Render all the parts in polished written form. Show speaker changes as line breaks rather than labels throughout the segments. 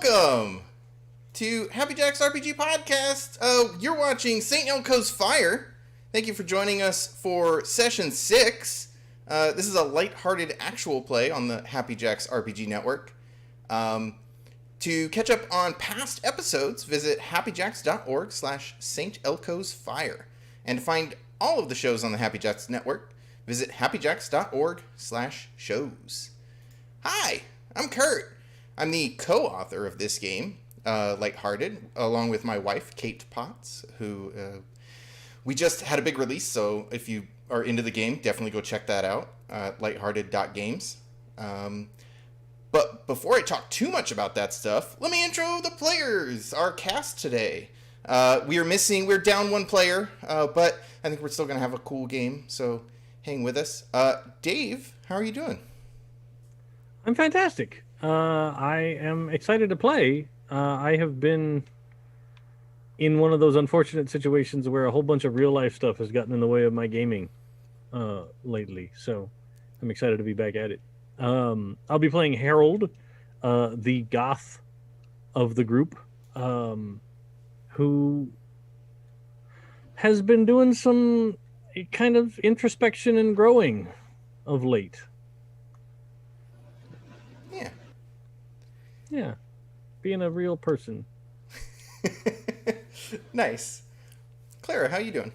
Welcome to Happy Jack's RPG Podcast. You're watching St. Elco's Fire. Thank you for joining us for Session 6. This is a lighthearted actual play on the Happy Jack's RPG Network. To catch up on past episodes, visit happyjacks.org/St. Elco's Fire. And to find all of the shows on the Happy Jacks Network, visit happyjacks.org/shows. Hi, I'm Kurt. I'm the co-author of this game, Lighthearted, along with my wife, Kate Potts, who we just had a big release, so if you are into the game, definitely go check that out, lighthearted.games. But before I talk too much about that stuff, let me intro the players, our cast today. We're down one player, but I think we're still going to have a cool game, so hang with us. Dave, how are you doing?
I'm fantastic. I am excited to play. I have been in one of those unfortunate situations where a whole bunch of real life stuff has gotten in the way of my gaming lately. So I'm excited to be back at it. I'll be playing Harold, the goth of the group, who has been doing some kind of introspection and growing of late. Yeah, being a real person.
Nice. Clara, how you doing?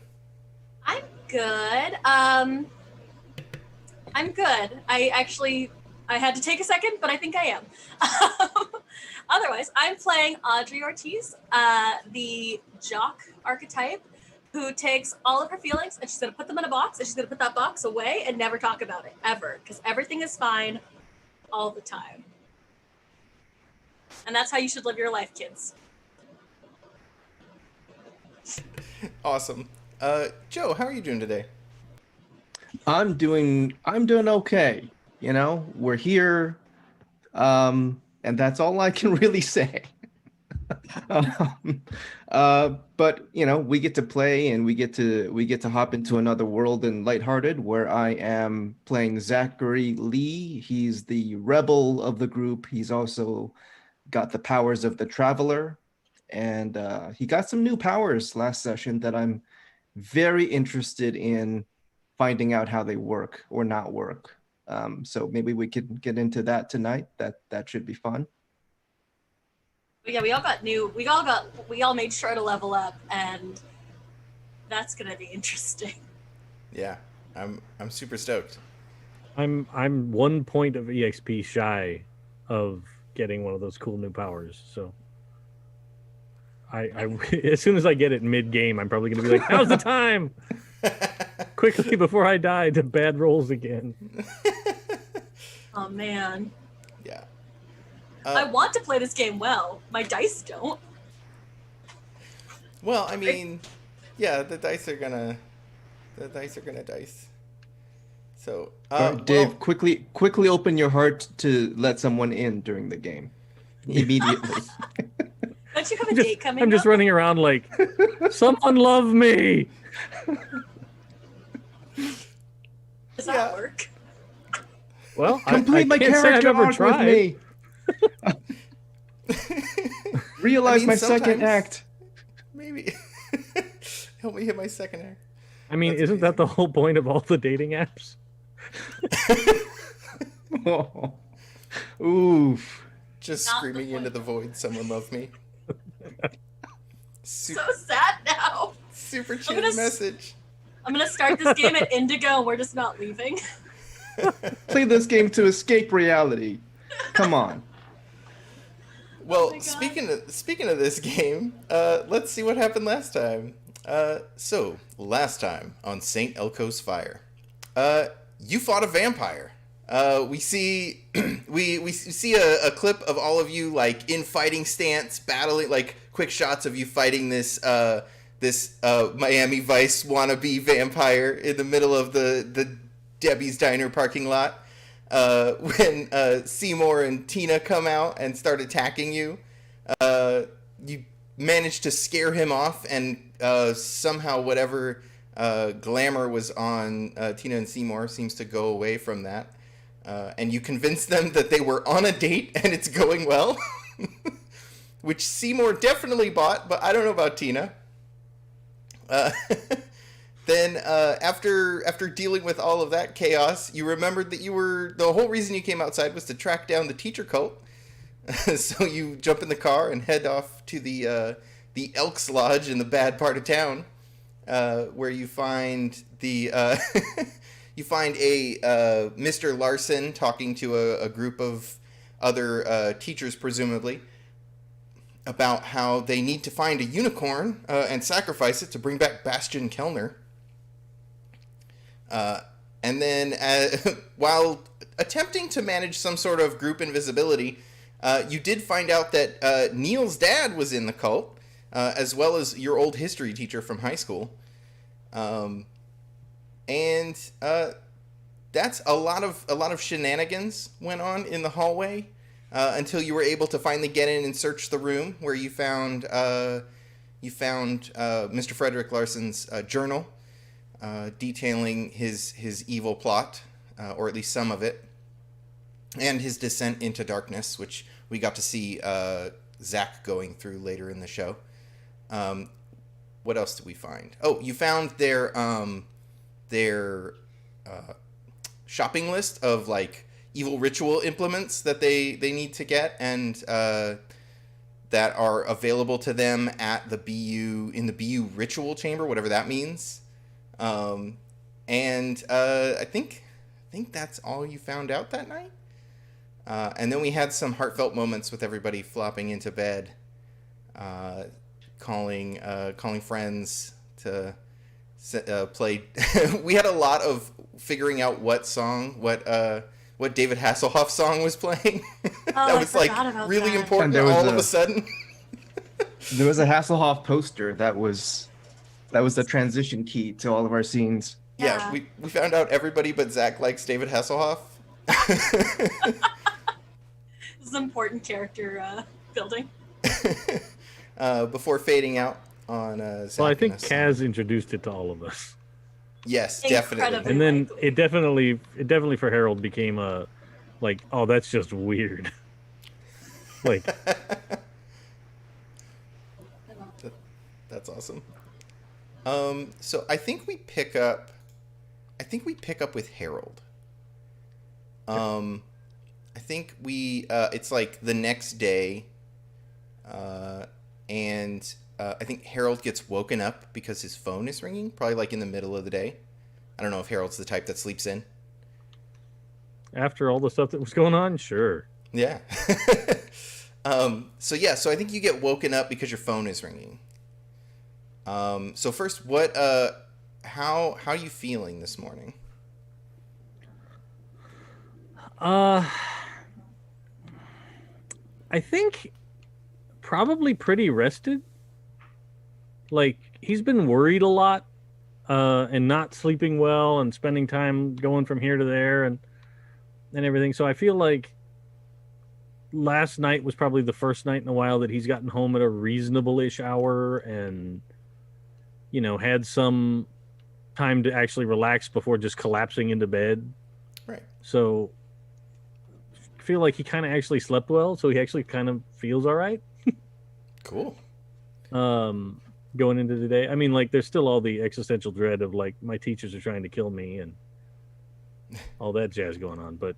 I'm good. I'm good. I had to take a second, but I think I am. Otherwise, I'm playing Audrey Ortiz, the jock archetype, who takes all of her feelings and she's going to put them in a box and she's going to put that box away and never talk about it, ever, because everything is fine all the time. And that's how you should live your life, kids.
Awesome. Joe, how are you doing today?
I'm doing okay. You know, we're here, and that's all I can really say. But you know, we get to play and we get to hop into another world in Lighthearted, where I am playing Zachary Lee. He's the rebel of the group. He's also got the powers of the Traveler, and he got some new powers last session that I'm very interested in finding out how they work or not work. So maybe we could get into that tonight. That should be fun.
Yeah, we all made sure to level up, and that's gonna be interesting.
Yeah, I'm super stoked.
I'm 1 point of EXP shy of getting one of those cool new powers, so I as soon as I get it mid game, I'm probably gonna be like, now's the time, quickly before I die to bad rolls again.
Oh man.
Yeah.
I want to play this game well. My dice don't.
Well, I mean, yeah, the dice are gonna dice. So,
Dave, quickly open your heart to let someone in during the game. Immediately.
Don't you have a date coming
I'm just
up?
running around like, someone love me.
Does that work?
Well,
Complete my
can't say I've
character
ever
arc
tried.
with me. Realize my second act.
Maybe. Help me hit my second act.
I mean,
That's
isn't that
amazing.
the whole point of all the dating apps?
Oh. Oof.
Just
Not
screaming
the
into the void, someone love me.
So sad now.
Super cheesy
gonna
message.
I'm gonna start this game at Indigo and we're just not leaving.
Play this game to escape reality. Come on.
Well,
my God.
speaking of this game, let's see what happened last time. So last time on St. Elco's Fire, you fought a vampire. We see we see a clip of all of you like in fighting stance, battling, like quick shots of you fighting this Miami Vice wannabe vampire in the middle of the Debbie's Diner parking lot. When Seymour and Tina come out and start attacking you, you manage to scare him off, and somehow whatever glamour was on Tina and Seymour seems to go away from that. And you convince them that they were on a date and it's going well. which Seymour definitely bought, but I don't know about Tina. Then after dealing with all of that chaos, you remembered that the whole reason you came outside was to track down the teacher cult. So you jump in the car and head off to the Elks Lodge in the bad part of town, where you find a Mr. Larson talking to a group of other teachers, presumably, about how they need to find a unicorn and sacrifice it to bring back Bastian Kellner. And then, while attempting to manage some sort of group invisibility, you did find out that Neil's dad was in the cult, as well as your old history teacher from high school. And that's a lot of shenanigans went on in the hallway until you were able to finally get in and search the room where you found Mr. Frederick Larson's journal, detailing his evil plot, or at least some of it, and his descent into darkness, which we got to see Zach going through later in the show. What else did we find? Oh, you found their shopping list of like evil ritual implements that they need to get, and that are available to them at the BU ritual chamber, whatever that means. And I think that's all you found out that night. And then we had some heartfelt moments with everybody flopping into bed, calling friends to play. We had a lot of figuring out what David Hasselhoff's song was playing. That was like really important all of a sudden.
There was a Hasselhoff poster that was the transition key to all of our scenes.
Yeah, we found out everybody but Zach likes David Hasselhoff.
This is important character building.
Before fading out on Zach.
Well, I think Kaz introduced it to all of us.
Yes, definitely.
And then it definitely for Harold became a like, oh, that's just weird. Like
that's awesome. So I think we pick up with Harold. I think it's like the next day, and I think Harold gets woken up because his phone is ringing, probably like in the middle of the day. I don't know if Harold's the type that sleeps in.
After all the stuff that was going on, sure.
Yeah. So I think you get woken up because your phone is ringing. So first, how are you feeling this morning?
I think probably pretty rested. Like, he's been worried a lot, and not sleeping well and spending time going from here to there and everything. So I feel like last night was probably the first night in a while that he's gotten home at a reasonable-ish hour and, you know, had some time to actually relax before just collapsing into bed.
Right.
So I feel like he kind of actually slept well, so he actually kind of feels all right.
Cool.
Going into the day. I mean, like, there's still all the existential dread of, like, my teachers are trying to kill me and all that jazz going on, but,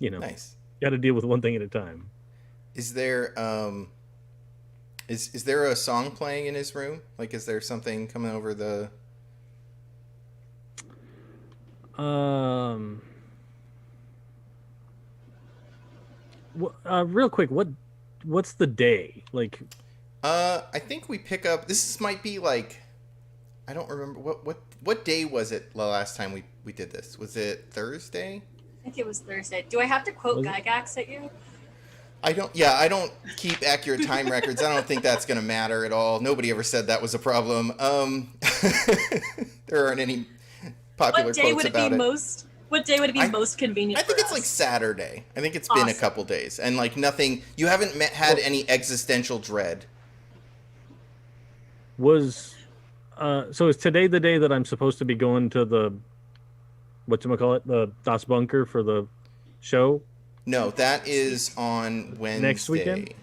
you know,
nice.
Got to deal with one thing at a time.
Is there is there a song playing in his room? Like, is there something coming over the?
Real quick, what's the day like?
I think we pick up. This might be like, I don't remember what day was it the last time we did this. Was it Thursday?
I think it was Thursday. Do I have to quote Gygax at you?
I don't keep accurate time records. I don't think that's going to matter at all. Nobody ever said that was a problem. There aren't any popular quotes about it.
What day would it be most convenient?
I think it's like Saturday. I think it's been a couple days, and like nothing. You haven't had any existential dread.
So is today the day that I'm supposed to be going to the the Das Bunker for the show?
No, that is on Wednesday.
Next weekend?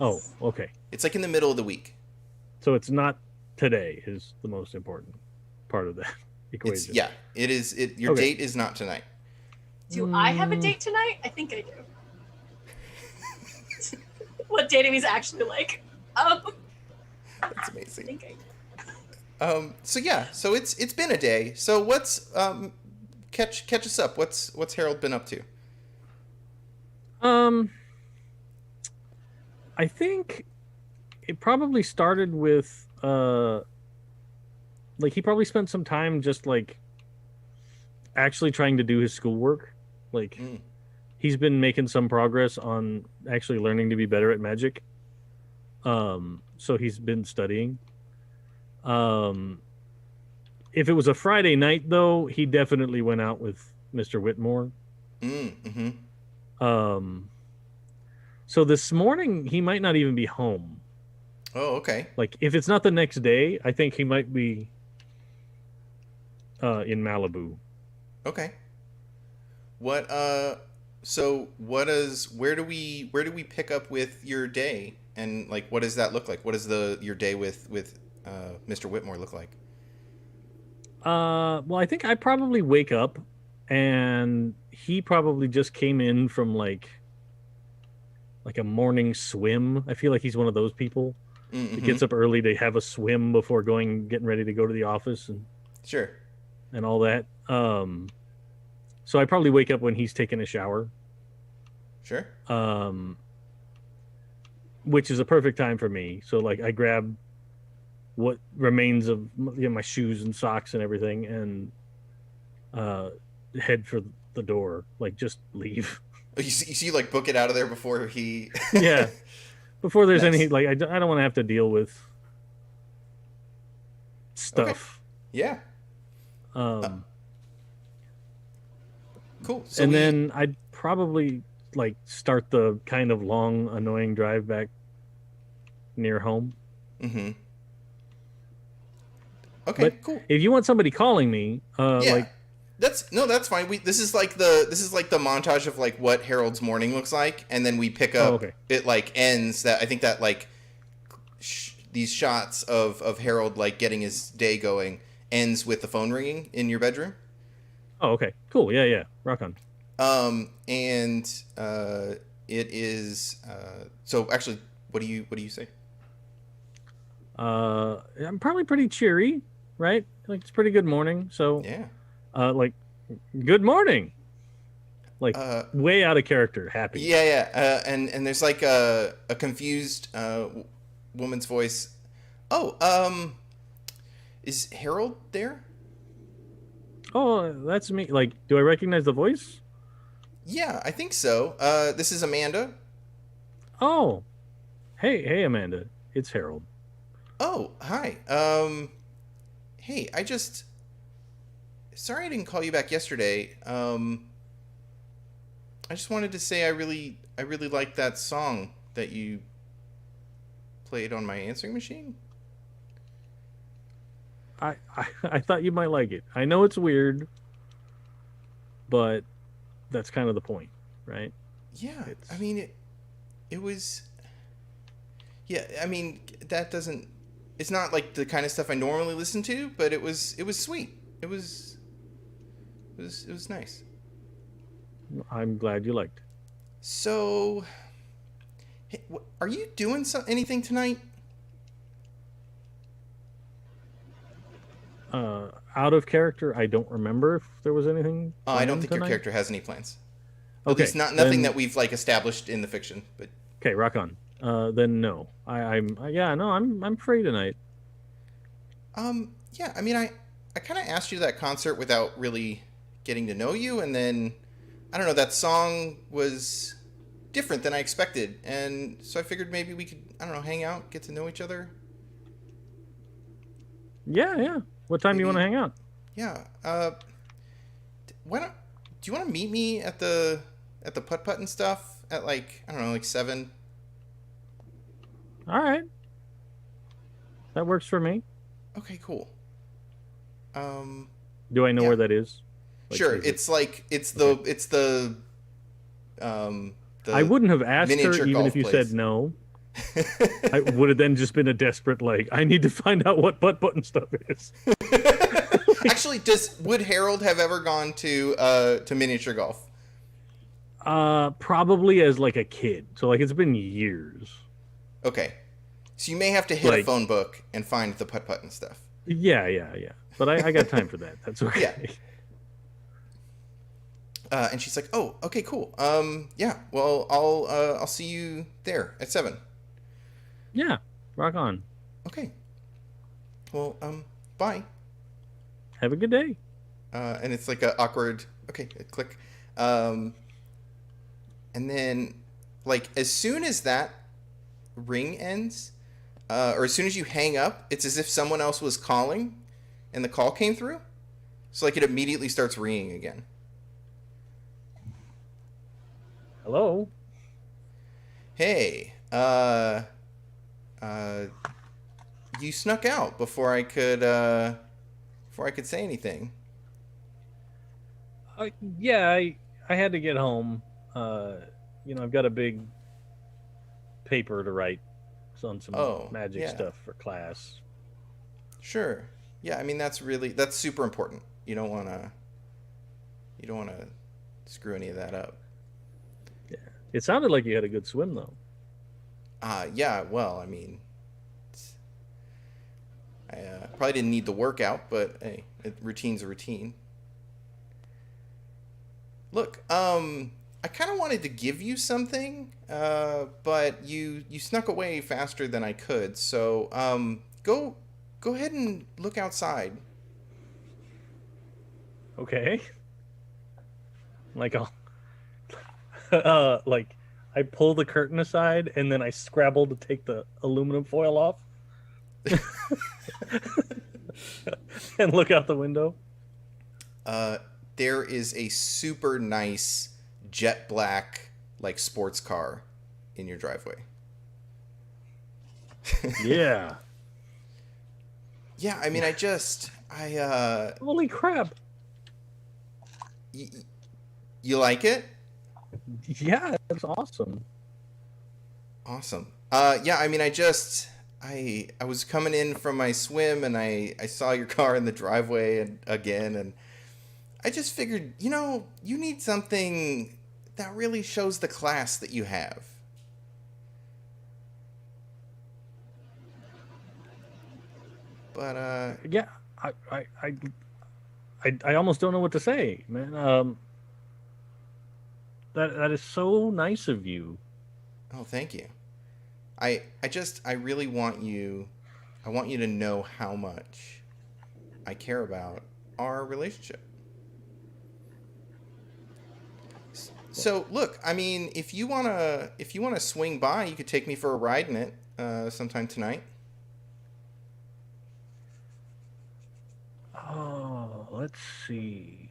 Oh, okay.
It's like in the middle of the week.
So it's not today is the most important part of that
It's
equation.
yeah. It is. Your
Okay.
date is not tonight.
Do I have a date tonight? I think I do. What dating is actually like.
That's
I
amazing.
think I do.
So yeah. So it's been a day. So what's catch us up? What's Harold been up to?
I think it probably started with like he probably spent some time just like actually trying to do his schoolwork. Like he's been making some progress on actually learning to be better at magic. So he's been studying. If it was a Friday night though, he definitely went out with Mr. Whitmore.
Mm-hmm.
So this morning he might not even be home.
Oh, okay.
Like if it's not the next day, I think he might be in Malibu.
Okay. What so what is where do we pick up with your day, and like what does that look like? What does your day with Mr. Whitmore look like?
Well, I think I probably wake up and he probably just came in from like a morning swim. I feel like he's one of those people
Mm-hmm.
that gets up early to have a swim before getting ready to go to the office
Sure.
and all that. So I probably wake up when he's taking a shower.
Sure.
Which is a perfect time for me. So like I grab what remains of my shoes and socks and everything and head for the door. Like just leave.
You see like book it out of there before he
Yeah. Before there's
Nice.
any like I don't want to have to deal with stuff.
Yeah. Cool. So
and then I'd probably like start the kind of long annoying drive back near home.
Mm-hmm. Okay,
But
cool.
if you want somebody calling me,
Yeah.
like
That's fine. This is like the montage of like what Harold's morning looks like, and then we pick up.
okay.
It like ends that I think that like these shots of Harold like getting his day going ends with the phone ringing in your bedroom.
Oh, okay. Cool. Yeah. Rock on.
And it is so actually what do you say?
I'm probably pretty cheery, right? Like it's a pretty good morning. So
Yeah.
like good morning. Like way out of character, happy.
Yeah. And there's like a confused woman's voice. Oh, is Harold there?
Oh, that's me. Like, do I recognize the voice?
Yeah, I think so. This is Amanda.
Oh. Hey Amanda. It's Harold.
Oh, hi. Hey, sorry I didn't call you back yesterday. I just wanted to say I really liked that song that you played on my answering machine.
I thought you might like it. I know it's weird, but that's kind of the point, right?
Yeah, I mean it was. Yeah, I mean that doesn't. It's not like the kind of stuff I normally listen to, but it was sweet. It was nice.
I'm glad you liked.
So, hey, are you doing anything tonight?
Out of character, I don't remember if there was anything.
I don't
planned
think
tonight.
your character has any plans. At
Okay,
least nothing
then-
that we've like established in the fiction. But
Okay, rock on. Then no, I'm free tonight.
yeah, I mean, I kind of asked you to that concert without really getting to know you, and then I don't know, that song was different than I expected, and so I figured maybe we could, I don't know, hang out, get to know each other.
Yeah. What time do you want to hang out?
Yeah. Why don't do you want to meet me at the putt putt and stuff at like I don't know, like 7?
All right, that works for me.
Okay, cool.
Do I know
Yeah.
where that is? Like,
Sure.
is it-
It's like it's the
I wouldn't have asked her
miniature
even
golf
if you
place.
said no. I would have then just been a desperate like, I need to find out what butt button stuff is.
Actually, would Harold have ever gone to miniature golf?
Probably as like a kid. So like it's been years.
Okay, so you may have to hit a
Like-
phone book and find the putt and stuff.
Yeah. But I got time for that. That's okay.
Yeah. And she's like, "Oh, okay, cool. Yeah. Well, I'll see you there at 7.
Yeah. Rock on.
Okay. Well, bye."
Have a good day.
And it's like a awkward. Okay, click. And then, like, as soon as that ring ends, or as soon as you hang up, it's as if someone else was calling, and the call came through. So like it immediately starts ringing again.
Hello.
Hey, you snuck out before I could say anything.
Yeah, I had to get home. I've got a big paper to write on some magic
yeah.
stuff for class.
Sure. Yeah, I mean that's super important. You don't want to screw any of that up.
Yeah. It sounded like you had a good swim though.
Yeah, well, I mean, I probably didn't need the workout, but hey, routine's a routine. Look, I kind of wanted to give you something, but you snuck away faster than I could. So, go ahead and look outside.
Okay. Like like I pull the curtain aside and then I scrabble to take the aluminum foil off. And look out the window.
There is a super nice jet black like sports car in your driveway.
Yeah.
Yeah, I mean,
Holy crap.
you like it?
Yeah, that's awesome.
Awesome. Yeah, I mean, I was coming in from my swim and I saw your car in the driveway again, and I just figured, you need something that really shows the class that you have. But
Yeah, I almost don't know what to say, man. That is so nice of you.
oh, thank you. I really want you to know how much I care about our relationship. So look, I mean, if you wanna swing by, you could take me for a ride in it sometime tonight.
Oh, let's see.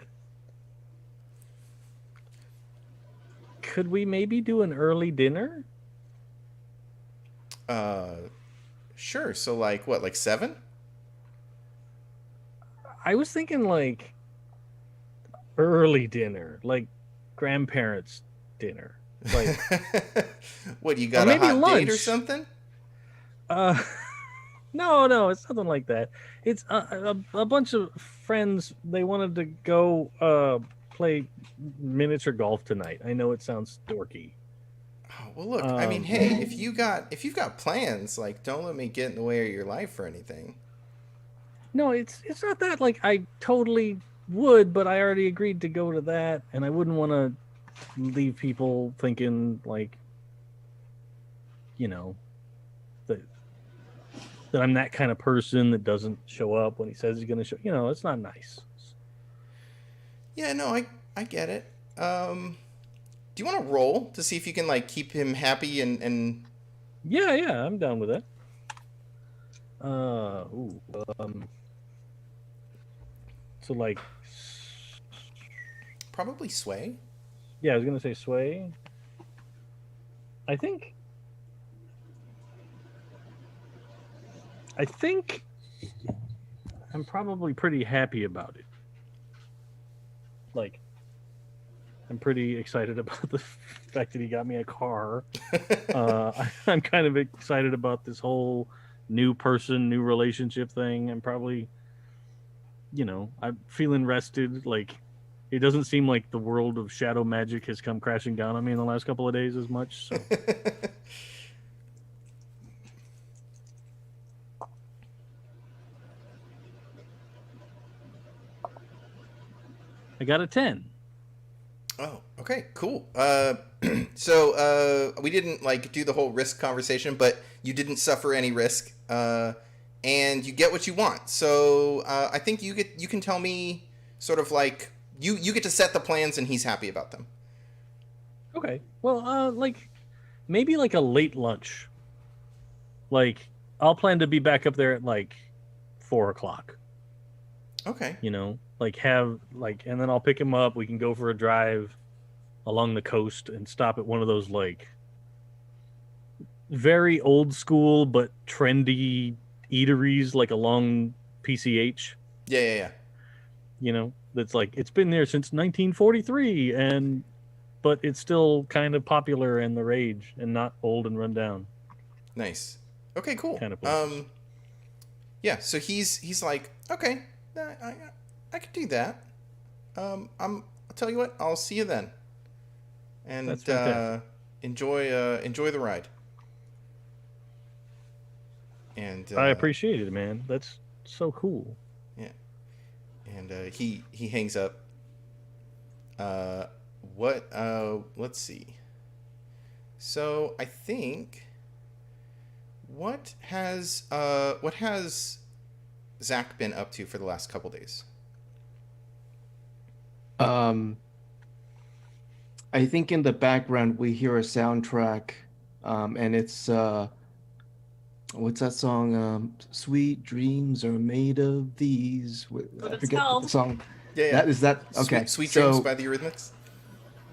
Could we maybe do an early dinner?
Sure. So like what, like 7?
I was thinking like early dinner, like grandparents' dinner. Like
What, you got
Or
a
maybe
hot date or
lunch.
something?
no, it's nothing like that. It's a bunch of friends. They wanted to go play miniature golf tonight. I know it sounds dorky.
Oh, well, look, I mean, hey, if you've got plans, like, don't let me get in the way of your life or anything.
No, it's not that. Like I totally would, but I already agreed to go to that, and I wouldn't want to leave people thinking like, that I'm that kind of person that doesn't show up when he says he's going to show. It's not nice.
Yeah, no, I get it. Do you want to roll to see if you can like keep him happy and
Yeah, I'm down with that. So like,
probably sway?
yeah, I was gonna say sway. I think I'm probably pretty happy about it. Like, I'm pretty excited about the fact that he got me a car. I'm kind of excited about this whole new person, new relationship thing. I'm probably, I'm feeling rested. Like, it doesn't seem like the world of shadow magic has come crashing down on me in the last couple of days as much. So. I got a 10.
Oh, okay, cool. So we didn't like do the whole risk conversation, but you didn't suffer any risk, and you get what you want. So I think you can tell me sort of like you get to set the plans, and he's happy about them.
Okay. Well, like maybe like a late lunch. Like I'll plan to be back up there at like 4 o'clock.
Okay.
Like and then I'll pick him up. We can go for a drive along the coast and stop at one of those like very old school but trendy eateries, like along PCH.
Yeah.
That's like it's been there since 1943, but it's still kind of popular and the rage and not old and run down.
Nice. Okay, cool.
Kind of
yeah. So he's like, okay, I could do that. I'll tell you what. I'll see you then. And enjoy the ride. And
I appreciate it, man. That's so cool.
Yeah. And he hangs up. Let's see. So I think what has Zach been up to for the last couple days?
I think in the background we hear a soundtrack, and it's what's that song? Sweet dreams are made of these. I forget the song.
Yeah.
That is that. Okay.
Sweet Dreams by the Eurythmics.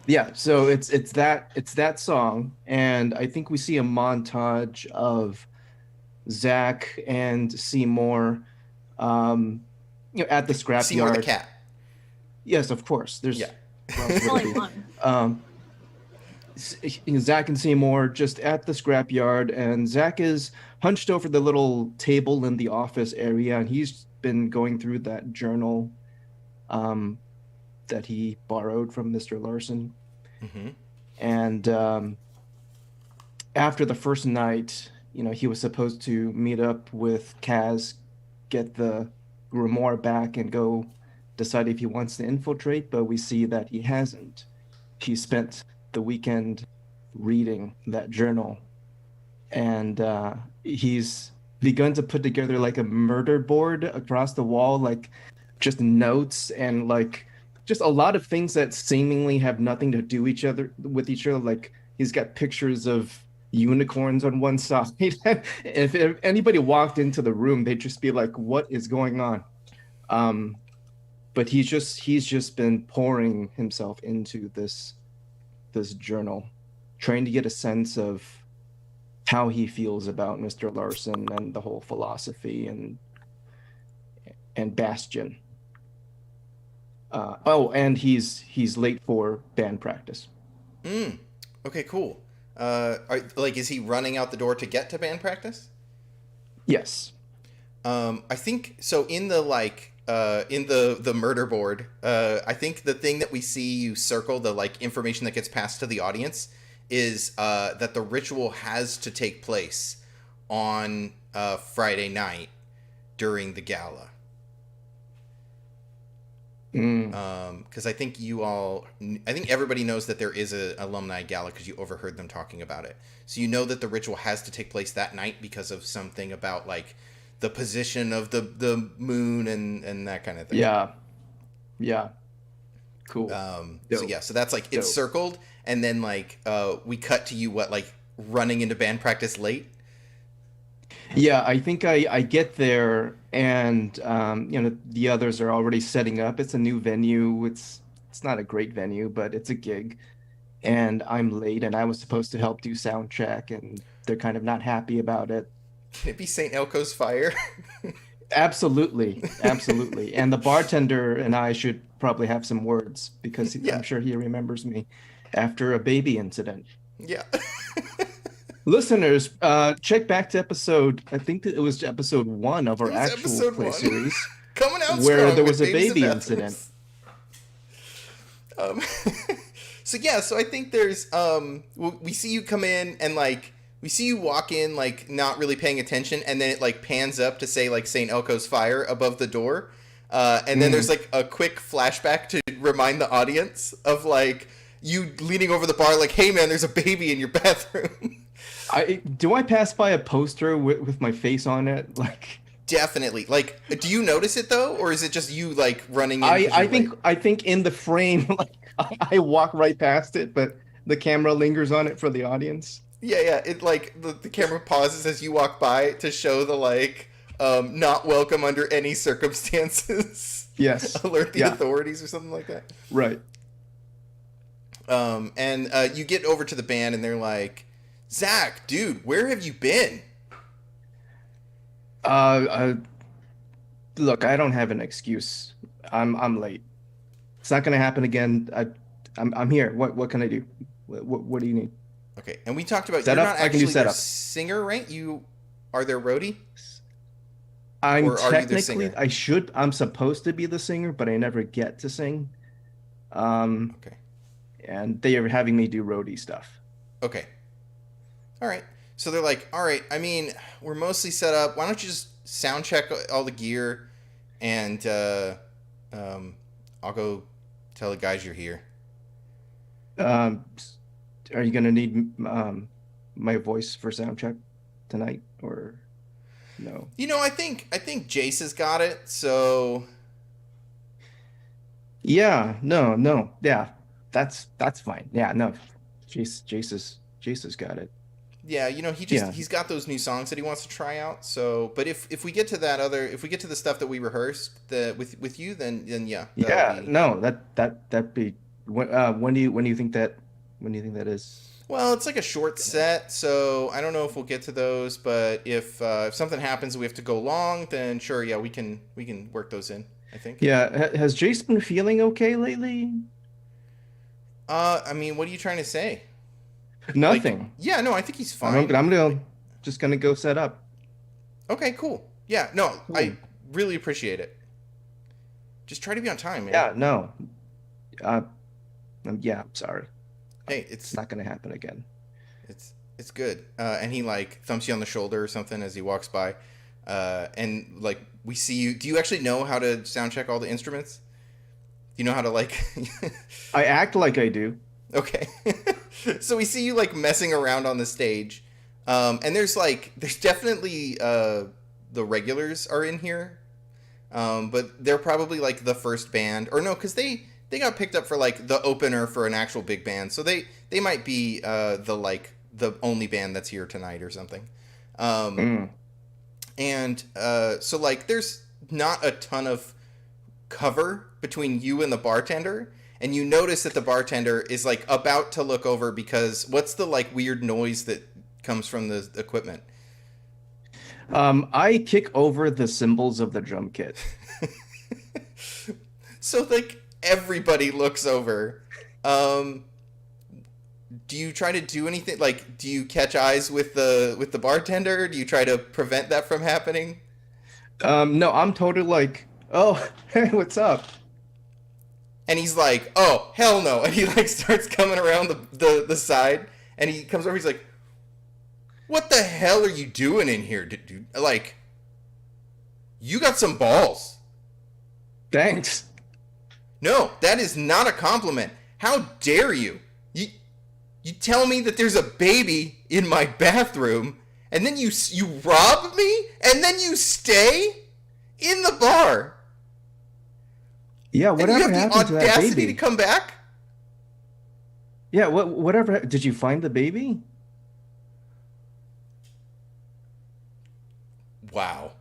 Yeah. So it's that song, and I think we see a montage of Zach and Seymour, at the scrapyard.
Seymour the cat.
Yes, of course. There's
only one.
Zach and Seymour just at the scrapyard, and Zach is hunched over the little table in the office area, and he's been going through that journal that he borrowed from Mr. Larson.
Mm-hmm.
And after the first night, he was supposed to meet up with Kaz, get the grimoire back, and go decide if he wants to infiltrate, but we see that he hasn't. He spent the weekend reading that journal, and he's begun to put together like a murder board across the wall, like just notes and like just a lot of things that seemingly have nothing to do with each other. Like he's got pictures of unicorns on one side. if anybody walked into the room, they'd just be like, what is going on? But he's just been pouring himself into this journal, trying to get a sense of how he feels about Mr. Larson and the whole philosophy and Bastion. And he's late for band practice.
Okay, cool. Is he running out the door to get to band practice?
Yes.
I think so. In the in the murder board, I think the thing that we see you circle, the like information that gets passed to the audience, is that the ritual has to take place on Friday night during the gala. Because I think everybody knows that there is a alumni gala because you overheard them talking about it. So you know that the ritual has to take place that night because of something about like the position of the moon and that kind of thing.
Yeah. Cool.
So that's like it's circled, and then like we cut to you running into band practice late.
Yeah, I think I get there, and the others are already setting up. It's a new venue. It's not a great venue, but it's a gig, and I'm late, and I was supposed to help do sound check, and they're kind of not happy about it.
Can it be St. Elco's Fire?
Absolutely, absolutely. And the bartender and I should probably have some words because
Yeah.
I'm sure he remembers me after a baby incident.
Yeah.
Listeners, check back to episode, I think that it was episode 1 of our
It was
actual
episode
play
1.
series
Coming out
where
strong
there
with
was a
babies in
baby
bathrooms.
incident.
So yeah, so I think there's we see you come in and like we see you walk in like not really paying attention, and then it like pans up to say like St. Elco's Fire above the door, and then there's like a quick flashback to remind the audience of like you leaning over the bar like, hey man, there's a baby in your bathroom.
Do I pass by a poster with my face on it? Like,
Definitely. Like, do you notice it though, or is it just you like running in? 'cause
I
you're
think
late?
I think in the frame, like I walk right past it, but the camera lingers on it for the audience.
Yeah. It like the camera pauses as you walk by to show the like not welcome under any circumstances.
Yes.
Alert the
Yeah.
authorities or something like that.
Right.
And you get over to the band and they're like, Zach, dude, where have you been?
Look, I don't have an excuse. I'm late. It's not gonna happen again. I'm here. What can I do? What do you need?
Okay, and we talked about
Setup?
you're not
I can do
actually their
setup.
singer, right? You are their roadie?
I'm
Or are you the
technically
singer?
I'm supposed to be the singer, but I never get to sing. Um,
Okay.
and they are having me do roadie stuff.
Okay. All right. So they're like, all right, I mean, we're mostly set up. Why don't you just sound check all the gear and I'll go tell the guys you're here.
Um, are you gonna need my voice for sound check tonight or no?
You know, I think Jace has got it. So
Yeah, no, yeah, that's fine. Yeah, no, Jace has got it.
yeah, you know,
Yeah.
he's got those new songs that he wants to try out. So, but if we get to if we get to the stuff that we rehearsed with you, then yeah, that'll
Yeah,
be.
no, that'd be when do you think that is?
Well, it's like a short set, so I don't know if we'll get to those. But if something happens, and we have to go long, then sure, yeah, we can work those in. I think.
Yeah, has Jace been feeling okay lately?
I mean, what are you trying to say?
Nothing.
Yeah, no, I think he's fine.
Just gonna go set up.
Okay, cool. Yeah, no, I
Cool.
really appreciate it. Just try to be on time, man.
Yeah, no. Uh, yeah, I'm sorry.
Hey,
It's not gonna happen again.
it's good. And he like thumps you on the shoulder or something as he walks by. And like we see you. Do you actually know how to sound check all the instruments? Do you know how to like?
I act like I do.
Okay. So we see you like messing around on the stage. And there's definitely the regulars are in here. But they're probably like the first band, or no, because they got picked up for like the opener for an actual big band, so they might be the only band that's here tonight or something. And so like there's not a ton of cover between you and the bartender, and you notice that the bartender is like about to look over because what's the like weird noise that comes from the equipment?
I kick over the cymbals of the drum kit.
So like everybody looks over. Do you try to do anything? Like, do you catch eyes with the bartender? Do you try to prevent that from happening?
No, I'm totally like, oh, hey, what's up?
And he's like, oh hell no! And he like starts coming around the side, and he comes over. He's like, what the hell are you doing in here, dude? Like, you got some balls.
Thanks.
No, that is not a compliment. How dare you? You tell me that there's a baby in my bathroom, and then you rob me, and then you stay in the bar.
Yeah,
And you
whatever
have the
happened to that
audacity
baby?
to come back?
Yeah, whatever. Did you find the baby?
Wow.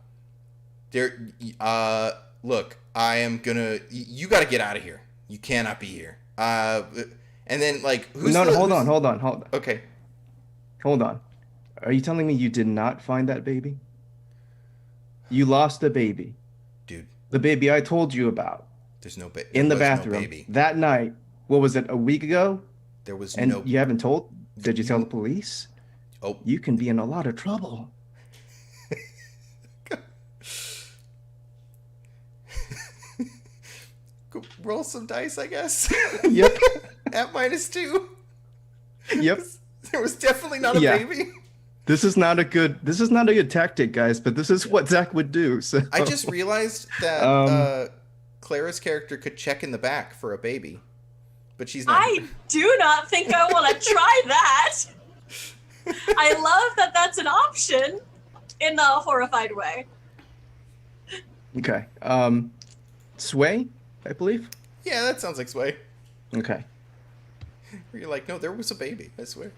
Look, I am gonna. You got to get out of here. You cannot be here. And then like,
No, hold on.
Okay.
Hold on. Are you telling me you did not find that baby? You lost a baby.
Dude,
The baby I told you about
there's no baby.
in the
No
bathroom
baby.
that night. What was it, a week ago?
There was
And
no.
you haven't told? Did you tell
You-
the police?
Oh,
You can be in a lot of trouble.
go roll some dice, I guess.
Yep.
At -2.
Yep.
There was definitely not a
Yeah.
baby.
This is not a good tactic, guys, but this is what Zach would do. So
I just realized that
Um,
Clara's character could check in the back for a baby, but she's not.
I do not think I want to try that. I love that that's an option in a horrified way.
Okay. Sway, I believe.
Yeah, that sounds like Sway.
Okay.
Where you're like, no, there was a baby. I swear.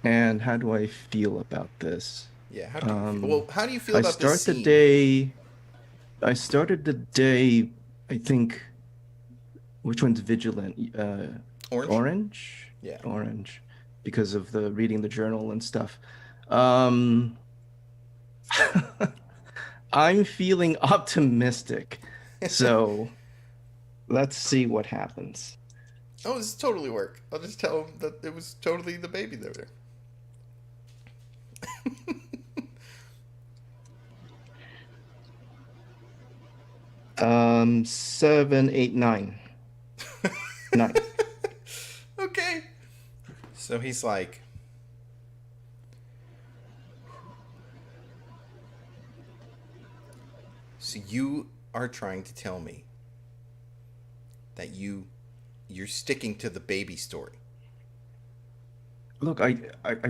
And how do I feel about this?
Yeah. How do you, well, how do you feel
I
about
start
this
the
scene?
day. I started the day. I think. Which one's vigilant?
Orange.
Orange.
Yeah.
Orange, because of the reading the journal and stuff. I'm feeling optimistic, so let's see what happens.
Oh, this totally work. I'll just tell him that it was totally the baby there.
7, 8, 9. 9.
Okay. So he's like, so you are trying to tell me that you're sticking to the baby story.
Look, I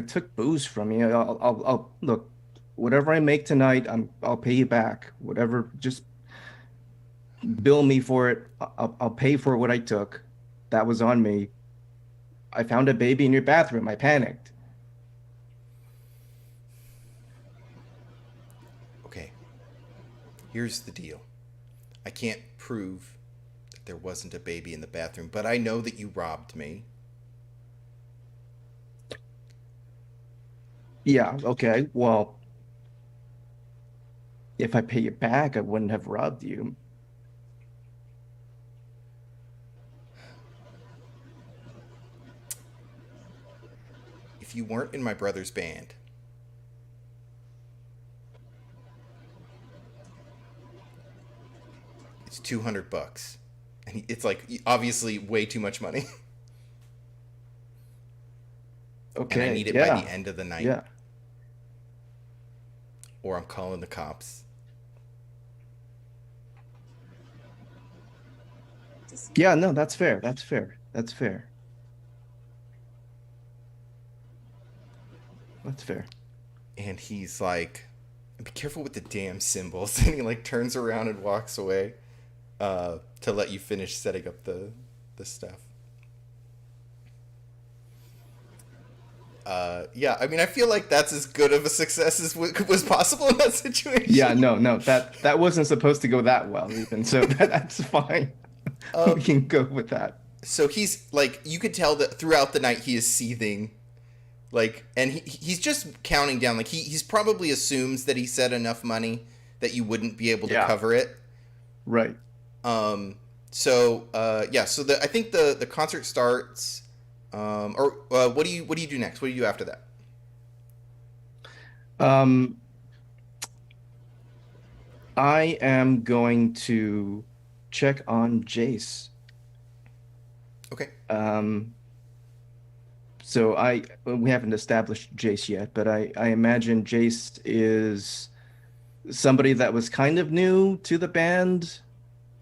took booze from you. I'll look. Whatever I make tonight, I'll pay you back. Whatever, just bill me for it. I'll pay for what I took. That was on me. I found a baby in your bathroom. I panicked.
Okay. Here's the deal. I can't prove that there wasn't a baby in the bathroom, but I know that you robbed me.
Yeah, okay. Well, if I pay you back, I wouldn't have robbed you.
If you weren't in my brother's band, it's $200, and it's like obviously way too much money.
Okay.
And I need it
yeah.
by the end of the night,
Yeah.
or I'm calling the cops.
Yeah, no, that's fair. That's fair. That's fair. That's fair.
And he's like, "Be careful with the damn symbols." And he like turns around and walks away to let you finish setting up the stuff. Yeah, I mean, I feel like that's as good of a success as was possible in that situation.
Yeah, no, that wasn't supposed to go that well, even. So that's fine. We can go with that.
So he's like, you could tell that throughout the night he is seething, like, and he's just counting down. Like he's probably assumes that he said enough money that you wouldn't be able to cover it.
Right.
So yeah. So I think the concert starts. Or what do you do next? What do you do after that?
I am going to check on Jace.
Okay.
So we haven't established Jace yet, but I imagine Jace is somebody that was kind of new to the band,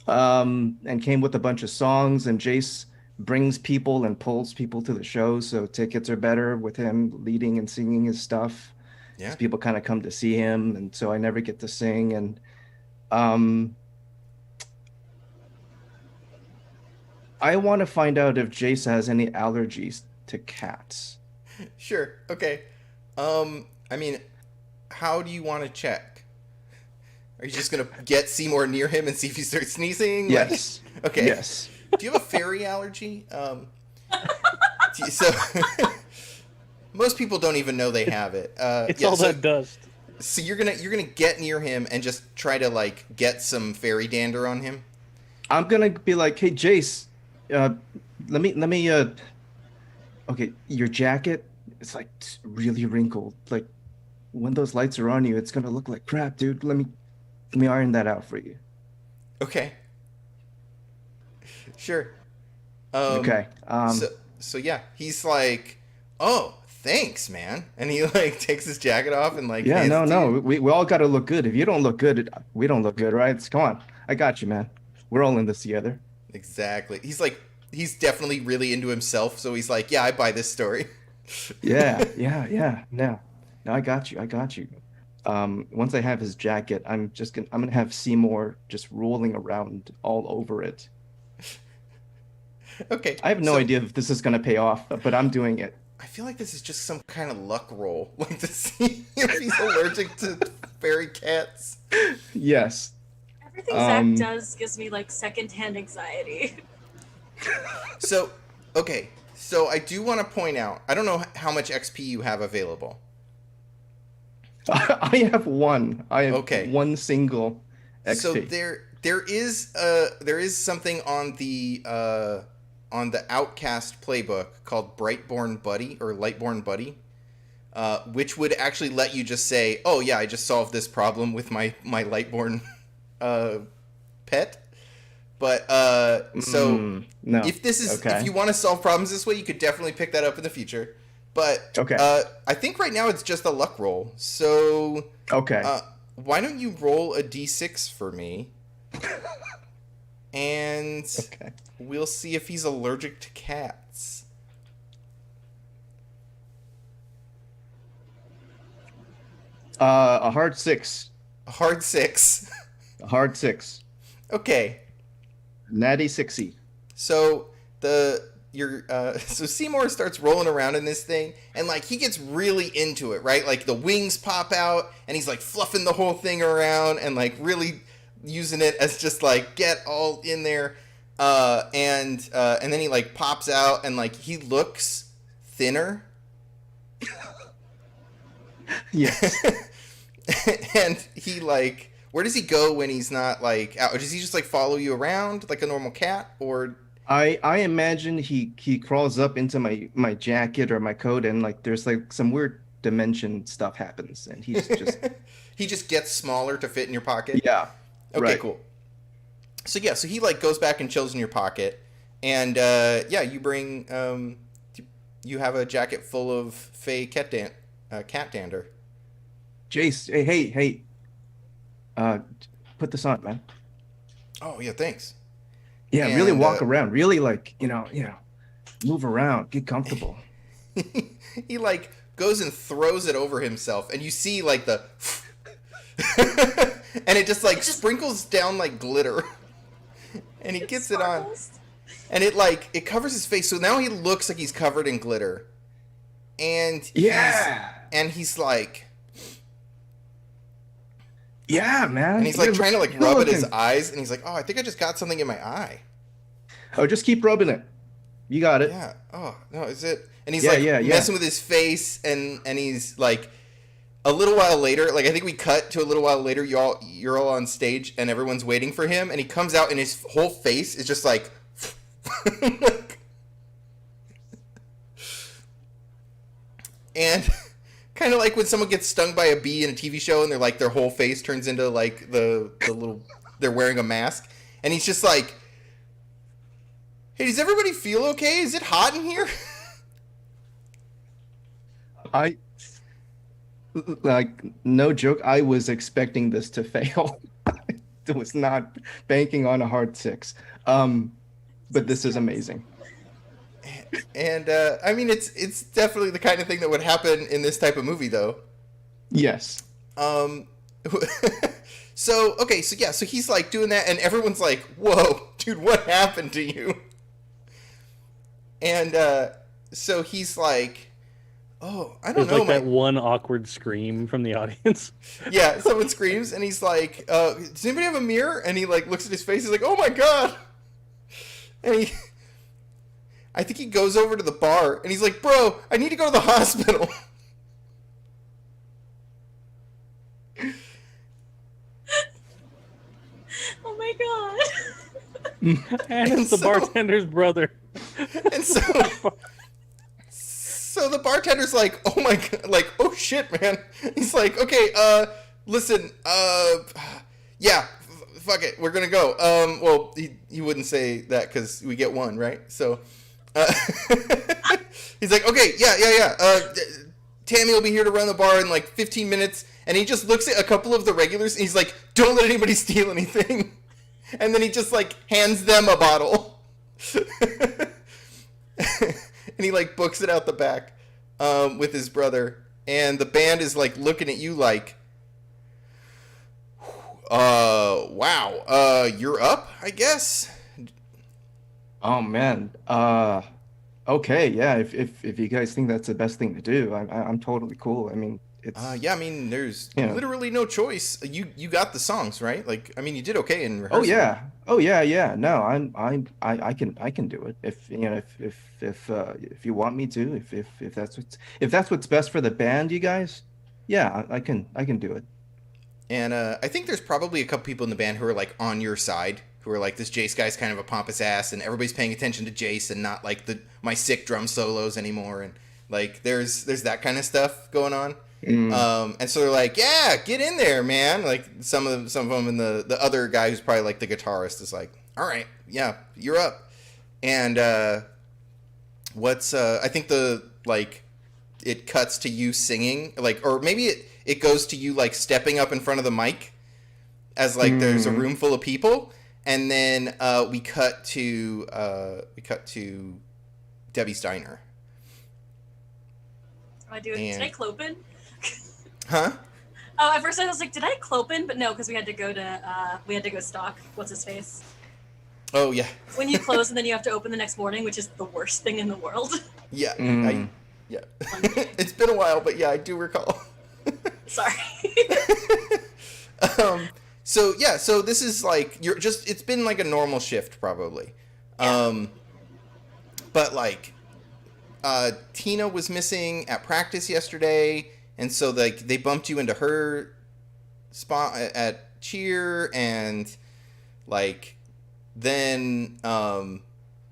and came with a bunch of songs, and Jace brings people and pulls people to the show, so tickets are better with him leading and singing his stuff.
Yeah.
People kind of come to see him, and so I never get to sing. And I want to find out if Jace has any allergies to cats.
Sure. Okay. I mean, how do you want to check? Are you just gonna get Seymour near him and see if he starts sneezing?
Yes.
Like, okay.
Yes.
Do you have a fairy allergy? So most people don't even know they have it.
It's
yeah,
all
so
that dust.
So you're gonna get near him and just try to like get some fairy dander on him.
I'm gonna be like, hey, Jace, uh, let me. Okay, your jacket, it's like really wrinkled. Like when those lights are on you, it's gonna look like crap, dude. Let me iron that out for you.
Okay. Sure.
Okay.
So yeah, he's like, "Oh, thanks, man," and he like takes his jacket off and like
Yeah,
hands
no,
it to
no.
you.
We all gotta look good. If you don't look good, we don't look good, right? Come on. I got you, man. We're all in this together.
Exactly. He's definitely really into himself, so he's like, "Yeah, I buy this story."
Yeah, yeah, yeah. No, no, I got you. I got you. Once I have his jacket, I'm gonna have Seymour just rolling around all over it.
Okay.
I have no
So
idea if this is gonna pay off, but I'm doing it.
I feel like this is just some kind of luck roll, like to see if he's allergic to fairy cats.
Yes.
Everything Zach
Um,
does gives me like secondhand anxiety.
So, okay. So I do want to point out, I don't know how much XP you have available.
I have one. I have
Okay.
one single
So
XP.
there is something on the Outcast playbook called Brightborn Buddy or Lightborn Buddy, which would actually let you just say, "Oh yeah, I just solved this problem with my Lightborn pet." But
No.
if this is
Okay.
if you want to solve problems this way, you could definitely pick that up in the future. But
Okay.
I think right now it's just a luck roll. So
Okay.
why don't you roll a d6 for me? And
Okay.
we'll see if he's allergic to cats.
A hard 6.
A hard 6.
A hard 6.
Okay.
Natty 6y.
So so Seymour starts rolling around in this thing and like he gets really into it, right? Like the wings pop out and he's like fluffing the whole thing around and like really using it as just like get all in there. And then he like pops out and like he looks thinner.
Yes.
And he like, where does he go when he's not like out? Does he just like follow you around like a normal cat, or
I imagine he crawls up into my jacket or my coat and like there's like some weird dimension stuff happens and he's just
he just gets smaller to fit in your pocket?
yeah.
Okay,
right.
cool. So yeah, so he like goes back and chills in your pocket, and yeah, you bring you have a jacket full of fey cat dander.
Jace, hey. Put this on, man.
Oh yeah, thanks.
Yeah, really
And,
walk around. Really like, move around, get comfortable.
He like goes and throws it over himself, and you see like the and it just like sprinkles down like glitter. And he gets it on, and it covers his face, so now he looks like he's covered in glitter. And he's like,
yeah, man.
and he's like trying to like rub at his
looking.
eyes, and he's like, "Oh, I think I just got something in my eye."
Oh, just keep rubbing it. You got it.
Yeah. Oh no, is it? And he's
Yeah,
like
yeah, yeah.
messing with his face, and he's like, a little while later, like I think we cut to a little while later. You're all on stage, and everyone's waiting for him, and he comes out, and his whole face is just like, and kind of like when someone gets stung by a bee in a TV show, and they're like their whole face turns into like the little they're wearing a mask, and he's just like, "Hey, does everybody feel okay? Is it hot in here?"
I like no joke. I was expecting this to fail. I was not banking on a hard 6. But this is amazing.
And I mean, it's definitely the kind of thing that would happen in this type of movie, though.
Yes.
So okay, so yeah, so he's like doing that, and everyone's like, "Whoa, dude, what happened to you?" And so he's like, "Oh, I don't
There's
know."
like that one awkward scream from the audience.
Yeah, someone screams, and he's like, "Does anybody have a mirror?" And he like looks at his face. He's like, "Oh my god!" And I think he goes over to the bar, and he's like, "Bro, I need to go to the hospital."
And it's the bartender's brother.
And so the bartender's like, oh my god, like, oh shit, man. He's like, okay, listen, yeah, fuck it, we're gonna go. Well, he wouldn't say that because we get one, right? So, he's like, okay, yeah. Tammy will be here to run the bar in like 15 minutes. And he just looks at a couple of the regulars and he's like, don't let anybody steal anything. And then he just like hands them a bottle. And he like books it out the back with his brother. And the band is like looking at you like, wow, you're up, I guess.
Oh man. Okay, yeah. If you guys think that's the best thing to do, I'm totally cool. I mean, it's
yeah. I mean, there's literally no choice. You got the songs right. Like, I mean, you did okay in rehearsal.
Oh yeah. No, I can do it. If if you want me to, if that's what's best for the band, you guys. Yeah, I can do it.
And I think there's probably a couple people in the band who are like on your side, who are like, this Jace guy's kind of a pompous ass, and everybody's paying attention to Jace and not like my sick drum solos anymore. And like there's that kind of stuff going on. And so they're like, yeah, get in there, man. Like some of them, and the other guy who's probably like the guitarist is like, all right, yeah, you're up. And I think it cuts to you singing, like, or maybe it goes to you like stepping up in front of the mic as like there's a room full of people, and then we cut to Debbie's Diner.
Am I doing? Did I clopen?
Huh?
Oh, at first I was like, did I clopen? But no, because we had to go stock. What's his face?
Oh yeah.
When you close and then you have to open the next morning, which is the worst thing in the world.
Yeah. Yeah. It's been a while, but yeah, I do recall.
Sorry.
So this is like it's been like a normal shift probably.
Yeah.
But like Tina was missing at practice yesterday, and so like they bumped you into her spot at cheer, and like then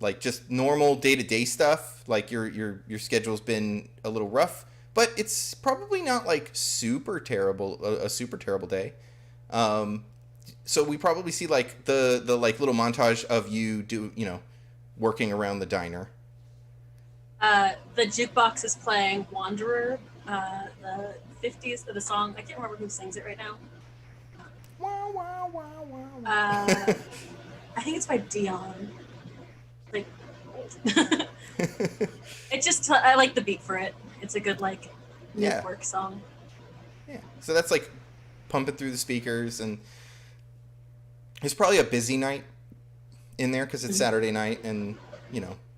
like just normal day-to-day stuff, like your schedule's been a little rough, but it's probably not like super terrible, a super terrible day. So we probably see like the like little montage of you working around the diner.
The jukebox is playing Wanderer, the 50s of the song. I can't remember who sings it right now.
Wow, wow, wow, wow.
I think it's by Dion. Like, it just, I like the beat for it. It's a good like work song.
Yeah. So that's like pumping through the speakers, and it's probably a busy night in there because it's Saturday night, and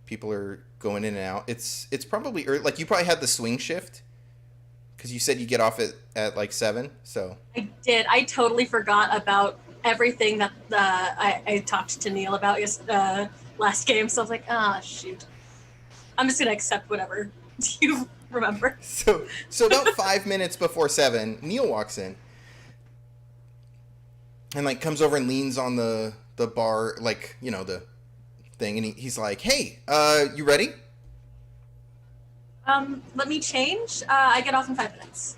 people are going in and out. It's probably like you probably had the swing shift because you said you get off at like 7. So
I did. I totally forgot about everything that I talked to Neil about last game. So I was like, shoot. I'm just gonna accept whatever you remember.
So about 5 minutes before 7, Neil walks in and like comes over and leans on the bar, like the thing, and he's like, hey, you ready?
Let me change. I get off in 5 minutes.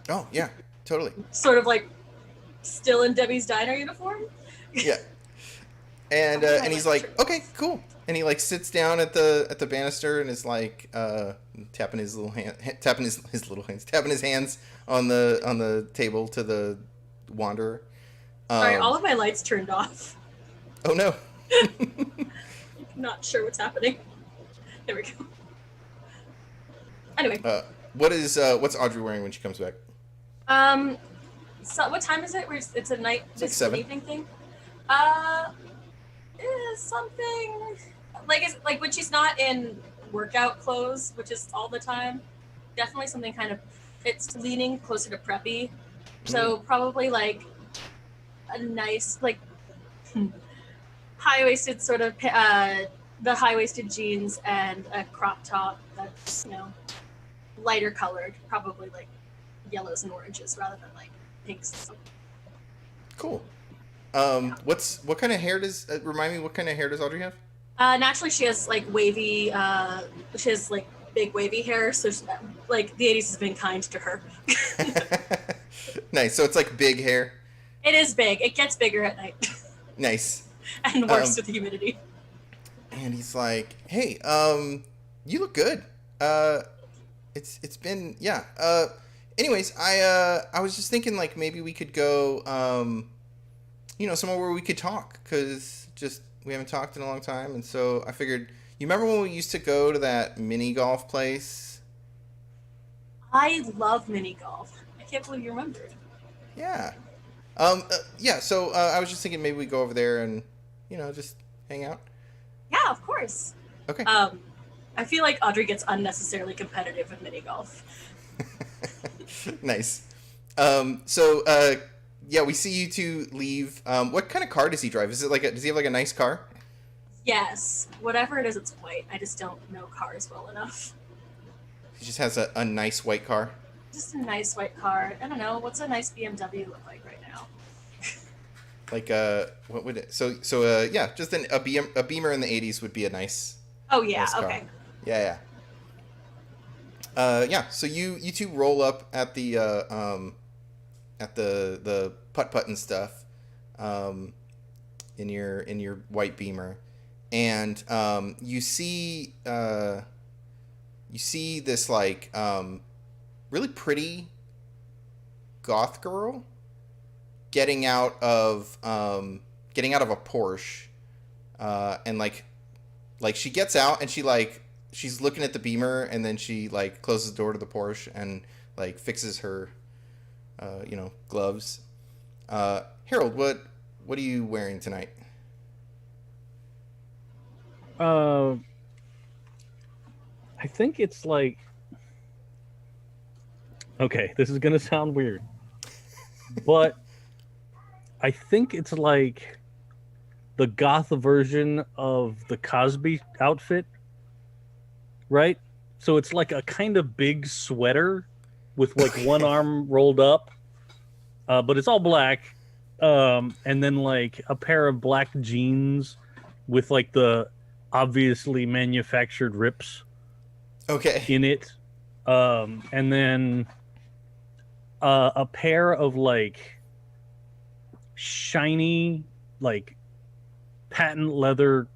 Oh yeah, totally.
Sort of like still in Debbie's Diner uniform.
Yeah. And he's like, okay, cool. And he like sits down at the banister and is like tapping his hands on the table to the Wanderer.
Sorry, all of my lights turned off.
Oh no.
Not sure what's happening. There we go. Anyway.
What's Audrey wearing when she comes back?
So what time is it? It's a night.
It's like 7.
An evening thing. Is something like when she's not in workout clothes, which is all the time. Definitely something kind of. It's leaning closer to preppy, so probably like a nice like high-waisted sort of the high-waisted jeans and a crop top that's lighter colored, probably like yellows and oranges rather than like pinks.
Cool. What kind of hair does remind me? What kind of hair does Audrey have?
Naturally, she has like wavy. She has like big wavy hair, so like the '80s has been kind to her.
Nice. So it's like big hair.
It is big. It gets bigger at night.
Nice.
And worse with the humidity.
And he's like, "Hey, you look good. It's been yeah. Anyways, I was just thinking like maybe we could go somewhere where we could talk because just we haven't talked in a long time, and so I figured. You remember when we used to go to that mini golf place?
I love mini golf. I can't believe you remembered.
Yeah. Yeah. So I was just thinking maybe we go over there and just hang out.
Yeah, of course.
Okay.
I feel like Audrey gets unnecessarily competitive with mini golf.
Nice. Yeah, we see you two leave. What kind of car does he drive? Is it does he have like a nice car?
Yes, whatever it is, it's white. I just don't know cars well enough.
He just has a nice white car.
Just a nice white car. I don't know. What's a nice BMW look like right now?
Like what would it? Yeah, just a Beamer in the '80s would be a nice.
Oh yeah.
Nice car.
Okay.
Yeah. Yeah. So you two roll up at the putt and stuff, in your white Beamer, and you see this like really pretty goth girl getting out of a Porsche, and like she gets out and she's looking at the Beamer and then she like closes the door to the Porsche and like fixes her gloves. Harold, what are you wearing tonight?
I think it's like, okay, this is gonna sound weird, but I think it's like the goth version of the Cosby outfit, right? So it's like a kind of big sweater with like one arm rolled up, but it's all black, and then like a pair of black jeans with like the obviously manufactured rips in it, and then a pair of like shiny like patent leather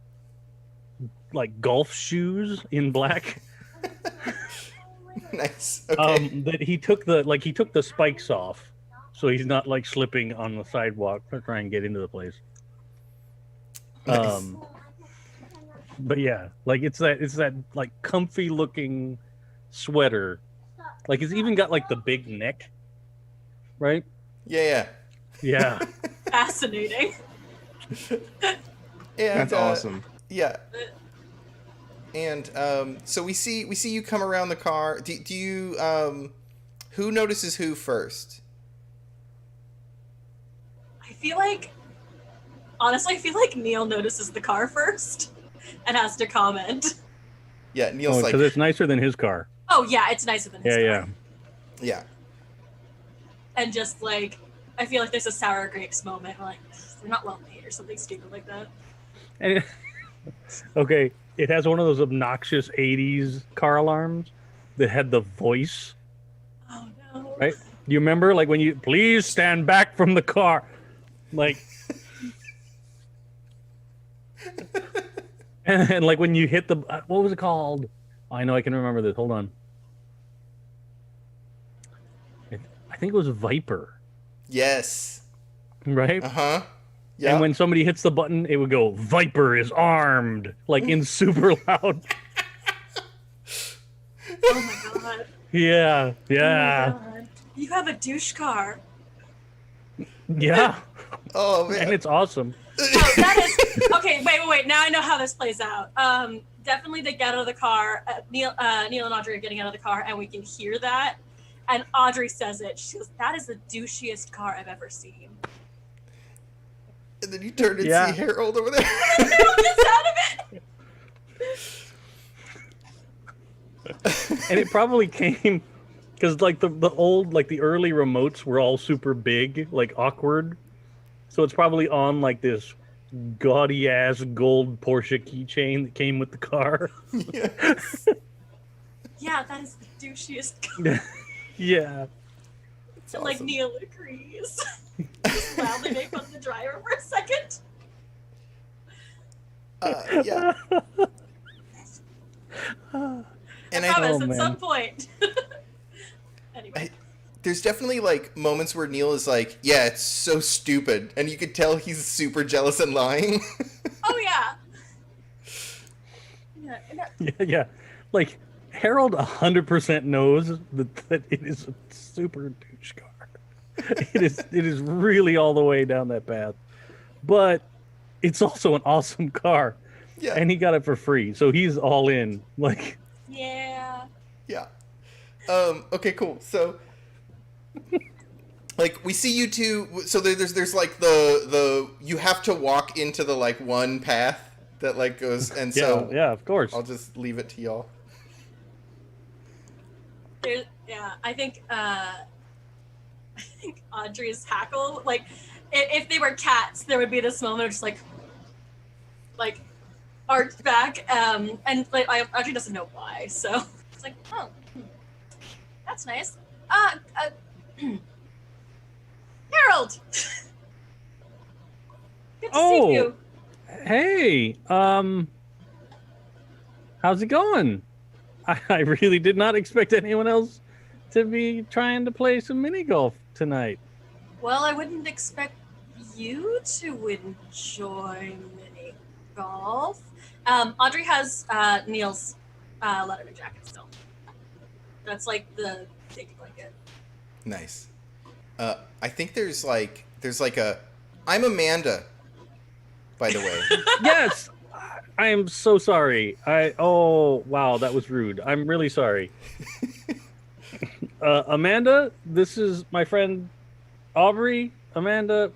like golf shoes in black.
Nice. Okay.
That he took the spikes off so he's not like slipping on the sidewalk to try and get into the place.
Nice.
But yeah, like it's that like comfy looking sweater. Like it's even got like the big neck, right?
Yeah.
Fascinating.
And,
That's awesome.
Yeah. And so we see you come around the car. Do you who notices who first?
Honestly, I feel like Neil notices the car first and has to comment.
Yeah, Neil's like,
because it's nicer than his car.
Oh yeah, it's nicer than his car.
Yeah.
And just like, I feel like there's a sour grapes moment. Like, they're not well made or something stupid like that.
And okay, it has one of those obnoxious 80s car alarms that had the voice.
Oh no.
Right? Do you remember like when you please stand back from the car? Like and like when you hit the what was it called? Oh, I know I can remember this. Hold on. I think it was Viper.
Yes.
Right?
Uh-huh. Yeah.
And when somebody hits the button, it would go, Viper is armed, like in super loud.
Oh my god.
Yeah.
Oh my god. You have a douche car.
Yeah.
Oh man.
And it's awesome.
Oh, that is okay. Wait. Now I know how this plays out. Definitely they get out of the car. Neil and Audrey are getting out of the car, and we can hear that. And Audrey says it. She goes, "That is the douchiest car I've ever seen."
And then you turn and see Harold over there.
Harold gets out of it.
And it probably came because like the old, like the early remotes were all super big, like awkward. So it's probably on like this gaudy ass gold Porsche keychain that came with the car.
Yes.
Yeah, that is the douchiest.
Yeah.
It's
And like
awesome.
Neil agrees. Just loudly make fun of the driver for a second.
Yeah. And
I promise,
Oh,
at
man.
some point. Anyway.
there's definitely like moments where Neil is like, yeah, it's so stupid, and you could tell he's super jealous and lying.
Oh yeah. Yeah.
Yeah. Like Harold 100% knows that it is a super douche car. It is really all the way down that path. But it's also an awesome car.
Yeah.
And he got it for free. So he's all in. Like
Yeah.
Yeah. Okay, cool. So, like, we see you two. So there's like the you have to walk into the like one path that like goes, and so
yeah, of course.
I'll just leave it to y'all.
Yeah, I think Audrey's hackle, like if they were cats, there would be this moment of just like arched back, and like Audrey doesn't know why, so it's like, oh, that's nice. Harold, good to see you.
Hey, how's it going? I really did not expect anyone else to be trying to play some mini golf tonight.
Well, I wouldn't expect you to enjoy mini golf. Audrey has Neil's Letterman jacket still. That's like the safety blanket.
Nice. I think there's like a I'm Amanda, by the way.
Yes, I am so sorry. Oh wow, that was rude. I'm really sorry. Amanda, this is my friend Aubrey. Amanda,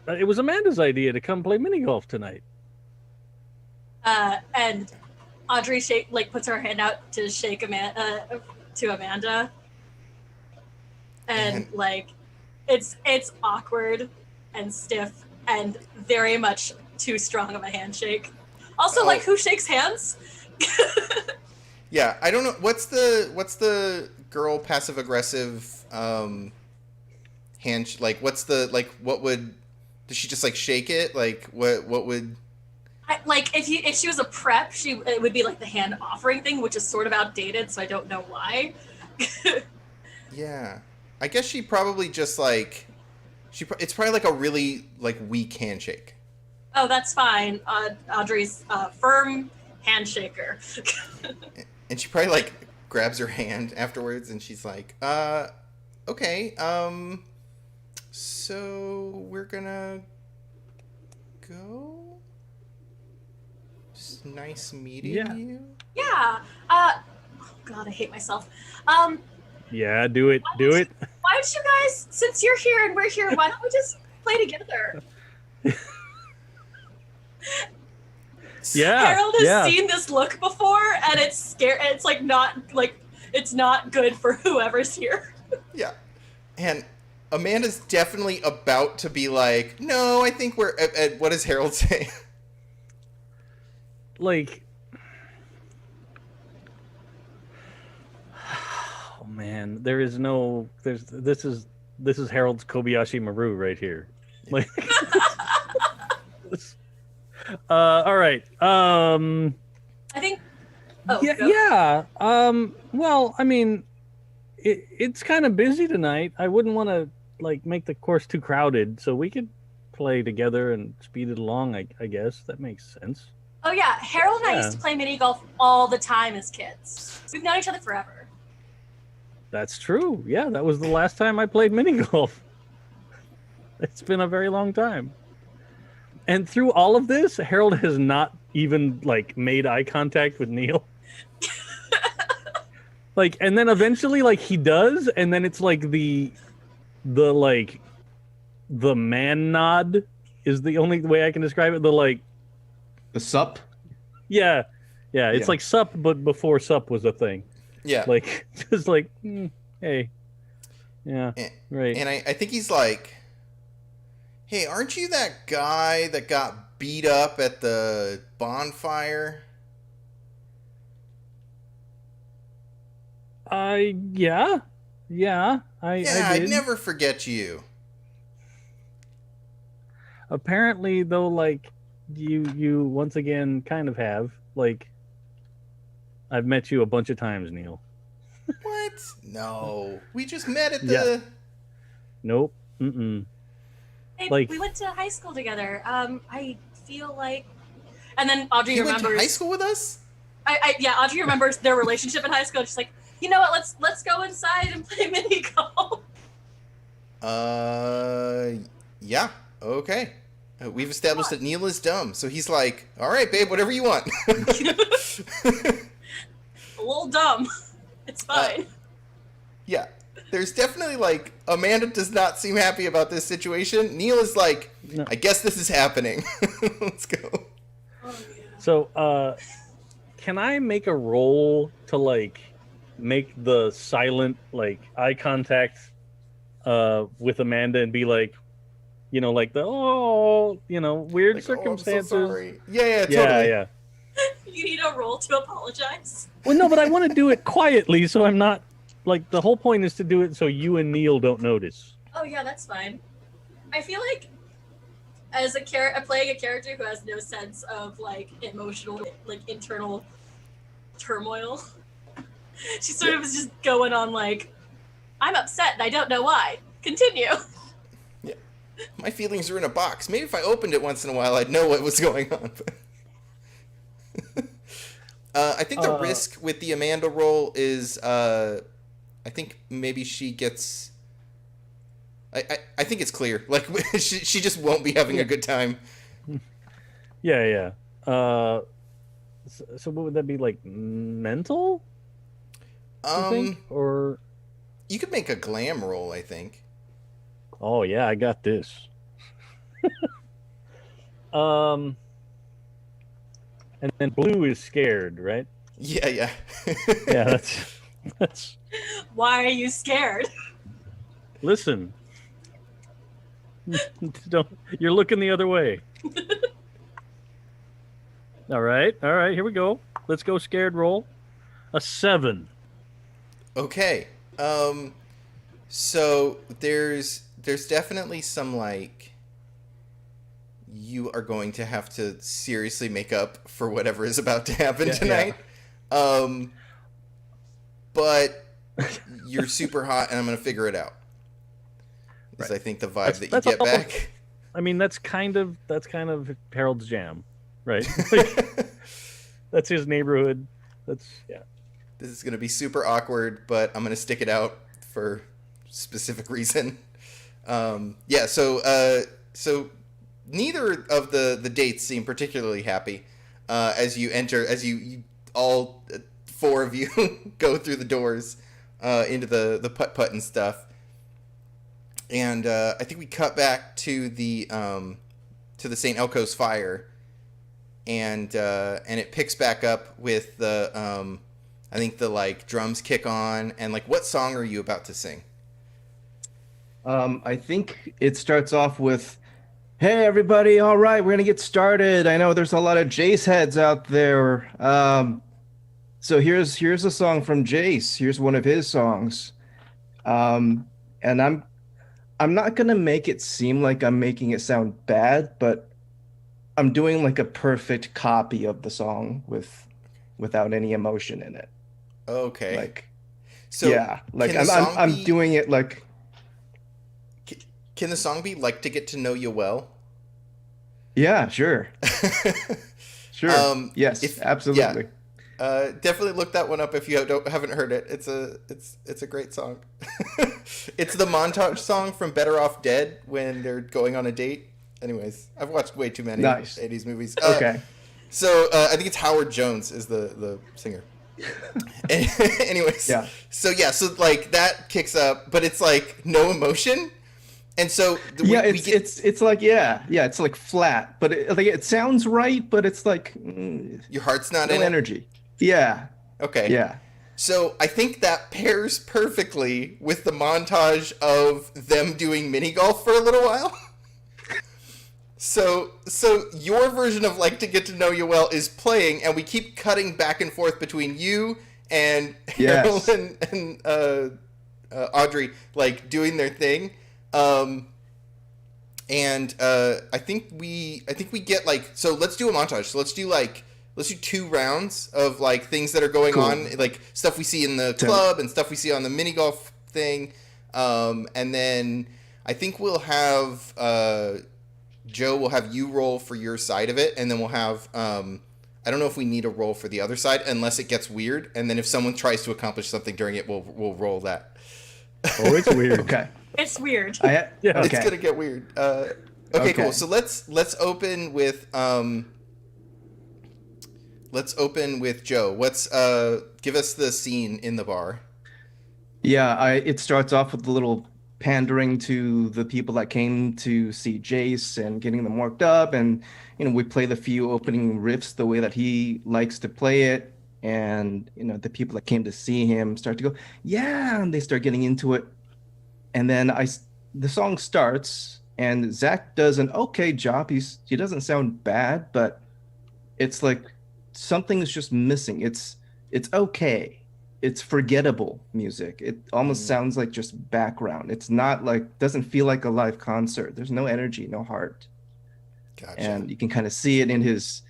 it was Amanda's idea to come play mini golf tonight.
And Audrey puts her hand out to shake to Amanda, and like it's awkward and stiff and very much too strong of a handshake. Also, like, who shakes hands?
Yeah, I don't know. What's the girl passive aggressive hand? Like, what's the like? What would? Does she just like shake it? Like, what would?
If she was a prep, it would be like the hand offering thing, which is sort of outdated, so I don't know why.
Yeah, I guess she probably just like it's probably like a really like weak handshake.
Oh, that's fine. Audrey's firm handshaker.
And she probably like grabs her hand afterwards, and she's like, okay, so we're gonna go. It's nice meeting you.
Yeah. Oh God, I hate myself.
Yeah, do it.
Why don't you guys, since you're here and we're here, why don't we just play together?
Yeah.
Harold has seen this look before, and it's scary. It's it's not good for whoever's here.
Yeah, and Amanda's definitely about to be like, no, I think we're. What does Harold say?
Like, oh man, this is Harold's Kobayashi Maru right here. Like, all right.
I think. Oh,
yeah. Well, I mean, it's kind of busy tonight. I wouldn't want to like make the course too crowded, so we could play together and speed it along. I guess that makes sense.
Oh yeah, Harold and I used to play mini golf all the time as kids. We've known each other forever.
That's true. Yeah, that was the last time I played mini golf. It's been a very long time. And through all of this, Harold has not even like made eye contact with Neil. Like, and then eventually like he does, and then it's like the man nod is the only way I can describe it.
The sup?
Yeah. It's like sup, but before sup was a thing.
Yeah,
Like just like, hey. Yeah.
And,
Right.
and I think he's like, hey, aren't you that guy that got beat up at the bonfire?
Yeah. Yeah. I
Yeah,
did.
I'd never forget you.
Apparently, though, like you once again kind of have. Like, I've met you a bunch of times, Neil.
What? No. We just met at
Yeah.
the...
Nope. Mm-mm.
Hey,
Like-
we went to high school together. I feel like, and then Audrey
You went
remembers.
to high school with us?
Yeah, Audrey remembers their relationship in high school. She's like, you know what? Let's go inside and play mini golf.
Yeah. Okay. We've established that Neil is dumb, so he's like, all right, babe, whatever you want.
A little dumb. It's fine.
Yeah. There's definitely, like, Amanda does not seem happy about this situation. Neil is like,
No.
I guess this is happening. Let's go.
Oh, yeah.
So, can I make a roll to like make the silent like eye contact with Amanda and be like, you know, like the weird
Like, oh, I'm so
circumstances.
sorry. Yeah, totally.
Yeah.
You need a roll to apologize.
Well, no, but I want to do it quietly, so I'm not like the whole point is to do it so you and Neil don't notice.
Oh yeah, that's fine. I feel like as playing a character who has no sense of like emotional, like internal turmoil, she sort of is just going on like, I'm upset and I don't know why. Continue.
My feelings are in a box. Maybe if I opened it once in a while, I'd know what was going on. I think the risk with the Amanda roll is, I think maybe she gets. I think it's clear. Like she just won't be having a good time.
Yeah. So what would that be, like mental? You think? Or
You could make a glam roll, I think.
oh yeah, I got this. And then blue is scared, right?
Yeah.
Yeah, that's.
Why are you scared?
Listen, don't. You're looking the other way. All right. Here we go. Let's go. Scared roll. A 7.
Okay. So there's definitely some like you are going to have to seriously make up for whatever is about to happen tonight. But you're super hot and I'm going to figure it out. Is I think the vibe that you get back.
I mean, that's kind of Harold's jam, right? Like, that's his neighborhood. That's
This is going to be super awkward, but I'm going to stick it out for specific reason. So neither of the dates seem particularly happy as you you all 4 of you go through the doors into the putt-putt and stuff. And I think we cut back to the St. Elco's fire, and it picks back up with the I think the like drums kick on, and like what song are you about to sing?
I think it starts off with, "Hey everybody, all right, we're gonna get started. I know there's a lot of Jace heads out there. So here's a song from Jace. Here's one of his songs. And I'm not gonna make it seem like I'm making it sound bad, but I'm doing like a perfect copy of the song without any emotion in it.
Okay.
Like,
So
yeah, like
can the song
I'm
be-
doing it like,
Can the song be like To Get to Know You Well?
yeah, sure, sure, yes, absolutely.
Definitely look that one up if you haven't heard it. It's a great song. It's the montage song from Better Off Dead when they're going on a date. Anyways, I've watched way too many
Nice.
80s movies.
Okay.
So I think it's Howard Jones is the singer. Anyways.
Yeah.
So like that kicks up, but it's like no emotion. And so
it's like it's like flat, but it sounds right, but it's like
your heart's not
no
in it.
energy. Yeah.
Okay.
Yeah.
So I think that pairs perfectly with the montage of them doing mini golf for a little while. So your version of like to get to know you well is playing, and we keep cutting back and forth between you and
Yes.
Harold and Audrey like doing their thing. I think we get like, so let's do a montage. So let's do 2 rounds of like things that are going
Cool.
on, like stuff we see in the club and stuff we see on the mini golf thing. And then I think we'll have Joe will have you roll for your side of it, and then we'll have I don't know if we need a roll for the other side unless it gets weird, and then if someone tries to accomplish something during it, we'll roll that.
Oh, it's weird.
Okay.
It's weird.
Yeah.
It's
Okay.
gonna get weird. Okay, cool. So let's open with Joe. What's give us the scene in the bar.
Yeah, it starts off with a little pandering to the people that came to see Jace and getting them worked up, and we play the few opening riffs the way that he likes to play it, and the people that came to see him start to go, yeah, and they start getting into it, and then the song starts, and Zach does an okay job. He doesn't sound bad, but it's like something is just missing. It's okay. It's forgettable music. It almost sounds like just background. It's not like, doesn't feel like a live concert. There's no energy, no heart.
Gotcha.
And you can kind of see it in he's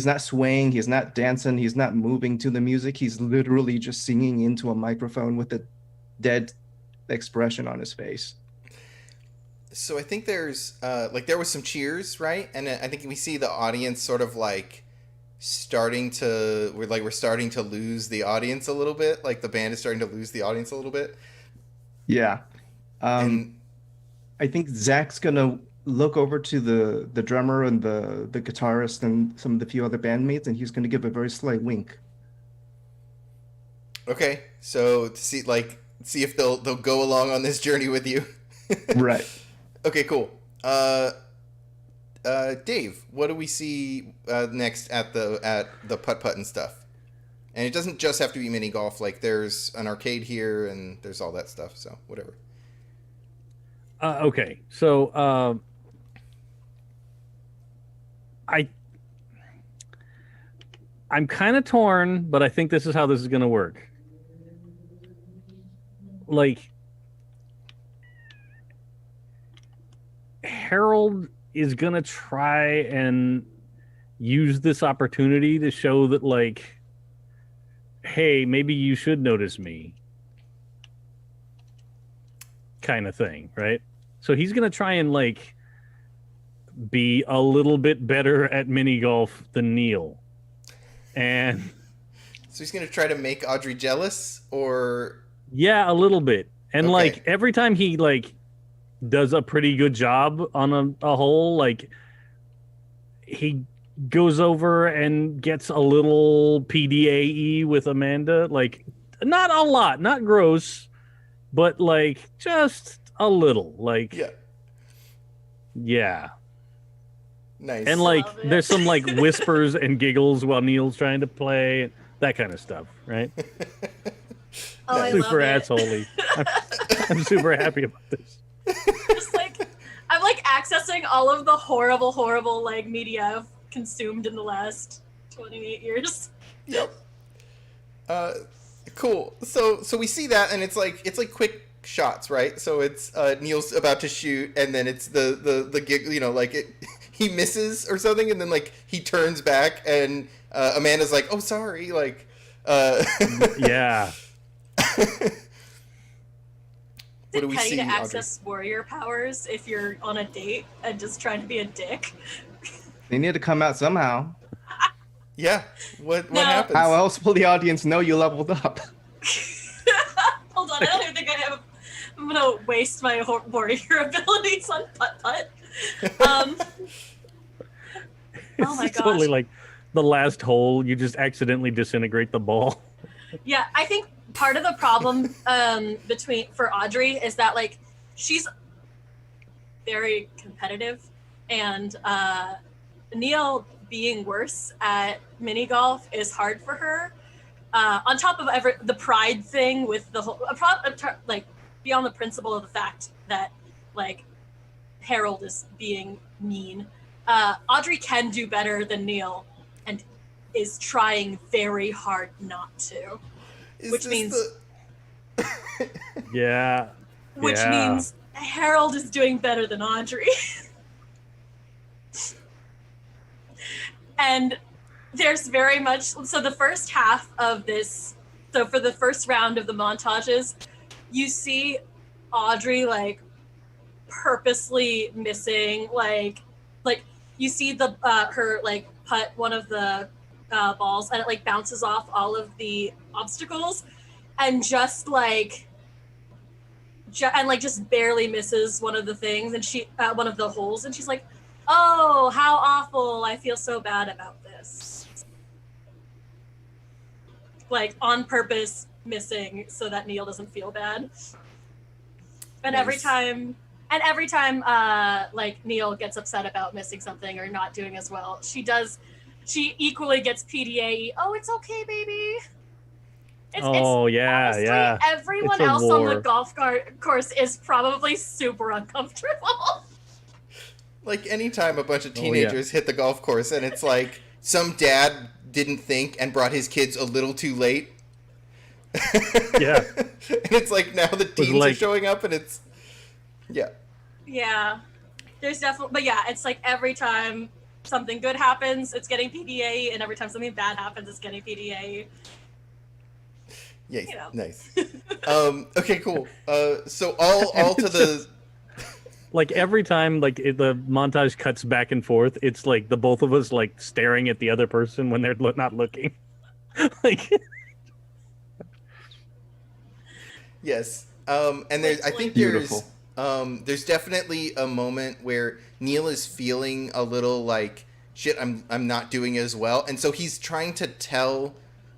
not swaying, he's not dancing, he's not moving to the music. He's literally just singing into a microphone with a dead expression on his face.
So I think there's there was some cheers, right? And I think we see the audience sort of like we're starting to lose the audience a little bit. Like the band is starting to lose the audience a little bit.
Yeah.
And
I think Zach's gonna look over to the drummer and the guitarist and some of the few other bandmates, and he's gonna give a very slight wink.
okay, so to see if they'll go along on this journey with you.
Right.
Okay, cool. Dave, what do we see next at the putt-putt and stuff? And it doesn't just have to be mini golf. Like there's an arcade here and there's all that stuff. So whatever.
Okay, so I'm kind of torn, but I think this is how this is going to work. Like, Harold is going to try and use this opportunity to show that, like, hey, maybe you should notice me, kind of thing, right? So he's going to try and, like, be a little bit better at mini golf than Neil. And
so he's going to try to make Audrey jealous, or
yeah, a little bit. And
okay.
Like every time he like does a pretty good job on a hole, like he goes over and gets a little PDAE with Amanda, like not a lot, not gross, but like just a little, like yeah.
Nice.
And like there's some like whispers and giggles while Neil's trying to play, that kind of stuff, right?
Oh, I
Super
love it.
assholey. I'm super happy about this.
Just like I'm like accessing all of the horrible like media I've consumed in the last 28 years.
Yep. Cool. So we see that, and it's like quick shots, right? So it's Neil's about to shoot, and then it's the gig, like it. He misses or something, and then like he turns back, and Amanda's like, "Oh, sorry," like.
Yeah.
What do we see,
to
Audrey?
access warrior powers if you're on a date and just trying to be a dick.
They need to come out somehow.
Yeah. What
No.
happens?
How else will the audience know you leveled up?
Hold on, I don't even think I have. I'm gonna waste my warrior abilities on putt-putt.
It's
Oh my
totally
gosh.
like the last hole, you just accidentally disintegrate the ball.
Yeah, I think part of the problem for Audrey is that like she's very competitive, and Neil being worse at mini golf is hard for her. on top of the pride thing with the whole, like beyond the principle of the fact that like Harold is being mean, Audrey can do better than Neil, and is trying very hard not to, which means
Yeah.
which
Yeah.
means Harold is doing better than Audrey. And there's very much, so the first half of this, so for the first round of the montages, you see Audrey like purposely missing, like you see the her like putt one of the balls, and it like bounces off all of the obstacles, and just barely misses one of the things, and she one of the holes, and she's like, oh, how awful, I feel so bad about this. Like on purpose missing so that Neil doesn't feel bad. And
Nice.
every time like Neil gets upset about missing something or not doing as well, she equally gets PDA. Oh, it's okay, baby. Honestly, everyone else on the golf course is probably super uncomfortable.
Like anytime a bunch of teenagers hit the golf course and it's like some dad didn't think and brought his kids a little too late.
Yeah.
And it's like now the teens are showing up and it's
Yeah. There's definitely, but yeah, it's like every time something good happens, it's getting PDA, and every time something bad happens, it's getting PDA.
Yes,
You know.
nice. Okay, cool. So all to the
Like every time like the montage cuts back and forth, it's like the both of us like staring at the other person when they're not looking. Like
yes. And there's I think
Beautiful.
there's definitely a moment where Neil is feeling a little like shit, I'm not doing as well, and so he's trying to tell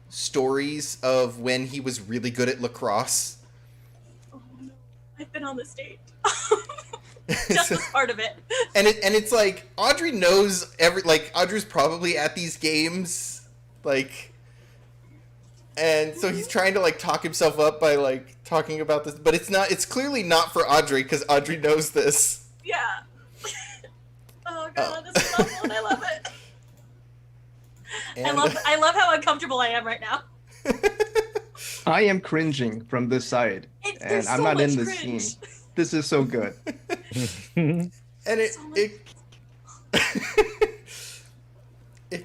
stories of when he was really good at lacrosse.
Oh no, I've been on the stage. Just as part of it.
And it's like Audrey knows Audrey's probably at these games, like, and so he's trying to like talk himself up by like talking about this, but it's clearly not for Audrey because Audrey knows this.
Yeah. Oh god, this is awful, and I love it.
And,
I love how uncomfortable I am right now.
I am cringing from this side, and I'm not in this scene. This is so good.
And it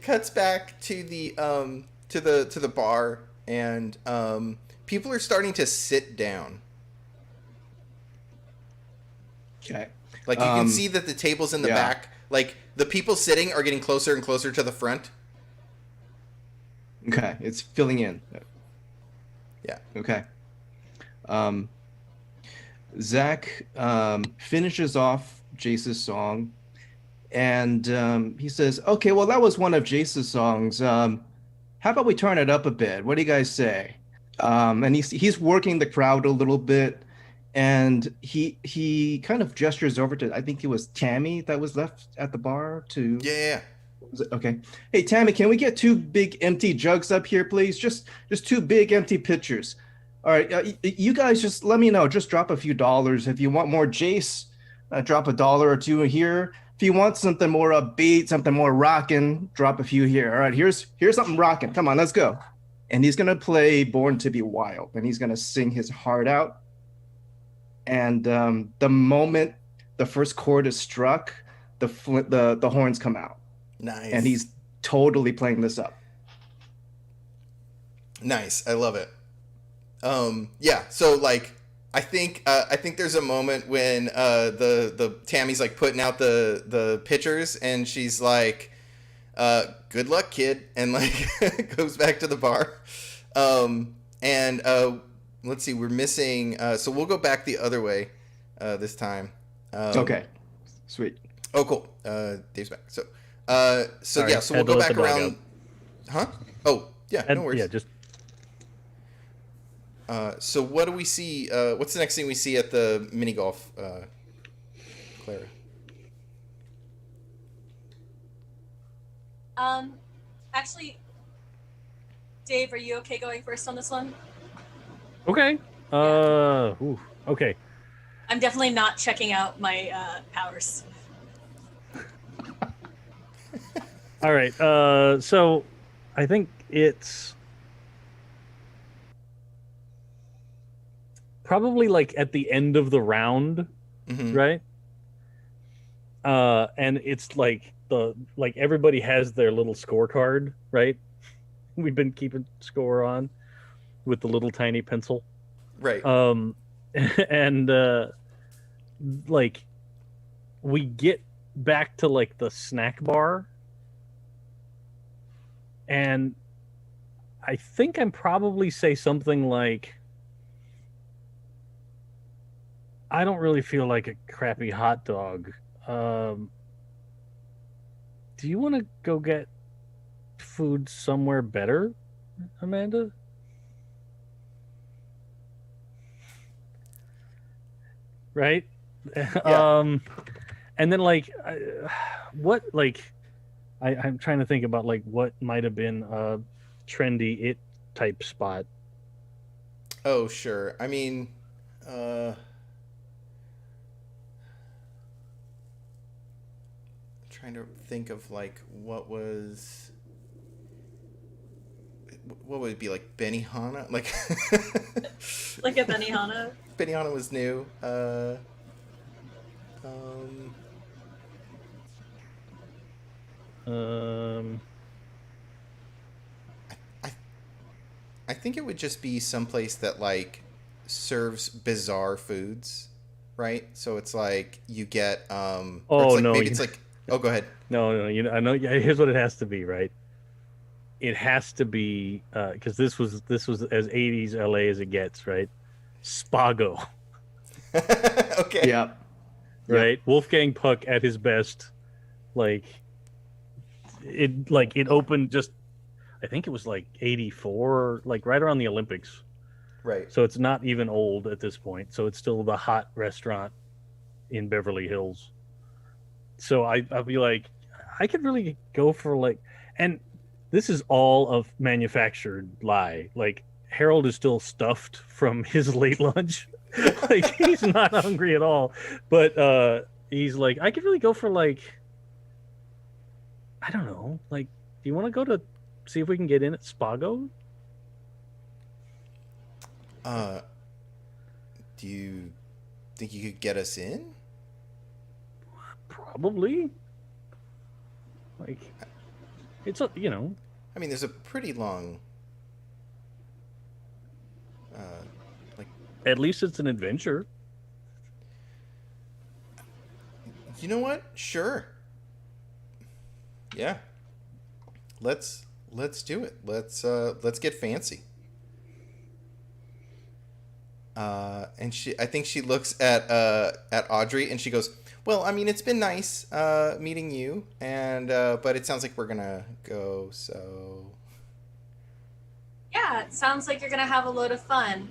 cuts back to the to the bar, and people are starting to sit down.
Okay.
Like you can see that the tables in the back, like the people sitting are getting closer and closer to the front.
Okay, it's filling in.
Yeah.
Okay. Zach finishes off Jace's song, and he says, "Okay, well, that was one of Jace's songs. How about we turn it up a bit? What do you guys say?" And he's working the crowd a little bit, and he kind of gestures over to, I think it was Tammy that was left at the bar to.
Yeah.
Okay. Hey, Tammy, can we get 2 big empty jugs up here, please? Just 2 big empty pitchers. All right, you guys just let me know. Just drop a few dollars. If you want more Jace, drop $1 or 2 here. If you want something more upbeat, something more rockin', drop a few here. All right, here's something rockin'. Come on, let's go. And he's gonna play "Born to Be Wild," and he's gonna sing his heart out. And the moment the first chord is struck, the horns come out.
Nice.
And he's totally playing this up.
Nice. I love it. Yeah. So like, I think there's a moment when the Tammy's like putting out the pitchers, and she's like, "Good luck, kid," and like goes back to the bar. And let's see, we're missing. So we'll go back the other way this time.
Okay. Sweet.
Oh, cool. Dave's back. So yeah. So we'll go back around. Huh? Oh, yeah. No worries.
Yeah. Just.
So what do we see? What's the next thing we see at the mini golf, Clara?
Actually, Dave, are you okay going first on this one?
Okay. Okay.
I'm definitely not checking out my powers.
All right. So I think it's probably like at the end of the round,
Mm-hmm.
right? And it's like everybody has their little scorecard, right? We've been keeping score on with the little tiny pencil.
Right.
And like we get back to like the snack bar, and I think I'm probably say something like, I don't really feel like a crappy hot dog. Do you want to go get food somewhere better, Amanda? Right?
Yeah.
And then like what like I'm trying to think about like what might have been a trendy it type spot.
Oh, sure. I mean, trying to think of like what would it be, like Benihana? Like
Like a Benihana.
Benihana was new. Um, I I think it would just be someplace that like serves bizarre foods, right? So it's like you get or it's
oh
like
no,
maybe it's like oh, go ahead.
no, you know, I know. Yeah, here's what it has to be, right? It has to be because this was as 80s LA as it gets, right? Spago,
Okay.
Yeah.
right? Wolfgang Puck at his best, like it opened just, I think it was like 84, like right around the Olympics.
Right.
So it's not even old at this point. So it's still the hot restaurant in Beverly Hills. So I'll be like, I could really go for like, and this is all of manufactured lie. Like Harold is still stuffed from his late lunch. Like he's not hungry at all. But he's like, I could really go for like, I don't know. Like, do you want to go to see if we can get in at Spago?
Do you think you could get us in?
Probably. Like, it's a, you know,
I mean, there's a pretty long like
at least it's an adventure.
you know what? Sure. Yeah. Let's do it. Let's get fancy. And I think she looks at Audrey and she goes, "Well, I mean, it's been nice meeting you, and but it sounds like we're gonna go. So
Yeah, it sounds like you're gonna have a load of fun.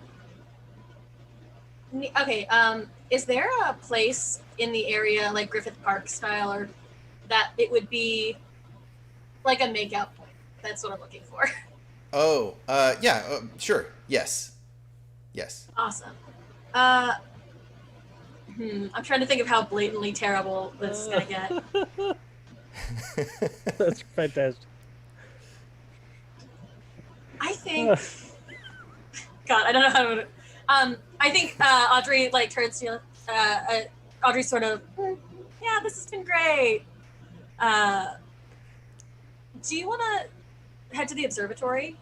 Okay, is there a place in the area like Griffith Park style, or that it would be like a makeout point? That's what I'm looking for.
oh, yeah, sure, yes, yes."
Awesome. I'm trying to think of how blatantly terrible this is gonna get.
That's fantastic.
I think. God, I don't know how to. I think Audrey like turns to Audrey sort of. Yeah, this has been great. Do you want to head to the observatory?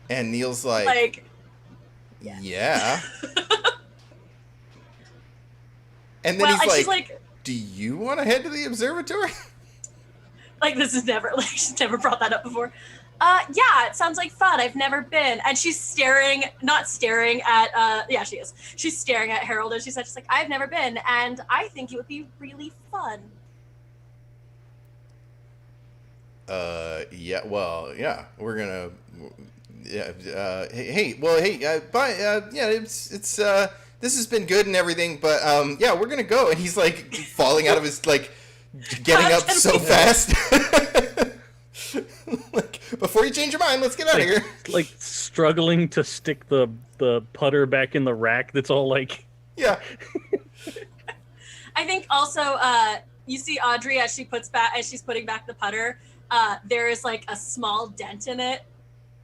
And Neil's like yeah. And then
Well, and
he's
she's
like,
like,
"Do you want to head to the observatory?"
like this is never like she's never brought that up before. Yeah, it sounds like fun. I've never been. And she's staring, not staring at yeah, she is. She's staring at Harold and she's just like, I've never been, and I think it would be really fun.
Yeah, well, yeah, we're gonna yeah, hey, well, hey, bye, yeah, it's this has been good and everything, but yeah, we're gonna go. And he's like falling out of his like getting up so fast. Like, before you change your mind, let's get out of here.
Like struggling to stick the putter back in the rack. That's all like.
Yeah.
I think also you see Audrey as she's putting back the putter. There is like a small dent in it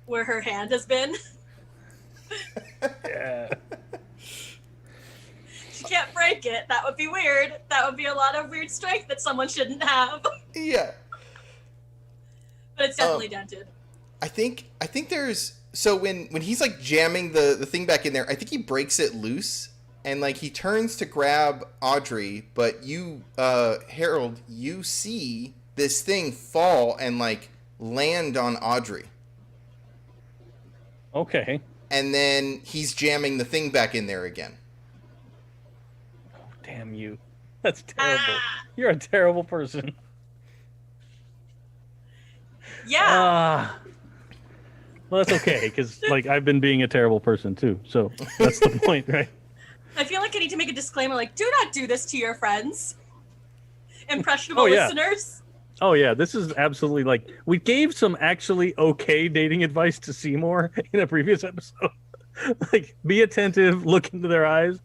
where her hand has been.
Yeah.
She can't break it. That would be weird. That would be a lot of weird strength that someone shouldn't have.
Yeah.
But it's definitely dented.
I think there's so when he's like jamming the thing back in there, I think he breaks it loose and like he turns to grab Audrey, but you Harold, you see this thing fall and like land on Audrey.
Okay.
And then he's jamming the thing back in there again.
Oh, damn you. That's terrible. You're a terrible person.
Yeah.
Well, that's okay, because like I've been being a terrible person too. So that's the point, right?
I feel like I need to make a disclaimer, like, do not do this to your friends. Impressionable
Oh, yeah.
listeners.
Oh yeah, this is absolutely like we gave some actually okay dating advice to Seymour in a previous episode. Like, be attentive, look into their eyes,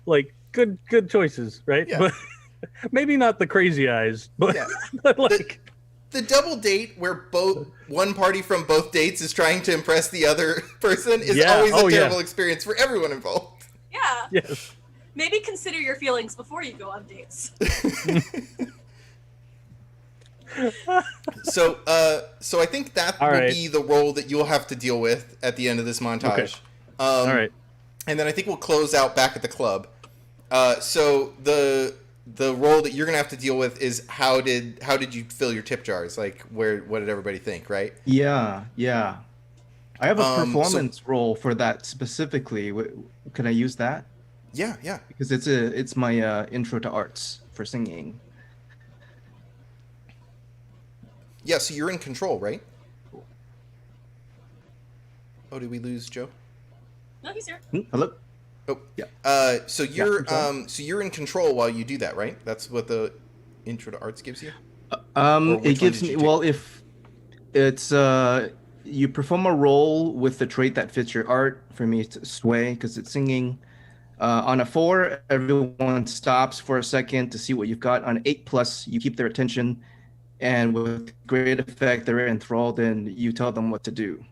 like good choices, right?
Yeah.
But maybe not the crazy eyes, but,
Yeah.
but like
The double date where one party from both dates is trying to impress the other person is
Yeah.
always a
Oh, yeah.
terrible experience for everyone involved.
Yeah.
yes.
Maybe consider your feelings before you go on dates.
So I think that
All
will
right.
be the role that you'll have to deal with at the end of this montage.
Okay. All right.
And then I think we'll close out back at the club. So the role that you're gonna have to deal with is how did you fill your tip jars? Like, what did everybody think, right?
Yeah. I have a
So-
performance role for that specifically. Can I use that?
Yeah.
Because it's my intro to arts for singing.
Yeah, so you're in control, right? Oh, did we lose Joe?
No, he's here.
Hello.
Oh,
Yeah.
So you're
control.
so you're in control while you do that, right? That's what the intro to arts gives you. Or which one
It gives
did you
me, well, if it's you perform a role with the trait that fits your art. For me, it's sway because it's singing. On a 4, everyone stops for a second to see what you've got. On 8+, you keep their attention, and with great effect, they're enthralled, and you tell them what to do.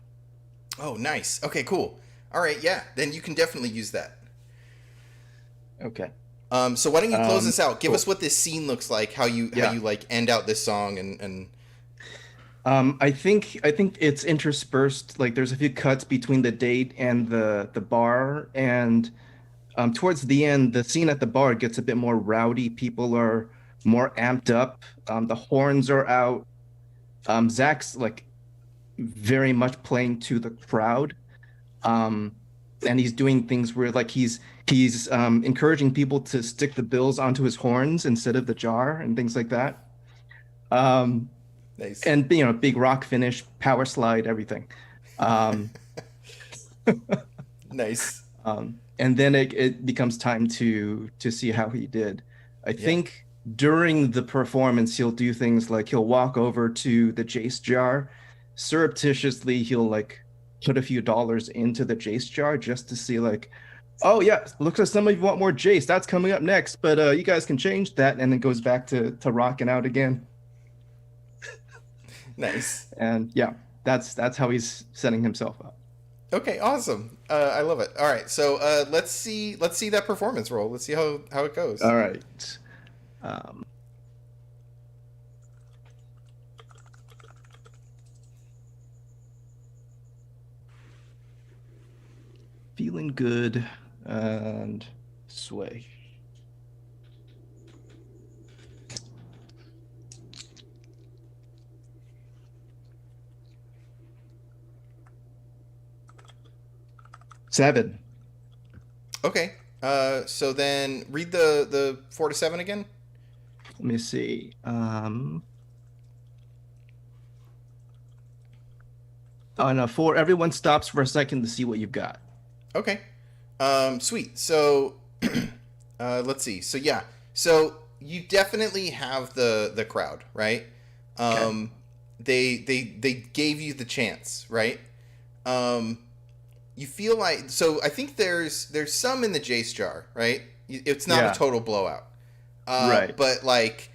Oh, nice. Okay, cool. All right, yeah. Then you can definitely use that.
Okay.
So why don't you close this out? Give
cool.
us what this scene looks like. How you like end out this song and.
I think it's interspersed. Like there's a few cuts between the date and the bar, and towards the end, the scene at the bar gets a bit more rowdy. People are more amped up. The horns are out. Zach's like very much playing to the crowd, and he's doing things where like he's encouraging people to stick the bills onto his horns instead of the jar and things like that.
Nice.
And big rock finish, power slide, everything.
Nice.
And then it becomes time to see how he did. I think during the performance he'll do things like he'll walk over to the Jace jar, surreptitiously he'll like put a few dollars into the Jace jar just to see like, oh yeah, looks like some of you want more Jace. That's coming up next, but you guys can change that, and then goes back to rocking out again.
Nice.
And yeah, that's how he's setting himself up.
Okay, awesome. I love it. All right, so let's see that performance roll. Let's see how it goes.
All right. Feeling good and sway. Seven.
Okay. So then read the 4 to 7 again.
Let me see. On a 4, everyone stops for a second to see what you've got.
Okay. Sweet. So let's see. So yeah. So you definitely have the crowd, right?
Okay.
they gave you the chance, right? You feel like, so I think there's some in the Jace jar, right? It's not
Yeah.
a total blowout.
Right.
But like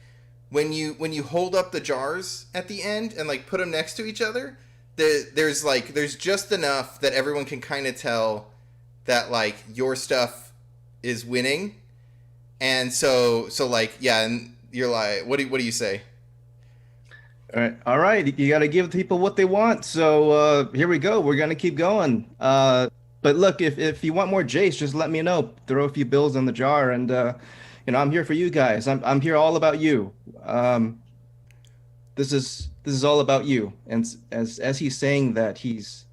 when you hold up the jars at the end and like put them next to each other, there's just enough that everyone can kind of tell that like your stuff is winning. And so like, yeah, and you're like, what do you say?
All right. You got to give people what they want. So here we go. We're gonna keep going. But look, if you want more Jace, just let me know. Throw a few bills in the jar, and I'm here for you guys. I'm here all about you. This is all about you. And as he's saying that, he's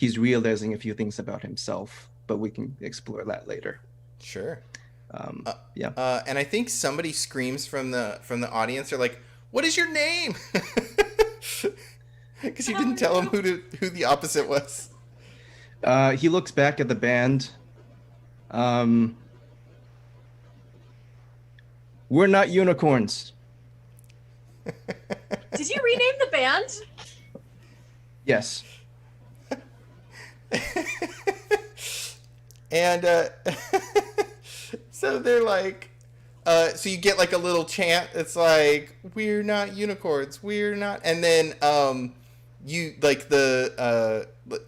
realizing a few things about himself, but we can explore that later.
Sure.
Yeah.
And I think somebody screams from the audience. They're like, "What is your name?" Because you didn't tell him who the opposite was.
He looks back at the band. We're not unicorns.
Did you rename the band?
Yes.
And so they're like, so you get like a little chant. It's like, "We're not unicorns. We're not." And then you like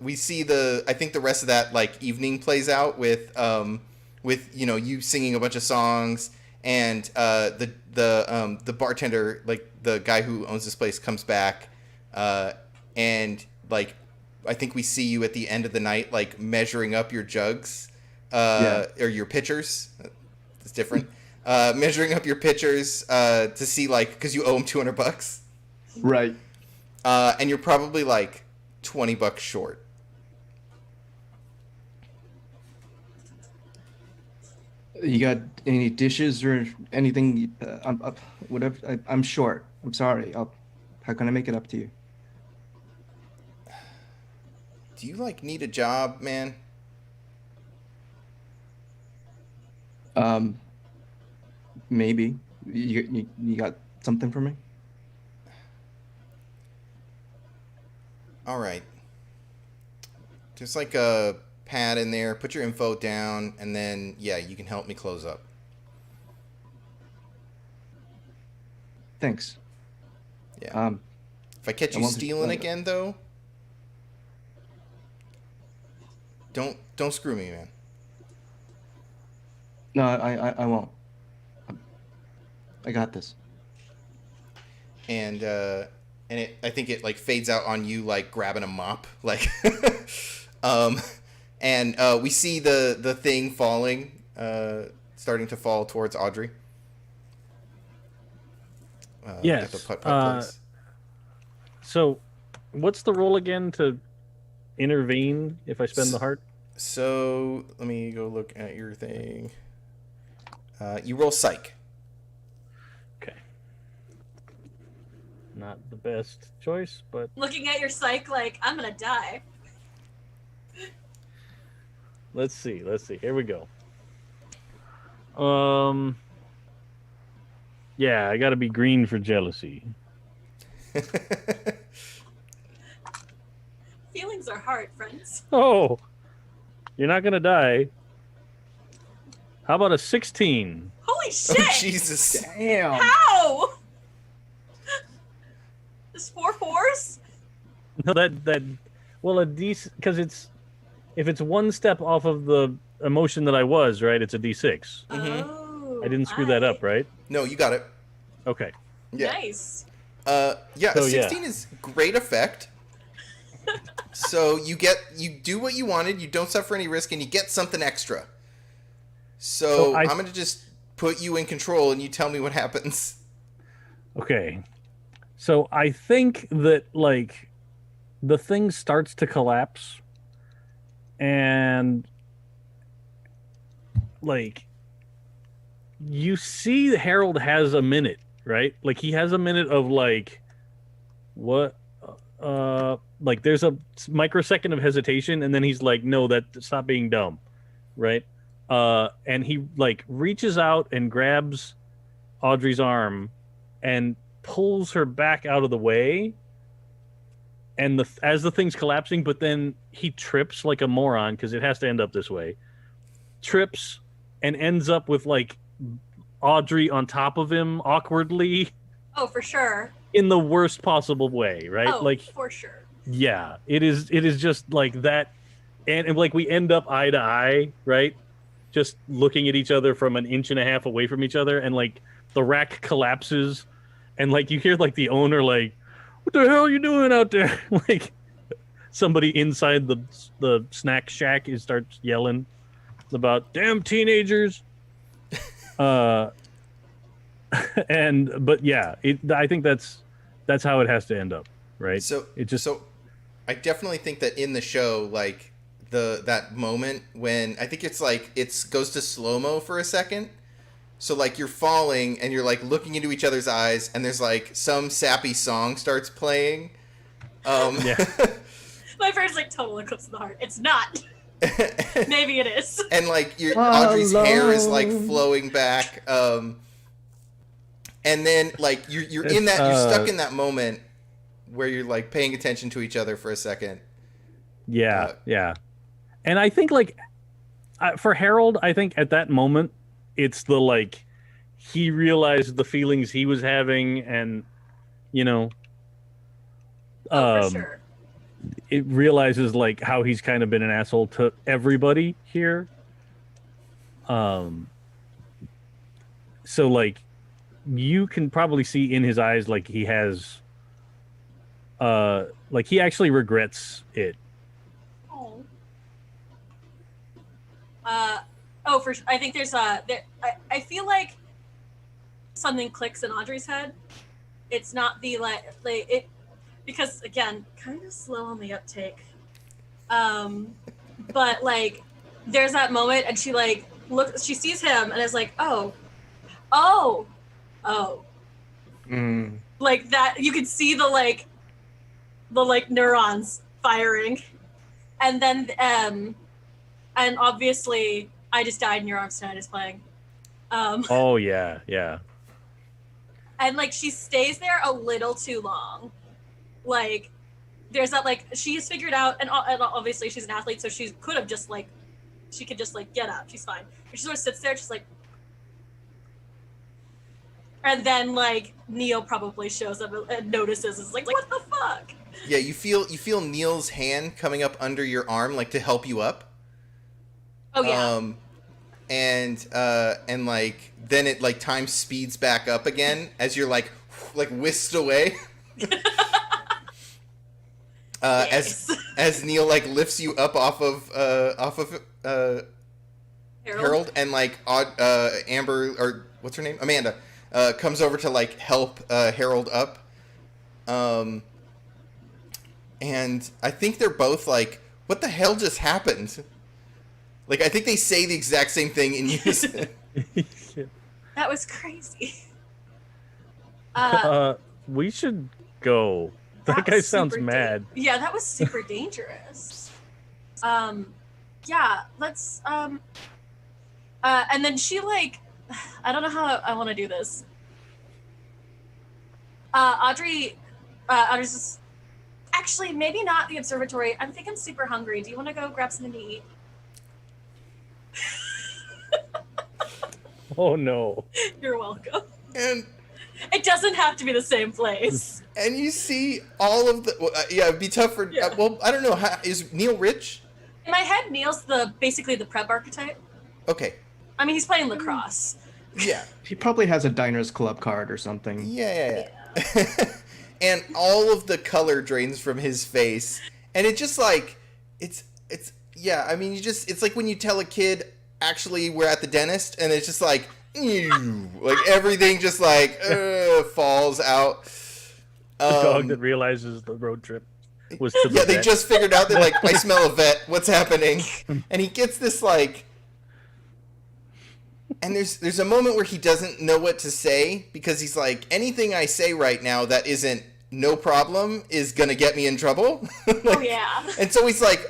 we see I think the rest of that like evening plays out with you singing a bunch of songs, and the bartender, like the guy who owns this place, comes back, and like I think we see you at the end of the night like measuring up your jugs or your pitchers. It's different. Measuring up your pitchers to see like, because you owe him $200,
Right.
and you're probably like $20 short.
You got any dishes or anything? Whatever. I'm short. I'm sorry. How can I make it up to you?
Do you like need a job, man?
Maybe. You got something for me?
All right. There's like a pad in there. Put your info down, and then yeah, you can help me close up.
Thanks.
Yeah. If I catch you stealing again, though, don't screw me, man.
No, I won't. I got this.
And I think it like fades out on you like grabbing a mop, like, and we see the thing falling, starting to fall towards Audrey.
Yes.
At the putt-putt place.
So, what's the roll again to intervene if I spend the heart?
So let me go look at your thing. You roll psych.
Okay. Not the best choice, but
Looking at your psych like, I'm gonna die.
let's see. Here we go. Yeah, I got to be green for jealousy.
Feelings are hard, friends.
Oh, you're not gonna die. How about a 16?
Holy shit!
Oh, Jesus.
Damn.
How? There's 4 4s?
No, well, a D6, because if it's one step off of the emotion that I was, right, it's a D6.
Oh.
I didn't screw that up, right?
No, you got it.
Okay.
Yeah.
Nice.
Yeah,
So,
a 16 is great effect. So you do what you wanted, you don't suffer any risk, and you get something extra. So I'm going to just put you in control, and you tell me what happens.
Okay. So I think that, like, the thing starts to collapse, and, like, you see Harold has a minute, right? Like, he has a minute of, like, what? Like, there's a microsecond of hesitation, and then he's like, no, stop being dumb, right? And he, like, reaches out and grabs Audrey's arm and pulls her back out of the way, and as the thing's collapsing, but then he trips like a moron because it has to end up this way. Trips and ends up with like Audrey on top of him awkwardly
Oh, for sure.
in the worst possible way, right?
Oh,
Like,
for sure.
yeah, it is just like that, and like we end up eye to eye, right? Just looking at each other from an inch and a half away from each other, and like the rack collapses, and like you hear like the owner like, "What the hell are you doing out there?" Like somebody inside the snack shack starts yelling about damn teenagers. But yeah, I think that's how it has to end up, right?
So
it just
so I definitely think that in the show, like that moment when I think it's like goes to slow-mo for a second. So like you're falling and you're like looking into each other's eyes and there's like some sappy song starts playing.
Yeah.
My first like total eclipse of the heart. It's not. Maybe it is.
And like Audrey's hair is like flowing back. And then like you're in that you're stuck in that moment where you're like paying attention to each other for a second.
Yeah, yeah. And I think like for Harold, I think at that moment it's the like he realized the feelings he was having, and you know,
For sure.
it realizes like how he's kind of been an asshole to everybody here. So like you can probably see in his eyes like he has like he actually regrets it.
I think there's I feel like something clicks in Audrey's head. It's not the like it because again, kind of slow on the uptake. But like there's that moment and she like she sees him and is like, oh. Like that you can see the neurons firing. And then and obviously I Just Died in Your Arms Tonight is playing.
Oh yeah, yeah.
And like she stays there a little too long. Like there's that like she has figured out, and obviously she's an athlete, so she could have just like she could just like get up, she's fine. But she sort of sits there, she's like, and then like Neil probably shows up and notices, is like, what the fuck?
Yeah, you feel Neil's hand coming up under your arm like to help you up.
Oh yeah.
And like then it like time speeds back up again as you're like whisked away.
Yes.
as Neil like lifts you up off of Harold, and like Amber, or what's her name, Amanda, comes over to like help Harold up. And I think they're both like, what the hell just happened? Like, I think they say the exact same thing in unison.
That was crazy.
We should go. That guy sounds mad.
Yeah, that was super dangerous. Yeah, let's and then she like, I don't know how I want to do this. Audrey's just, actually maybe not the observatory. I think I'm super hungry. Do you want to go grab something to eat?
Oh no.
You're welcome.
And
it doesn't have to be the same place.
And you see all of the yeah, it'd be tough for well, I don't know, is Neil rich?
In my head, Neil's basically the prep archetype.
Okay.
I mean, he's playing lacrosse.
Yeah.
He probably has a Diners Club card or something.
Yeah. And all of the color drains from his face, and it just like it's yeah, I mean, it's like when you tell a kid, actually we're at the dentist, and it's just like like everything just like falls out.
The dog that realizes the road trip was to the
vet. They just figured out that like, I smell a vet, what's happening? And he gets this like, and there's a moment where he doesn't know what to say, because he's like, anything I say right now that isn't no problem is gonna get me in trouble. Like,
oh yeah.
And so he's like,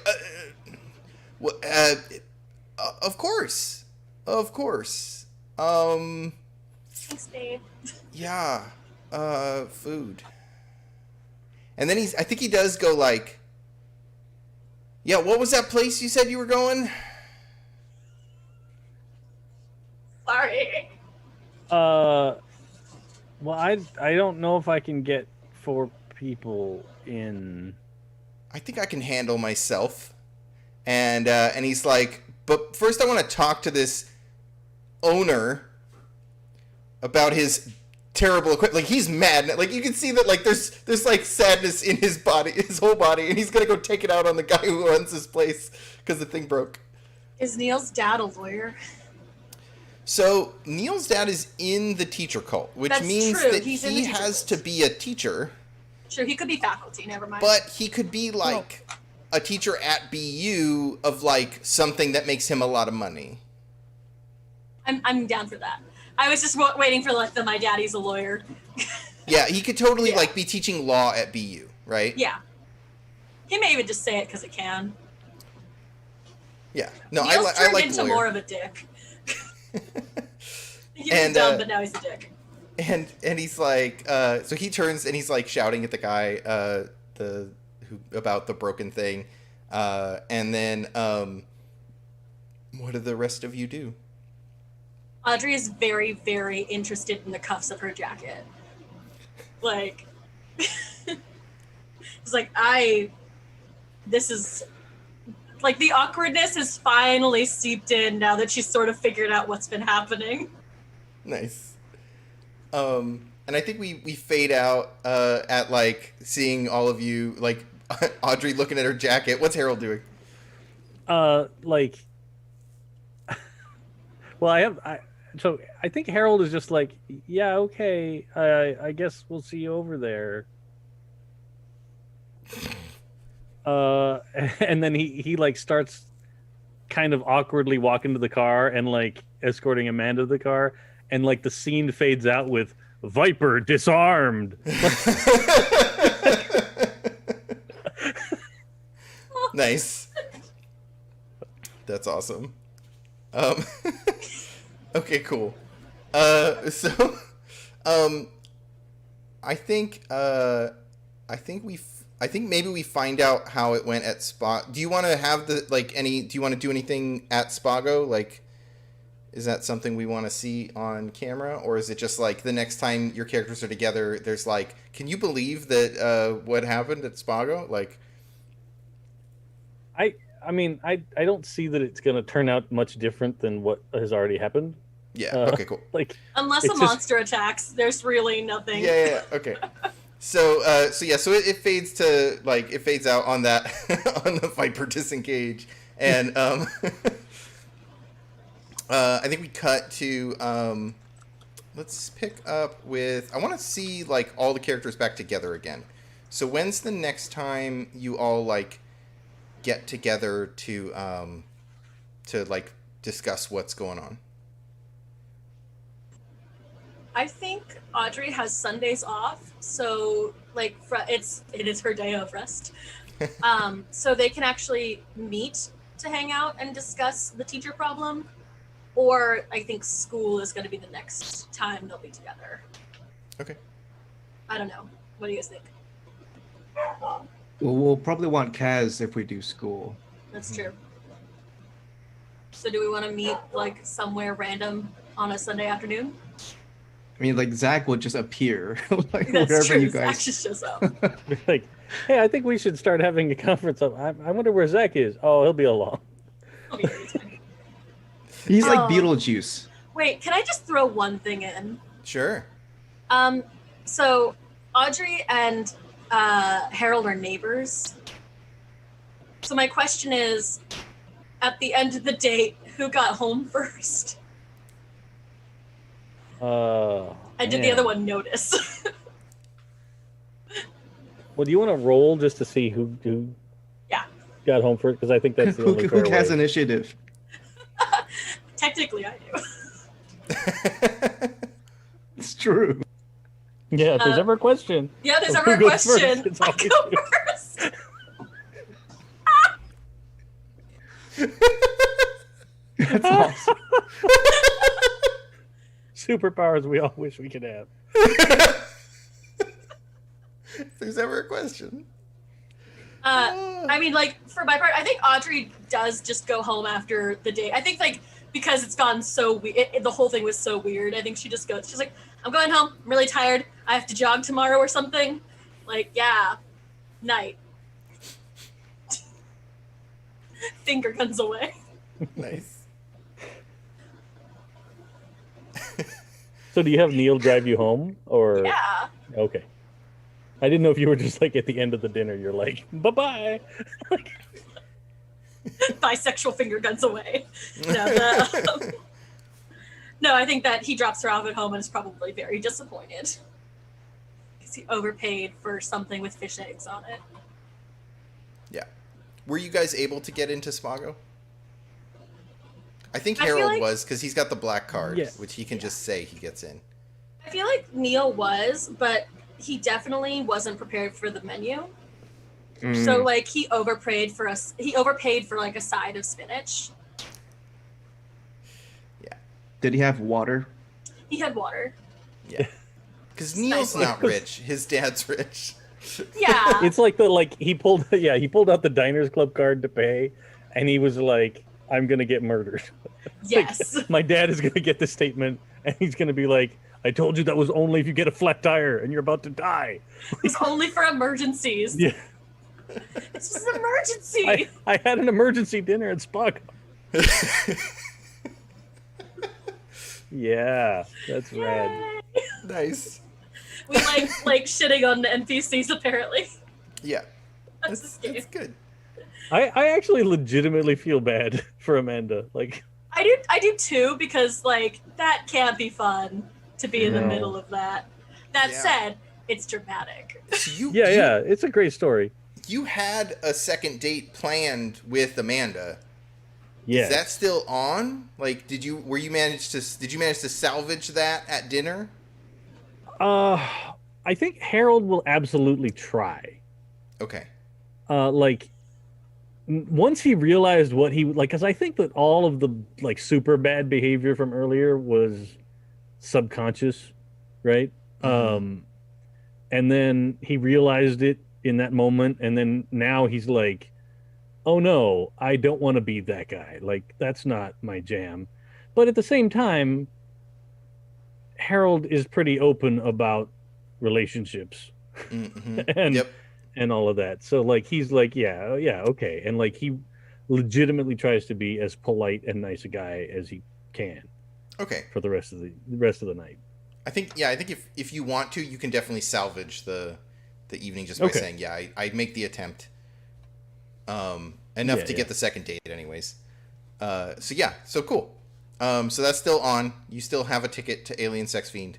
of course.
Thanks, babe.
Yeah, food. And then I think he does go like, yeah, what was that place you said you were going?
Sorry.
Well, I don't know if I can get 4 people in.
I think I can handle myself. And he's like, but first I want to talk to this owner about his terrible equipment. Like, he's mad. Like, you can see that, like, there's like sadness in his body, his whole body, and he's gonna go take it out on the guy who runs this place because the thing broke.
Is Neil's dad a lawyer?
So Neil's dad is in the teacher cult, which
That's
means
true.
that
He's in the
he
teacher
has
cult.
to be a teacher.
Sure, he could be faculty. Never mind.
But he could be like a teacher at BU of like something that makes him a lot of money.
I'm down for that. I was just waiting for like my daddy's a lawyer.
Yeah, he could totally
Yeah.
like be teaching law at BU, right?
Yeah. He may even just say it because it can.
Yeah. No,
Neil's
I
turned
like
into
lawyer.
more of a dick. He was dumb, but now he's a dick.
And he's like, so he turns and he's like shouting at the guy, about the broken thing, and then what do the rest of you do?
Audrey is very, very interested in the cuffs of her jacket. Like, it's like this is like the awkwardness is finally seeped in now that she's sort of figured out what's been happening.
Nice. And I think we fade out at like seeing all of you, like Audrey looking at her jacket. What's Harold doing?
Like, well, so I think Harold is just like, yeah, okay, I guess we'll see you over there. And then he like starts kind of awkwardly walking to the car and like escorting Amanda to the car, and like the scene fades out with Viper disarmed.
Nice. That's awesome. Okay, cool. So, I think maybe we find out how it went at Spa. Do you want to have do you want to do anything at Spago? Like, is that something we want to see on camera, or is it just like the next time your characters are together, there's like, can you believe that what happened at Spago? Like,
I mean, I don't see that it's going to turn out much different than what has already happened.
yeah, okay, cool.
Like,
Unless a
it's just-
monster attacks, there's really nothing.
Yeah, okay. So it fades to like it fades out on that on the Viper disengage, and I think we cut to let's pick up with, I want to see like all the characters back together again. So when's the next time you all like get together to like discuss what's going on?
I think Audrey has Sundays off, so like it is her day of rest. So they can actually meet to hang out and discuss the teacher problem, or I think school is going to be the next time they'll be together.
Okay.
I don't know. What do you guys think?
Well, we'll probably want Kaz if we do school.
That's true. So do we want to meet like somewhere random on a Sunday afternoon?
I mean, like Zach will just appear like
That's
wherever
true.
you
Zach
guys.
just shows up.
like, hey, I think we should start having a conference. I wonder where Zach is. Oh, he'll be along.
Oh, yeah, he's fine.
He's like
Oh.
Beetlejuice.
Wait, can I just throw one thing in?
Sure.
So Audrey and Harold are neighbors. So my question is, at the end of the date, who got home first? I did the other one notice.
Well, do you want to roll just to see who
Yeah.
got home first? Because I think that's the
Who
only fair
has
way.
initiative?
Technically, I do.
It's true.
Yeah, if there's ever a question.
Yeah, there's
Who
ever a
goes
question.
first? It's
I
always
go
you.
first.
That's awesome.
Superpowers we all wish we could have.
there's ever a question.
I mean, like, for my part, I think Audrey does just go home after the day. I think, like, because it's gone so weird, the whole thing was so weird, I think she just goes, she's like, I'm going home, I'm really tired, I have to jog tomorrow or something. Like, yeah, night. Finger guns away.
Nice.
So do you have Neil drive you home, or?
Yeah.
Okay. I didn't know if you were just like at the end of the dinner, you're like, bye-bye.
Bisexual finger guns away. No, I think that he drops her off at home and is probably very disappointed. Because he overpaid for something with fish eggs on it.
Yeah. Were you guys able to get into Smago? I think
I feel
Harold
like-
was, because he's got the black card,
Yeah.
which he can just say he gets in.
I feel like Neil was, but he definitely wasn't prepared for the menu. So like he overpaid for like a side of spinach.
Did he have water?
He had water.
Yeah. Because Neil's not rich. His dad's rich.
Yeah.
It's like he pulled out the Diners Club card to pay, and he was like, I'm gonna get murdered.
Yes.
My dad is gonna get the statement, and he's gonna be like, I told you that was only if you get a flat tire and you're about to die.
It's only for emergencies.
Yeah.
It's just an emergency.
I had an emergency dinner at Spock. Yeah, that's rad.
Yay.
Nice.
We like shitting on the NPCs apparently.
Yeah.
That's this game.
That's good.
I actually legitimately feel bad for Amanda. Like,
I do too, because like that can't be fun to be in the
No.
middle of that. That
Yeah.
said, it's dramatic.
So you,
yeah, it's a great story.
You had a second date planned with Amanda.
Yeah.
Is that still on? Like, did you manage to salvage that at dinner?
I think Harold will absolutely try.
Okay.
Once he realized what he like, because I think that all of the like super bad behavior from earlier was subconscious, right?
Mhm.
And then he realized it in that moment, and then now he's like, oh no, I don't want to be that guy. Like, that's not my jam. But at the same time, Harold is pretty open about relationships and
Yep.
and all of that. So like he's like, yeah, okay. And like he legitimately tries to be as polite and nice a guy as he can
Okay.
for the rest of the night.
I think if you want to, you can definitely salvage the evening just by
Okay.
saying, yeah, I'd make the attempt. Enough to
Yeah.
get the second date anyways. So cool. So that's still on. You still have a ticket to Alien Sex Fiend.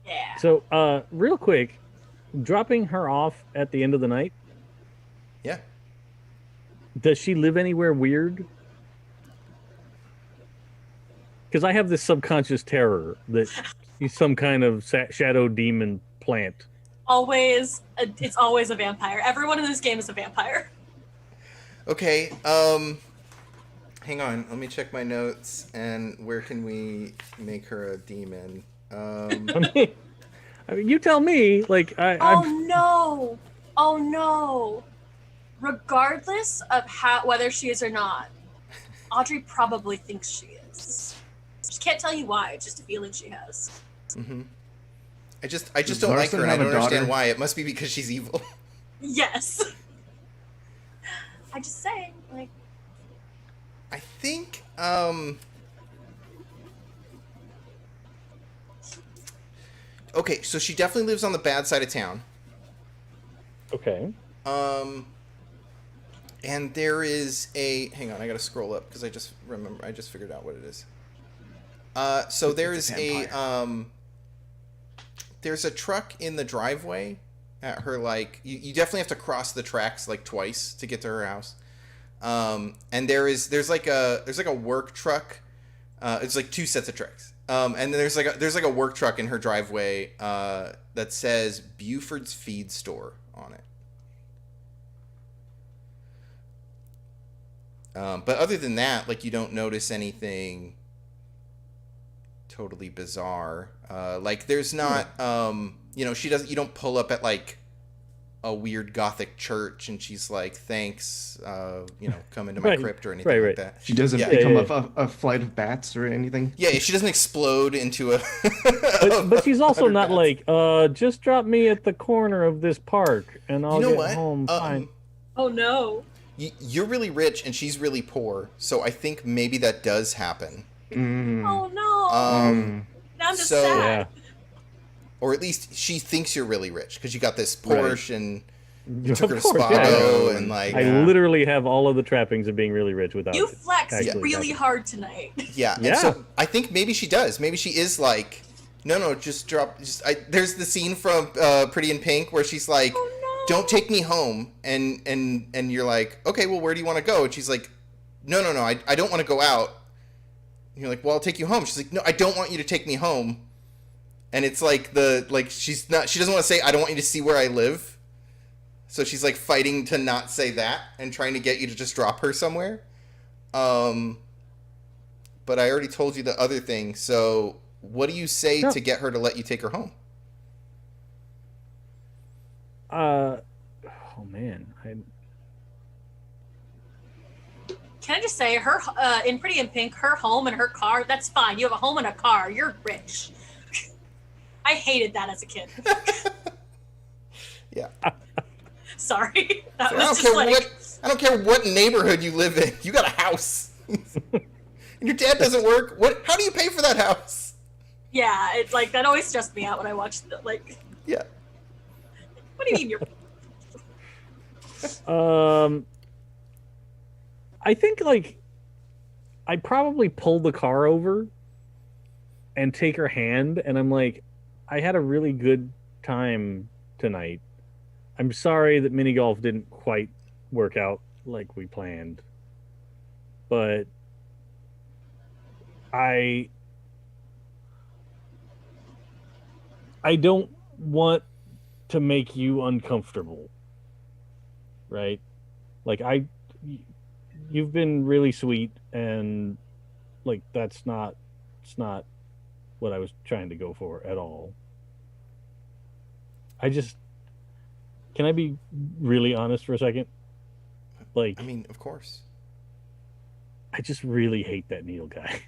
Yeah.
So real quick, dropping her off at the end of the night,
Yeah.
does she live anywhere weird? Because I have this subconscious terror that she's some kind of shadow demon plant.
It's always a vampire. Everyone in this game is a vampire.
Okay. Hang on. Let me check my notes. And where can we make her a demon?
I mean, you tell me. Like,
Oh no. Regardless of whether she is or not, Audrey probably thinks she is. She can't tell you why. It's just a feeling she has.
Mm-hmm. I just don't
Larson
like her, and I
have a
don't understand
daughter?
why. It must be because she's evil.
Yes. I just say, like,
I think. Okay, so she definitely lives on the bad side of town.
okay.
And there is a. Hang on, I gotta scroll up because I just figured out what it is. So there is
It's a vampire.
There's a truck in the driveway at her, like, you definitely have to cross the tracks like twice to get to her house. And there's like a work truck. It's like two sets of trucks. And then there's like a work truck in her driveway that says Buford's Feed Store on it. But other than that, like, you don't notice anything totally bizarre. Like, there's not, you don't pull up at like a weird gothic church, and she's like, "Thanks, come into my
Right,
crypt or anything like
right.
that."
She doesn't
Yeah.
become
Yeah.
a flight of bats or anything.
Yeah, she doesn't explode into a.
But she's also
100
not
bats.
like, just drop me at the corner of this park and
You
I'll
know
get
what?
home fine.
Oh no.
You're really rich and she's really poor, so I think maybe that does happen.
Mm.
Oh no.
Um,
Now I'm just
so-
sad.
or at least she thinks you're really rich because you got this
Right.
Porsche and
Yeah.
took her to
Of course, yeah.
Spago and like
I literally have all of the trappings of being really rich without
You
it
flexed
actually
really
happening.
hard tonight.
yeah. And
Yeah.
so I think maybe she does. Maybe she is like, no, just drop. There's the scene from Pretty in Pink where she's like,
Oh no.
"Don't take me home," and you're like, "Okay, well, where do you want to go?" And she's like, No, I don't want to go out. And you're like, "Well, I'll take you home." She's like, "No, I don't want you to take me home." And it's like she doesn't want to say, "I don't want you to see where I live." So she's like fighting to not say that and trying to get you to just drop her somewhere. But I already told you the other thing. So what do you say
No.
to get her to let you take her home?
Oh man,
Can I just say, her in Pretty in Pink, her home and her car, that's fine. You have a home and a car. You're rich. I hated that as a kid.
Yeah.
Sorry. That
I
was
don't
just
care
like,
I don't care what neighborhood you live in. You got a house. And your dad doesn't work. How do you pay for that house?
yeah, it's like, that always stressed me out when I watched the, like,
Yeah.
what do you mean you're...
I think like I'd probably pull the car over and take her hand, and I'm like, I had a really good time tonight. I'm sorry that mini golf didn't quite work out like we planned, but I don't want to make you uncomfortable, right? Like you've been really sweet, and like it's not what I was trying to go for at all. Can I be really honest for a second? Like,
I mean, of course.
I just really hate that needle guy.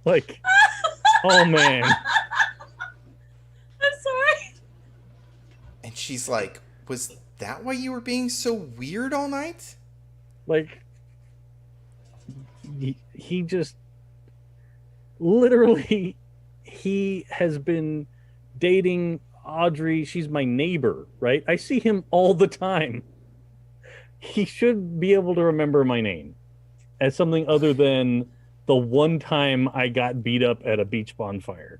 Like, oh man.
I'm sorry.
And she's like, "Was that why you were being so weird all night?"
Like, he just literally, he has been dating Audrey. She's my neighbor, right? I see him all the time. He should be able to remember my name as something other than the one time I got beat up at a beach bonfire.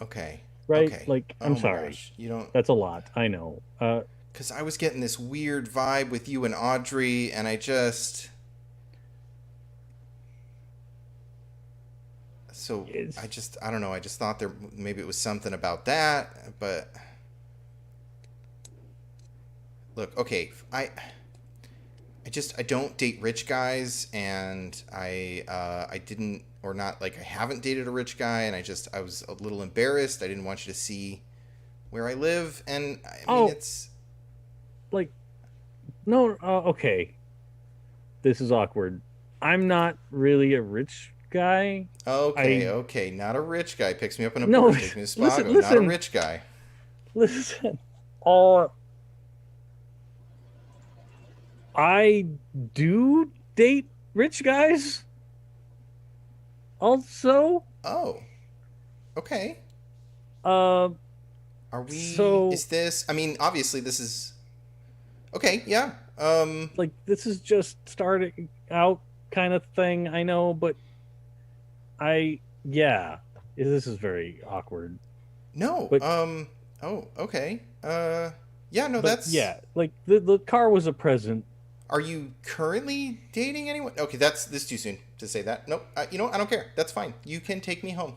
Okay.
Right?
Okay.
Like,
Oh
I'm
my
sorry.
gosh. You don't.
That's a lot. I know.
Because I was getting this weird vibe with you and Audrey, and I just. So I don't know. I just thought maybe it was something about that, but look, okay, I don't date rich guys, and I didn't, or not, like, I haven't dated a rich guy, and I was a little embarrassed. I didn't want you to see where I live, and I mean, it's
like, no, okay, this is awkward. I'm not really a rich guy.
okay, not a rich guy picks me up in a
No,
Porsche, takes me to Spago, not a
listen.
rich guy.
Listen, I do date rich guys. Also,
Oh, okay.
uh,
Are we?
So-
Is this? I mean, obviously, this is. Okay, yeah.
like this is just starting out kind of thing. I know, but this is very awkward.
No.
But-
Oh, okay. Yeah. No,
But
that's.
yeah, like the car was a present.
Are you currently dating anyone? Okay, this is too soon to say that. Nope. You know what? I don't care. That's fine. You can take me home.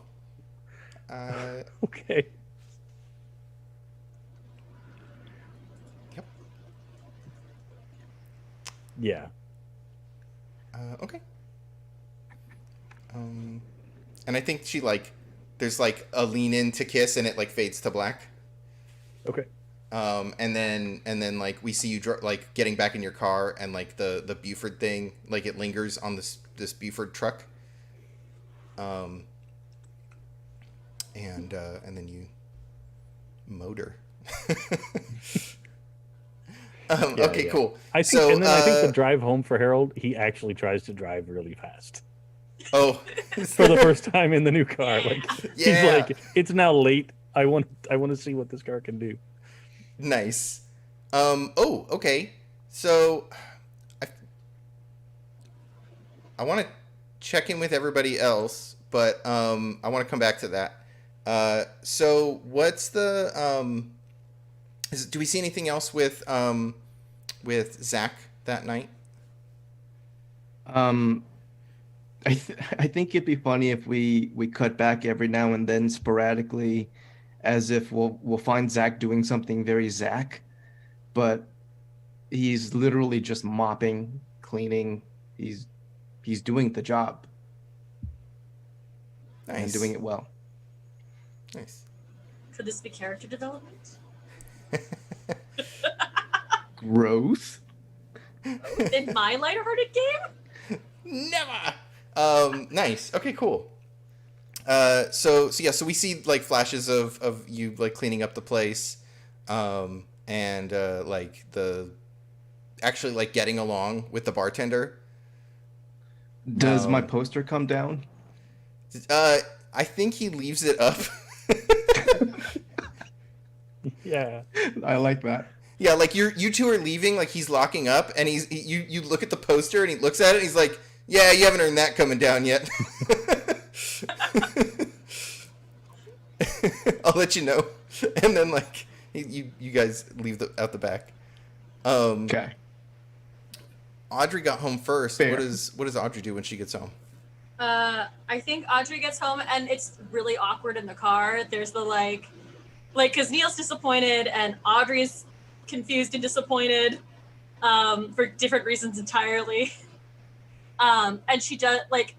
Okay.
Yep.
Yeah.
Okay. And I think she like there's like a lean in to kiss, and it like fades to black.
Okay.
And then like we see you like getting back in your car, and like the Buford thing, like it lingers on this Buford truck. And then you motor. Okay, cool.
I think,
so,
and then I think the drive home for Harold, he actually tries to drive really fast
Oh,
for the first time in the new car. Like
Yeah.
he's like, it's now late. I want to see what this car can do.
Nice. Oh, okay. So, I want to check in with everybody else, but I want to come back to that. So what's the do we see anything else with Zach that night?
I think it'd be funny if we cut back every now and then sporadically, as if we'll find Zach doing something very Zach, but he's literally just mopping, cleaning. He's doing the job.
Nice.
And doing it well.
Nice.
Could this be character development?
Growth.
In my lighthearted game?
Never. Nice. Okay, cool. So we see like flashes of you like cleaning up the place, and like the actually like getting along with the bartender.
Does my poster come down?
I think he leaves it up.
Yeah.
I like that.
Yeah, like you two are leaving, like he's locking up, and you look at the poster and he looks at it and he's like, "Yeah, you haven't earned that coming down yet." I'll let you know. And then like you guys leave out the back.
Okay.
Audrey got home first.
Fair.
What does Audrey do when she gets home?
I think Audrey gets home and it's really awkward in the car. There's the like, because Neil's disappointed and Audrey's confused and disappointed, for different reasons entirely. And she does like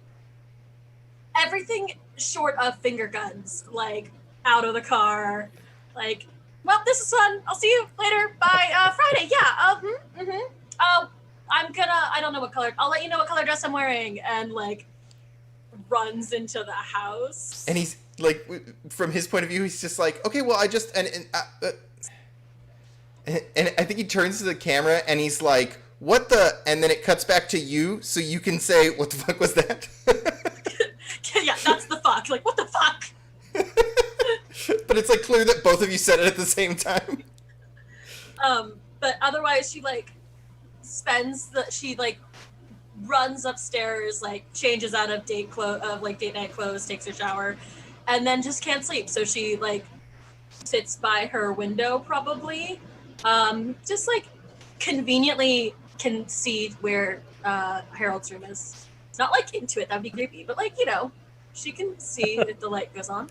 everything short of finger guns, like out of the car, like, well, this is fun. I'll see you later. Bye. Friday. Yeah. I don't know what color. I'll let you know what color dress I'm wearing. And like runs into the house.
And he's like, from his point of view, he's just like, okay, well, I just and I think he turns to the camera and he's like, what the? And then it cuts back to you, so you can say, what the fuck was that?
Yeah, that's the fuck. Like, what the fuck?
But it's like clear that both of you said it at the same time.
But otherwise, she like she like runs upstairs, like changes out of date night clothes, takes her shower, and then just can't sleep. So she like sits by her window, probably, just like conveniently can see where Harold's room is. It's not like into it, that'd be creepy, but like, she can see if the light goes on.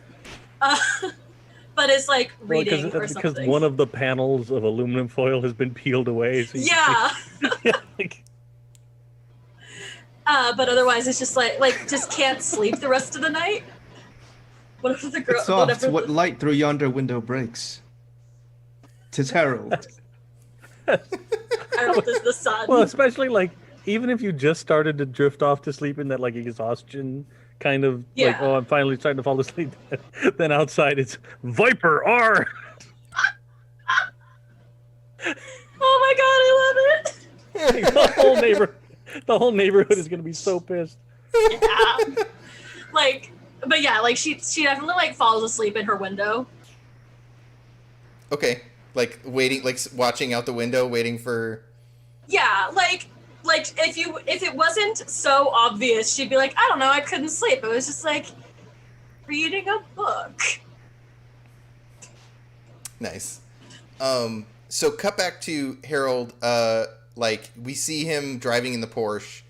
But it's like reading or something.
Because one of the panels of aluminum foil has been peeled away. So
yeah.
Like,
but otherwise it's just like just can't sleep the rest of the night. Whatever the girl.
It's soft. What light through yonder window breaks? 'Tis Harold.
Harold is the sun.
well, especially like even if you just started to drift off to sleep in that like exhaustion kind of like, oh, I'm finally starting to fall asleep. Then outside it's Viper R.
Oh my god, I love it.
the whole neighborhood is gonna be so pissed.
Yeah. But yeah, like she definitely like falls asleep in her window.
Okay, like waiting, like watching out the window, waiting for.
Yeah, like if it wasn't so obvious, she'd be like, I don't know, I couldn't sleep. It was just like reading a book.
Nice. So cut back to Harold. Like we see him driving in the Porsche,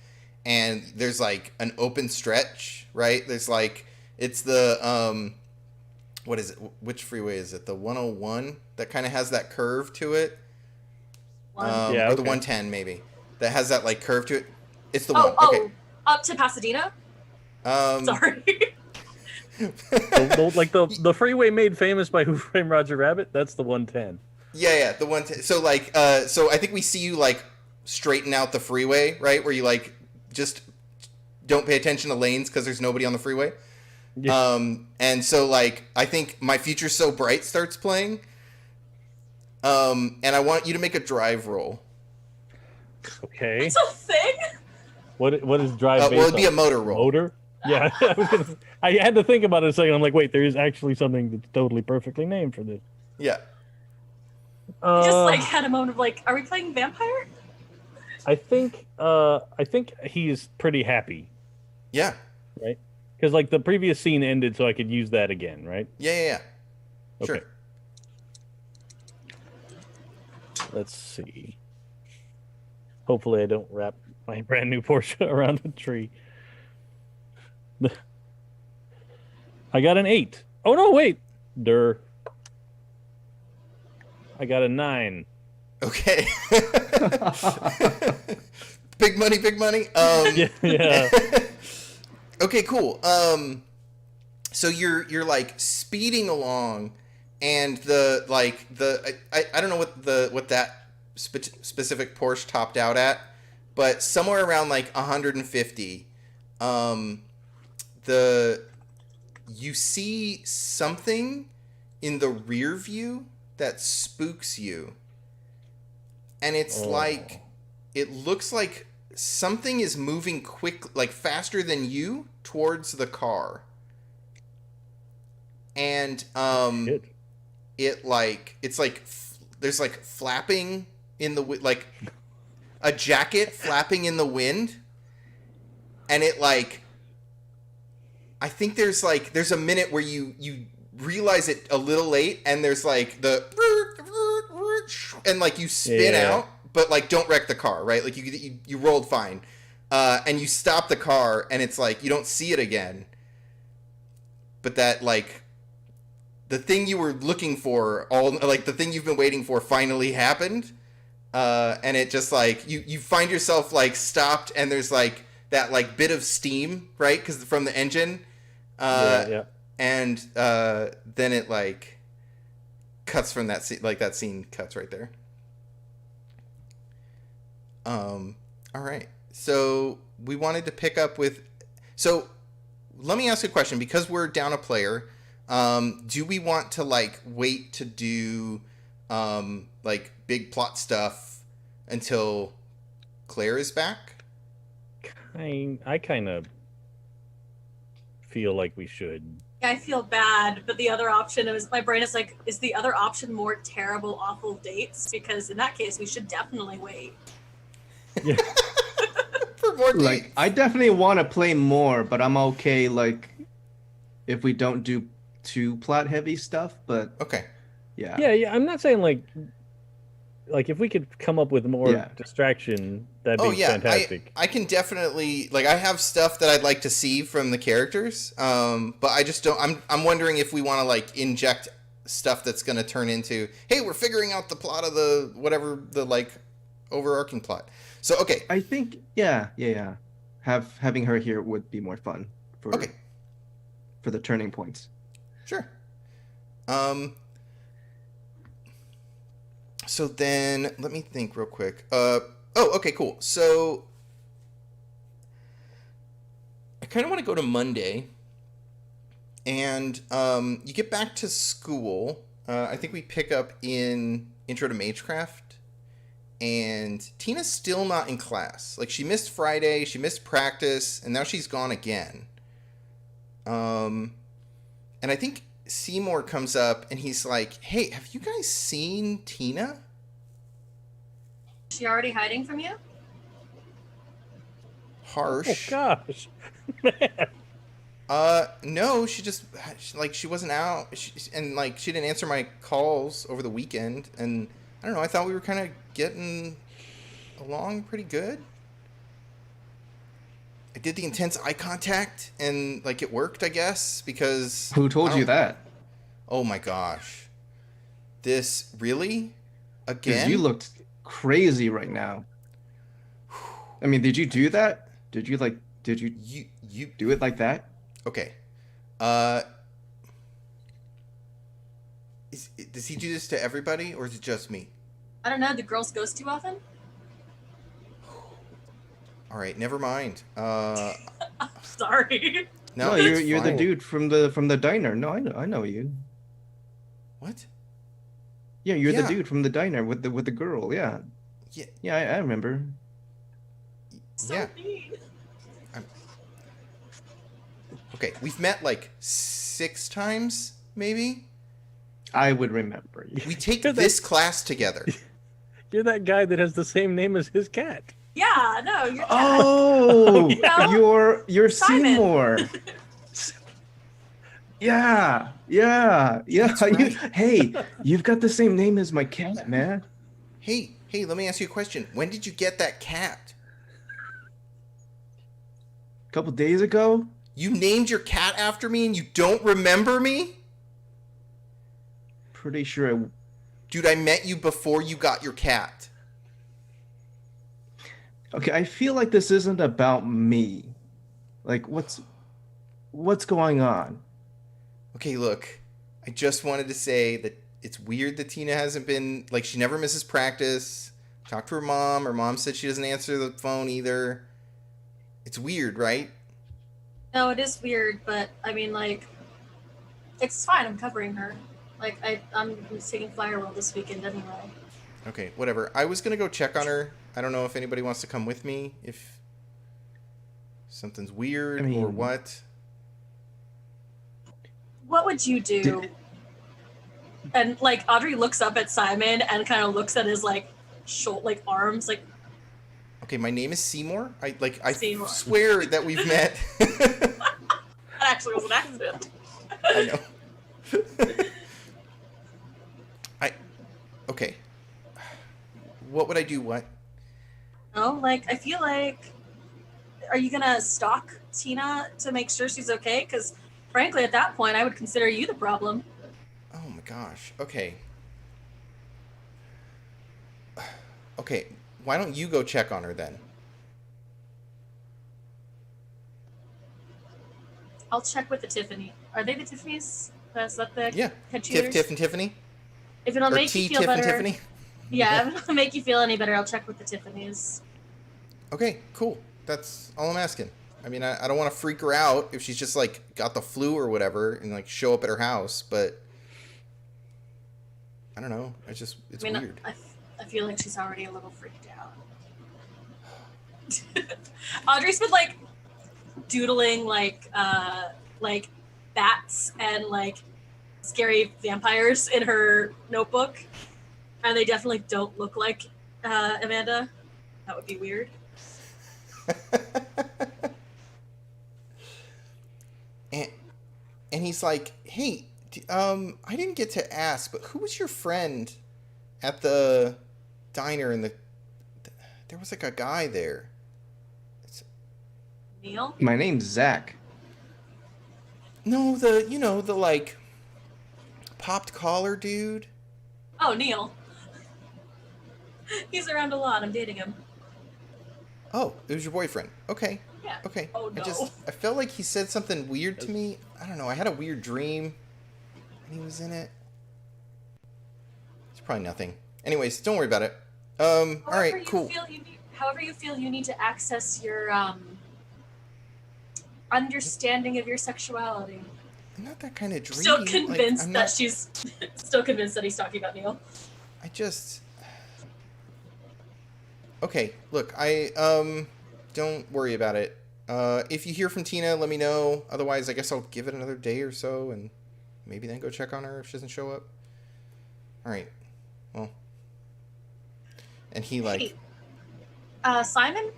and there's like an open stretch, right? There's like it's the what is it? Which freeway is it? The 101 that kind of has that curve to it. Or the 110 maybe that has that like curve to it. It's the one. Okay.
Up to Pasadena. Sorry.
Like the freeway made famous by Who Framed Roger Rabbit. That's the 110.
Yeah, the one. So like, so I think we see you like straighten out the freeway, right? Where you like just don't pay attention to lanes because there's nobody on the freeway.
Yeah.
And so like, I think My Future's So Bright starts playing. And I want you to make a drive roll.
Okay.
It's a thing.
What is drive?
Well,
based
it'd be
on?
a motor roll.
Motor. Yeah. I had to think about it a second. I'm like, wait, there is actually something that's totally perfectly named for this.
Yeah.
I just like had a moment of like, are we playing vampire?
I think he's pretty happy,
Yeah.
right? Because like the previous scene ended, so I could use that again, right?
Yeah. Sure.
Okay. Let's see. Hopefully, I don't wrap my brand new Porsche around a tree. I got an 8. Oh no, wait. I got a 9.
Okay. Big money, big money.
Yeah.
Okay, cool. So you're like speeding along, and I don't know what that specific Porsche topped out at, but somewhere around like 150. You see something in the rear view that spooks you, and it's like it looks like something is moving quick, like faster than you, towards the car. And it's like there's like flapping in the like a jacket flapping in the wind, and it like I think there's a minute where you realize it a little late, and there's like the and like you spin out, but like don't wreck the car, right? Like you rolled fine, and you stop the car, and it's like you don't see it again, but that like the thing you were looking for, the thing you've been waiting for, finally happened, and it just like you find yourself like stopped, and there's like that like bit of steam, right? Because from the engine, and then it like cuts from that scene, like that scene cuts right there. All right. So we wanted to pick up with. So let me ask you a question, because we're down a player. Do we want to like wait to do like big plot stuff until Claire is back?
I kind of feel like we should.
Yeah, I feel bad, but the other option is my brain is like, is the other option more terrible, awful dates? Because in that case, we should definitely wait.
Yeah.
For more dates.
Like, I definitely want to play more, but I'm okay like if we don't do too plot heavy stuff. But
Okay.
yeah,
Yeah. I'm not saying like if we could come up with more distraction, that'd be fantastic.
I can definitely, like, I have stuff that I'd like to see from the characters, but I just don't. I'm wondering if we want to like inject stuff that's going to turn into, hey, we're figuring out the plot of the whatever the like overarching plot. So okay,
I think having her here would be more fun for the turning points.
Sure. So then, let me think real quick. Okay, cool. So I kind of want to go to Monday, and you get back to school. I think we pick up in Intro to Magecraft, and Tina's still not in class. Like, she missed Friday, she missed practice, and now she's gone again. And I think Seymour comes up and he's like, hey, have you guys seen Tina?
Is she already hiding from you?
Harsh.
Oh gosh. Man.
No, she wasn't out, and like she didn't answer my calls over the weekend, and I don't know, I thought we were kind of getting along pretty good. I did the intense eye contact, and like it worked, I guess, because
Who told you that?
Oh my gosh. This really? Again?
Because you looked crazy right now. I mean, did you do that? Did you do it like that?
Okay. Uh, does he do this to everybody, or is it just me?
I don't know. Do girls ghost too often?
All right, never mind.
Sorry.
No,
you're the
fine.
dude from the diner. No, I know you.
What?
Yeah, you're the
Yeah.
dude from the diner with the girl. Yeah,
Yeah.
yeah, I remember.
So
Yeah.
mean.
Okay, we've met like 6 times, maybe.
I would remember.
We take
You're
this class together.
You're that guy that has the same name as his cat.
Yeah, no, you're
Oh,
No.
you're
Simon.
Seymour. Yeah.
That's right.
Hey, you've got the same name as my cat, man.
Hey, let me ask you a question. When did you get that cat?
A couple days ago.
You named your cat after me and you don't remember me?
Pretty sure
Dude, I met you before you got your cat.
Okay, I feel like this isn't about me. Like, what's going on?
Okay, look. I just wanted to say that it's weird that Tina hasn't been, like, she never misses practice. Talked to her mom. Her mom said she doesn't answer the phone either. It's weird, right?
No, it is weird, but I mean, like, it's fine. I'm covering her. Like, I'm taking Flyer World this weekend anyway.
Okay, whatever. I was gonna go check on her. I don't know if anybody wants to come with me. If something's weird or what.
What would you do? And like Audrey looks up at Simon and kind of looks at his like arms, like.
Okay, my name is Seymour. I
Seymour.
swear that we've met.
That actually was an accident.
I know. Okay. What would I do? What?
Oh, like I feel like, are you gonna stalk Tina to make sure she's okay? Because frankly, at that point, I would consider you the problem.
Oh my gosh. Okay. Okay. Why don't you go check on her then?
I'll check with the Tiffany. Are they the Tiffany's? Is that the
Yeah.
head cheaters?
Tiff and Tiffany?
If it'll
Or
make you feel
Tiff and
better.
Tiffany?
Yeah, if it'll make you feel any better, I'll check with the Tiffany's.
Okay, cool. That's all I'm asking. I mean, I don't want to freak her out if she's just like got the flu or whatever and like show up at her house, but I don't know. It's weird.
I feel like she's already a little freaked out. Audrey's been like doodling like bats and like scary vampires in her notebook, and they definitely don't look like Amanda. That would be weird.
And he's like, hey, I didn't get to ask, but who was your friend at the diner? And there was like a guy there.
Neil?
My name's Zach.
No, the like popped collar dude.
Oh, Neil. He's around a lot. I'm dating him.
Oh, it was your boyfriend. Okay.
Yeah.
Okay.
Oh, no.
I felt like he said something weird to me. I don't know. I had a weird dream and he was in it. It's probably nothing. Anyways, don't worry about it. All right, cool.
However you feel you need to access your understanding of your sexuality.
I'm not that kind of dream.
Still convinced
like,
she's still convinced that he's talking about Neil.
I just Okay, look, I don't worry about it. If you hear from Tina, let me know. Otherwise, I guess I'll give it another day or so and maybe then go check on her if she doesn't show up. All right. Well. And he like
Simon?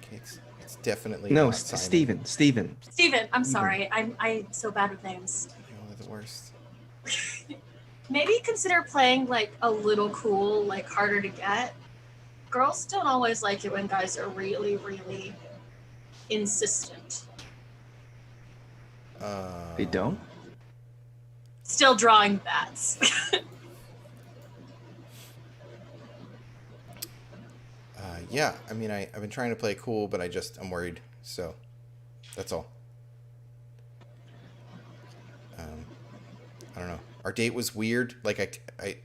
Okay, it's definitely
No,
not Simon.
Steven.
Steven, I'm sorry. I'm so bad with names.
You're the worst.
Maybe consider playing like a little cool, like harder to get. Girls don't always like it when guys are really, really insistent.
They don't?
Still drawing bats.
Yeah, I mean, I've been trying to play cool, but I'm worried. So, That's all. I don't know. Our date was weird. Like I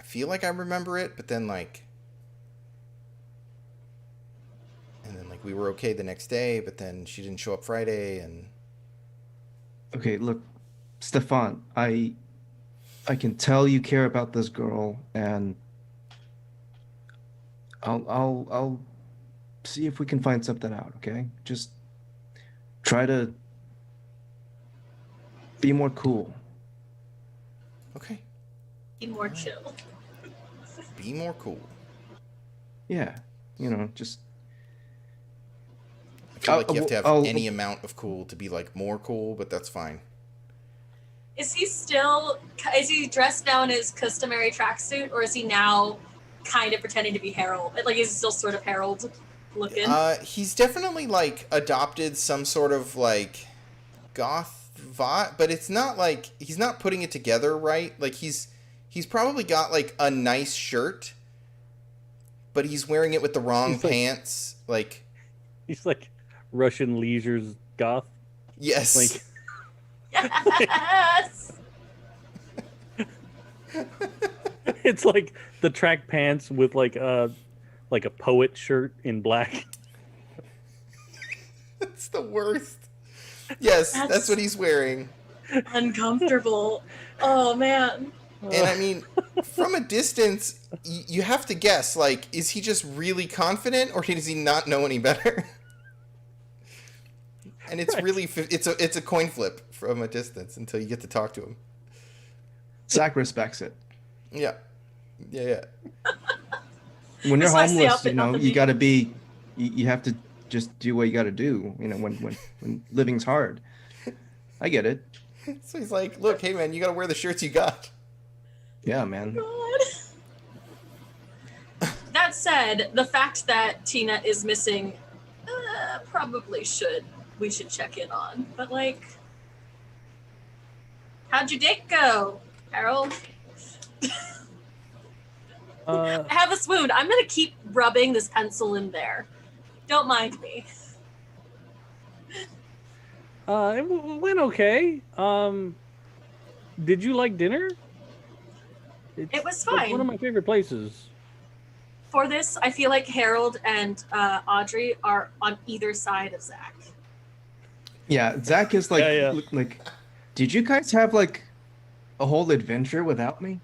feel like I remember it, but then like, and then like we were okay the next day, but then she didn't show up Friday, and
Okay, look, Stefan, I can tell you care about this girl, and I'll see if we can find something out, okay? Just try to be more cool.
okay,
Be more chill.
be more cool.
Yeah, just
I feel like you have to have
I'll-
any amount of cool to be like more cool, but that's fine.
Is he dressed now in his customary tracksuit, or is he now kind of pretending to be Harold? Like, is he still sort of Harold looking?
He's definitely like adopted some sort of like goth vibe, but it's not like he's not putting it together right. Like he's probably got like a nice shirt, but he's wearing it with the wrong
He's like-
pants. Like
He's like Russian leisure's goth.
yes,
Like
Yes.
it's like the track pants with like a poet shirt in black.
that's the worst. Yes, that's what he's wearing.
Uncomfortable. Oh man.
And I mean, from a distance, you have to guess. Like, is he just really confident, or does he not know any better? And it's
Right.
really it's a coin flip from a distance until you get to talk to him.
Zach respects it.
Yeah.
When you're
Just likes the
homeless,
outfit, not the
you
beat.
got to be, you have to just do what you got to do. When living's hard. I get it.
So he's like, "Look, hey man, you got to wear the shirts you got."
Yeah, man.
God. That said, the fact that Tina is missing we should check in on. But like, how'd your date go, Harold? I have a swoon. I'm gonna keep rubbing this pencil in there. Don't mind me.
Went okay. Did you like dinner?
It was
It's one
fine.
of my favorite places.
For this, I feel like Harold and Audrey are on either side of Zach.
Yeah, Zach is like,
Yeah.
like, did you guys have like a whole adventure without me?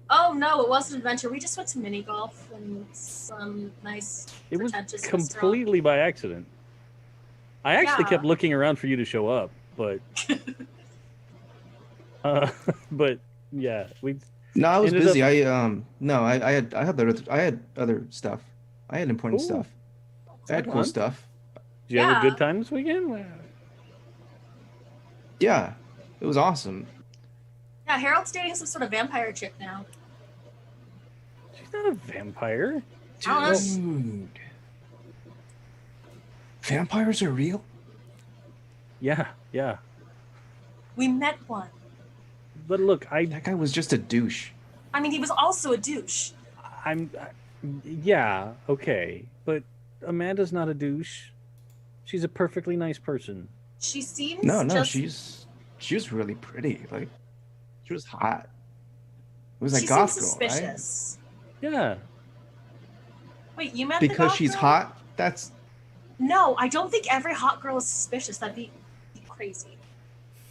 Oh no, it wasn't an adventure. We just went to mini golf and some nice
It was
pretentious restaurant.
completely by accident. I actually
Yeah.
kept looking around for you to show up, but but yeah, we
No, I was
Ended
busy. I had other stuff. I had important
Ooh.
stuff. I had cool
fun.
stuff.
Did you have a
Yeah.
good time this weekend?
Yeah, it was awesome.
Yeah, Harold's dating some sort of vampire chick now.
She's not a vampire.
I don't know.
Dude, vampires are real.
Yeah.
We met one.
But look,
That guy was just a douche.
I mean, he was also a douche.
yeah, okay. But Amanda's not a douche. She's a perfectly nice person.
She seems
No,
just,
she was really pretty. Like, she was hot. It was like
she
goth
seems
girl, right?
suspicious.
Yeah.
Wait, you met the
Because
goth
she's
girl?
hot. That's
No, I don't think every hot girl is suspicious. That'd be crazy.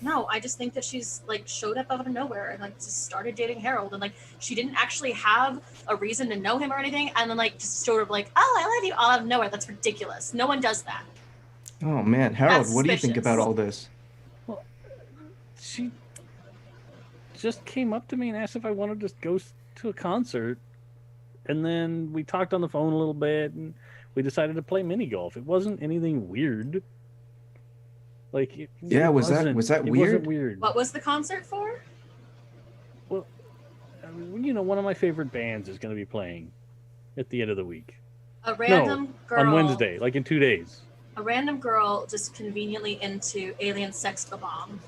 No, I just think that she's like showed up out of nowhere and like just started dating Harold, and like she didn't actually have a reason to know him or anything, and then like just sort of like, oh, I love you all out of nowhere. That's ridiculous. No one does that.
oh man, Harold.
That's
What do you think
suspicious.
about all this?
She just came up to me and asked if I wanted to go to a concert. And then we talked on the phone a little bit and we decided to play mini golf. It wasn't anything weird. Like,
Yeah, was that
it
weird?
wasn't weird.
What was the concert for?
Well, one of my favorite bands is going to be playing at the end of the week.
A random girl
On Wednesday, like in 2 days.
A random girl just conveniently into Alien Sex the Bomb.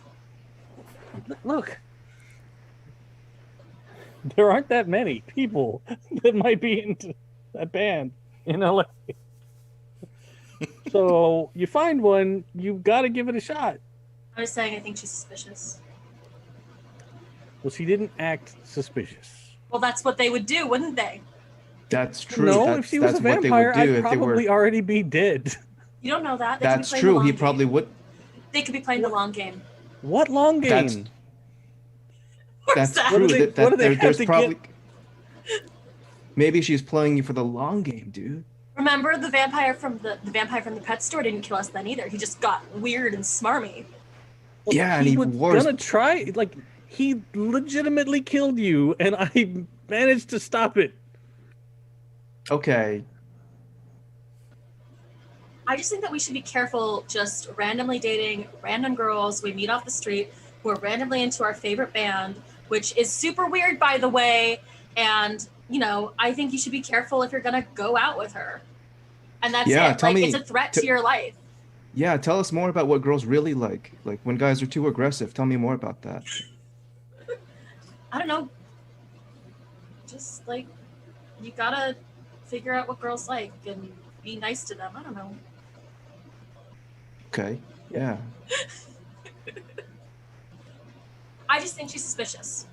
Look, there aren't that many people that might be into that band in LA. So you find one, you got to give it a shot.
I was saying I think she's suspicious.
Well, she didn't act suspicious.
Well, that's what they would do, wouldn't they?
That's true.
No, if she was a
what they would
vampire,
do
I'd
if they
probably
were.
already be dead.
You don't know that. They
That's
could be playing
true.
The long
He
game.
probably would.
They could be playing the long game.
What long game?
That's
Where's
That's
that?
true.
What do they have
There's
to
probably. Maybe she's playing you for the long game, dude.
Remember the vampire from the vampire from the pet store didn't kill us then either. He just got weird and smarmy.
Well,
Yeah, and he
was
wore his-
gonna try. Like, he legitimately killed you, and I managed to stop it.
Okay.
I just think that we should be careful just randomly dating random girls we meet off the street who are randomly into our favorite band, which is super weird, by the way. And, you know, I think you should be careful if you're going to go out with her. And that's
Yeah,
it.
tell
Like,
me-
it's a threat to your life.
Yeah, tell us more about what girls really like. Like when guys are too aggressive. Tell me more about that.
I don't know. Just, like, you got to figure out what girls like and be nice to them. I don't know.
Okay. Yeah.
I just think she's suspicious.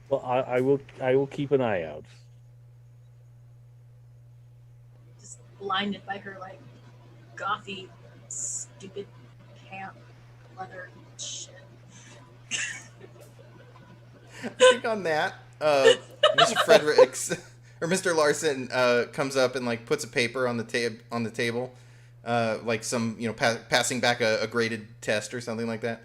Well, I will keep an eye out.
Just blinded by her, like, gothy, stupid camp leather shit.
I think on that, Mr. Fredericks or Mr. Larson comes up and like puts a paper on the table, like some passing back a graded test or something like that.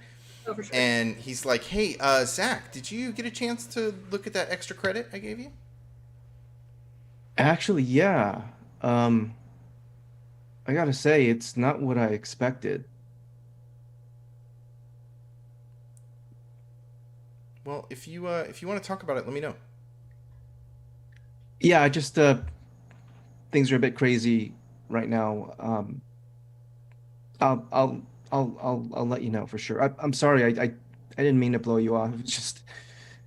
Oh, for sure.
And he's like, "Hey, Zach, did you get a chance to look at that extra credit I gave you?"
Actually, yeah. I gotta say, it's not what I expected.
Well, if you want to talk about it, let me know.
Yeah, I just things are a bit crazy right now. I'll let you know for sure. I'm sorry. I didn't mean to blow you off. It's just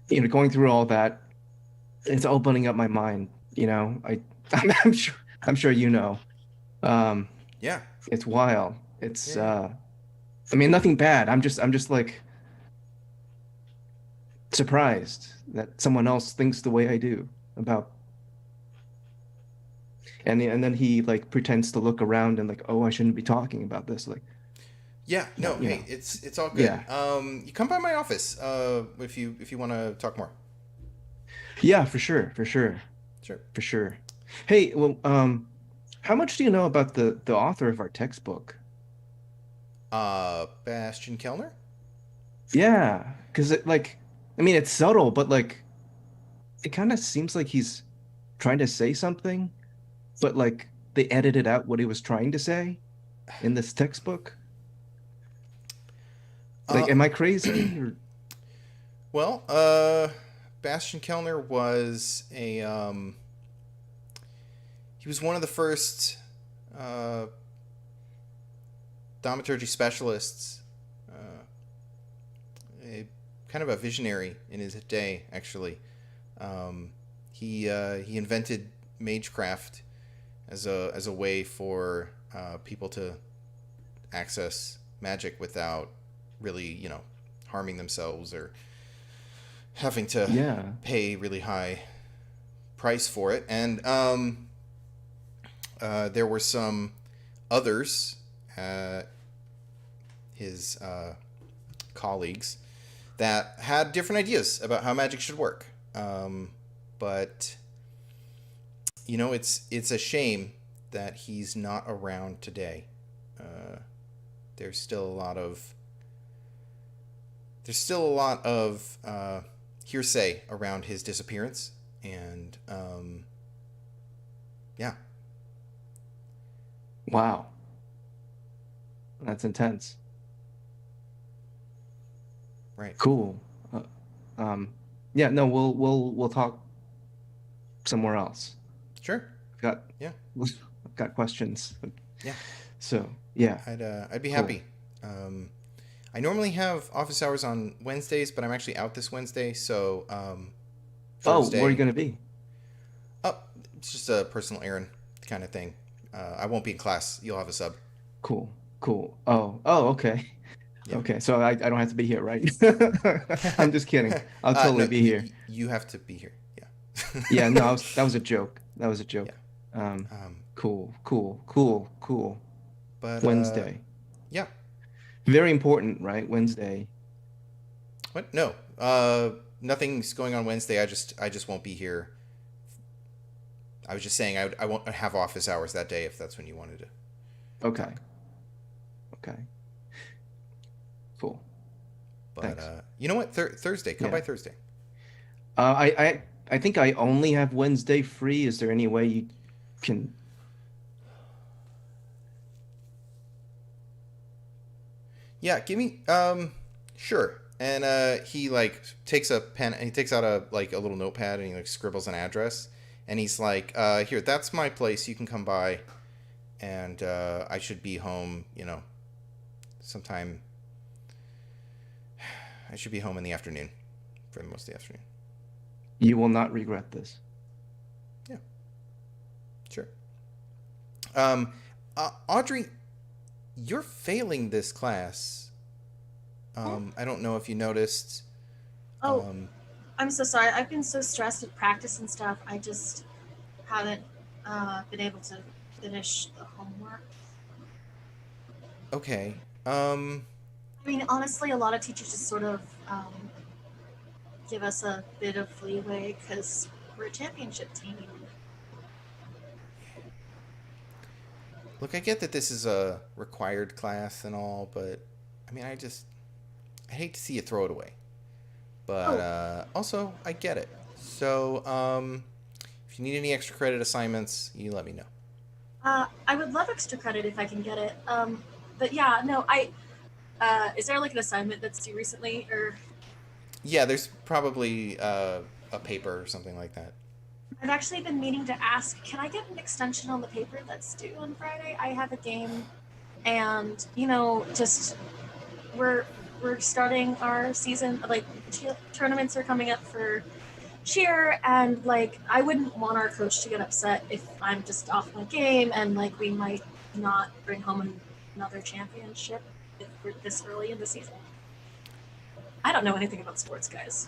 going through all that. It's opening up my mind. I'm sure you know.
Yeah.
It's wild. It's
Yeah.
I mean nothing bad. I'm just like surprised that someone else thinks the way I do about. And then he like pretends to look around and like, oh, I shouldn't be talking about this. Like,
Yeah. No.
Yeah.
Hey, it's all good.
Yeah.
You come by my office if you want to talk more.
yeah, for sure.
Sure.
Hey, well, how much do you know about the author of our textbook?
Bastian Kellner.
Yeah, because it's subtle, but like, it kind of seems like he's trying to say something, but like they edited out what he was trying to say in this textbook. Like, am I crazy? Or...
Well, Bastian Kellner was he was one of the first thaumaturgy specialists, kind of a visionary in his day, actually. He invented magecraft as a way for people to access magic without really, harming themselves or having to pay really high price for it. And there were some others, his colleagues, that had different ideas about how magic should work. But it's a shame that he's not around today. There's still a lot of hearsay around his disappearance, and yeah.
Wow, that's intense.
Right.
Cool. Yeah, no, we'll talk somewhere else.
Sure.
I've
Yeah.
got questions.
Yeah.
So yeah.
I'd be
Cool.
happy. I normally have office hours on Wednesdays, but I'm actually out this Wednesday, so
Oh,
Thursday.
where are you gonna be?
Oh, it's just a personal errand kind of thing. I won't be in class. You'll have a sub.
Cool. Cool. Okay.
Yeah.
Okay, so I don't have to be here, right? I'm just kidding. I'll
No,
totally be here.
you have to be here. Yeah.
Yeah, no, that was a joke. That was a
Yeah.
joke.
Um,
Cool.
but
Wednesday.
yeah.
Very important, right? Wednesday.
What? No. Nothing's going on Wednesday. I just won't be here. I was just saying I won't have office hours that day if that's when you wanted to.
Okay. Okay. Cool.
But
Thanks.
you know what? Thursday. Come
Yeah.
by Thursday.
I think I only have Wednesday free. Is there any way you can?
Yeah, give me sure. And he like takes a pen and he takes out a little notepad and he like scribbles an address and he's like, here, that's my place. You can come by and I should be home, sometime I should be home in the afternoon for most of the afternoon.
You will not regret this.
Yeah. Sure. Audrey, you're failing this class. I don't know if you noticed.
Oh, I'm so sorry. I've been so stressed with practice and stuff. I just haven't been able to finish the homework.
Okay.
I mean, honestly, a lot of teachers just sort of give us a bit of leeway because we're a championship team.
Look, I get that this is a required class and all, but I mean, I hate to see you throw it away. But also, I get it. So, if you need any extra credit assignments, you let me know.
I would love extra credit if I can get it. But yeah, no, is there like an assignment that's due recently or?
Yeah, there's probably a paper or something like that.
I've actually been meaning to ask, can I get an extension on the paper that's due on Friday? I have a game and, just we're starting our season, like tournaments are coming up for cheer and like I wouldn't want our coach to get upset if I'm just off my game and like we might not bring home another championship if we're this early in the season. I don't know anything about sports, guys.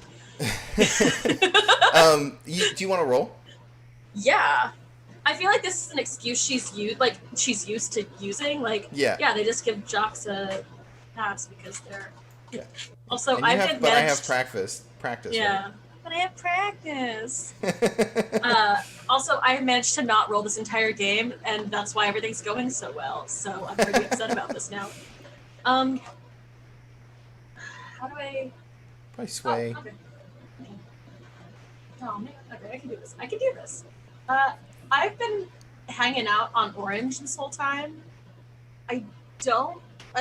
Do you want to roll?
Yeah. I feel like this is an excuse she's used to using. Like, yeah, they just give jocks a pass because they're.
Yeah.
Also,
I have practice.
Yeah,
right?
but I have practice. Also, I managed to not roll this entire game, and that's why everything's going so well. So I'm pretty upset about this now. How do I?
Probably sway.
Oh, okay. Oh man, okay, I can do this. I've been hanging out on orange this whole time. I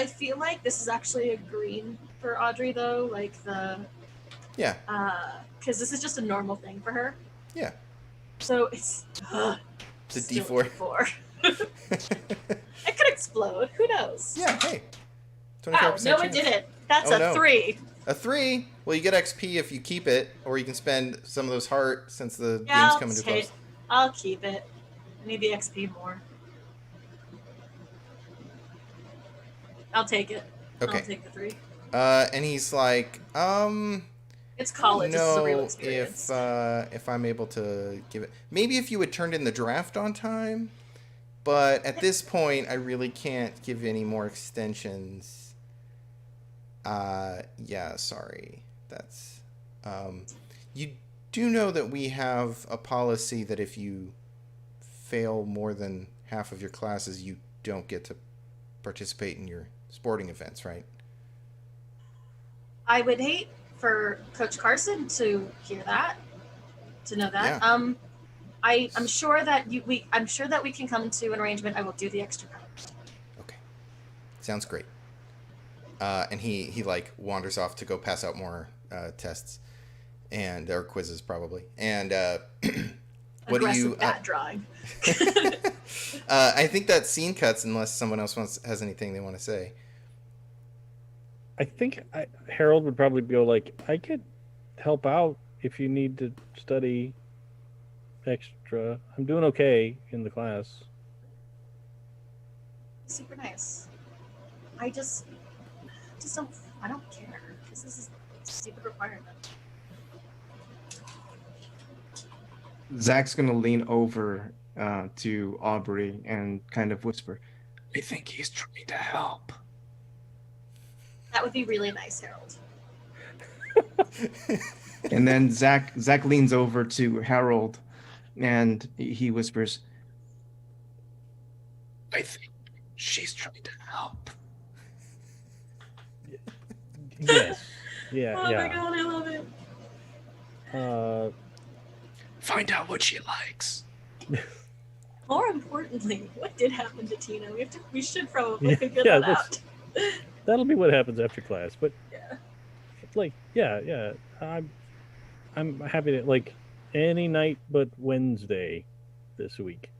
feel like this is actually a green for Audrey though, like
Yeah.
because this is just a normal thing for her.
Yeah.
So it's
a D4.
It could explode. Who knows?
Yeah. Hey. 25%
Oh, no, it
chance.
didn't. That's
Oh,
a
no.
3.
A 3. Well, you get XP if you keep it, or you can spend some of those heart since the
Yeah,
game's coming to close.
I'll keep it. I need the XP more. I'll take it.
Okay.
I'll take the 3.
And he's like,
It's college. This is a real
know
experience.
if I'm able to give it. Maybe if you had turned in the draft on time, but at this point, I really can't give any more extensions. Yeah, sorry. That's you do know that we have a policy that if you fail more than half of your classes, you don't get to participate in your sporting events, right?
I would hate for Coach Carson to hear that, to know that.
Yeah.
I'm sure that we can come to an arrangement. I will do the extra credit.
Okay. Sounds great. And he like wanders off to go pass out more tests or quizzes probably. And what do you
bat drawing?
I think that scene cuts unless someone else has anything they want to say.
I think Harold would probably go like, I could help out if you need to study extra. I'm doing okay in the class.
super nice. I don't care. This is a stupid requirement.
Zach's gonna lean over to Aubrey and kind of whisper, "I think he's trying to help."
That would be really nice, Harold.
And then Zach leans over to Harold, and he whispers, "I think she's trying to help."
Yes. Yeah.
Oh my
yeah.
god, I love it.
Find out what she likes.
More importantly, what did happen to Tina? We should probably figure
yeah,
that out.
That'll be what happens after class. But
Yeah.
like, yeah. I'm happy to like any night but Wednesday this week.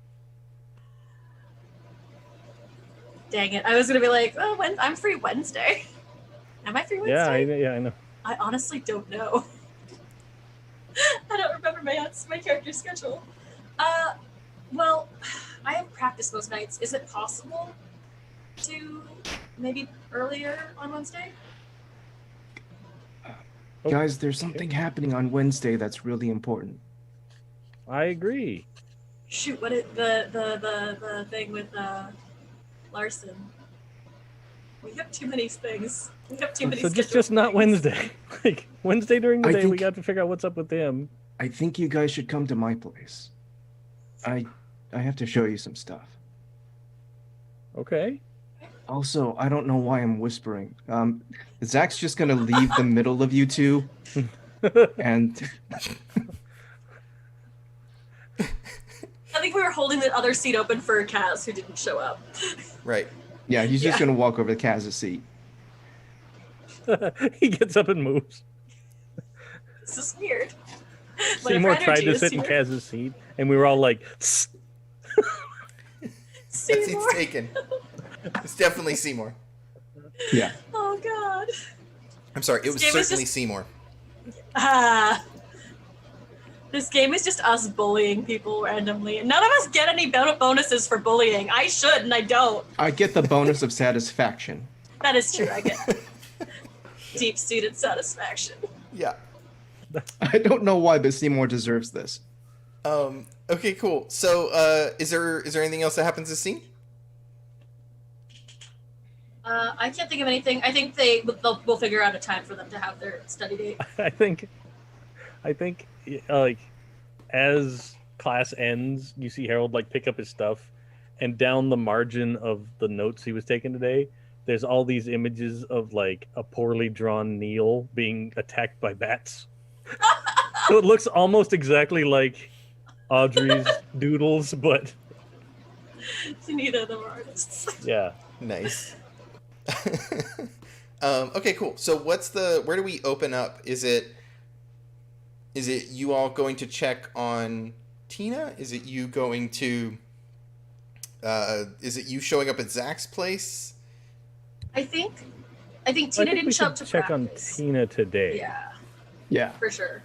Dang it. I was gonna be like, oh, I'm free Wednesday. Am I free Wednesday?
I know.
I honestly don't know. I don't remember my character's schedule. Well, I have practice most nights. Is it possible to maybe earlier on Wednesday?
Guys, there's something happening on Wednesday that's really important.
I agree.
Shoot, what is the thing with Larson? We have too many things. We have too many.
So
scheduled
just not
things.
Wednesday. Like Wednesday during the
I
day, we
think-
got to figure out what's up with him.
I think you guys should come to my place. I have to show you some stuff.
Okay.
Also, I don't know why I'm whispering. Zach's just gonna leave the middle of you two, and
I think we were holding the other seat open for Kaz, who didn't show up.
Right.
yeah, he's just
Yeah.
gonna walk over to Kaz's seat.
He gets up and moves.
This is weird.
Seymour
Whatever
tried
energy
to
is
sit in
here.
Kaz's seat, and we were all like, "Tss."
That
Seymour.
seat's taken. It's definitely Seymour.
Yeah.
Oh god.
I'm sorry, it was
This game is
certainly
just-
Seymour.
This game is just us bullying people randomly. None of us get any bonuses for bullying. I should, and I don't.
I get the bonus of satisfaction.
That is true. I get deep-seated satisfaction.
Yeah.
I don't know why, but Seymour deserves this.
Okay, cool. So, is there anything else that happens this scene?
I can't think of anything. I think we'll figure out a time for them to have their study date.
I think, like, as class ends, you see Harold like pick up his stuff, and down the margin of the notes he was taking today, there's all these images of like a poorly drawn Neil being attacked by bats. So it looks almost exactly like Audrey's doodles, but
Neither of them are artists.
yeah.
Nice. Okay, cool. So where do we open up? Is it you all going to check on Tina? Is it you going to is it you showing up at Zach's place?
I think
I
Tina
think we
didn't show
should
up to
check
practice.
on Tina today.
Yeah,
Yeah.
for sure.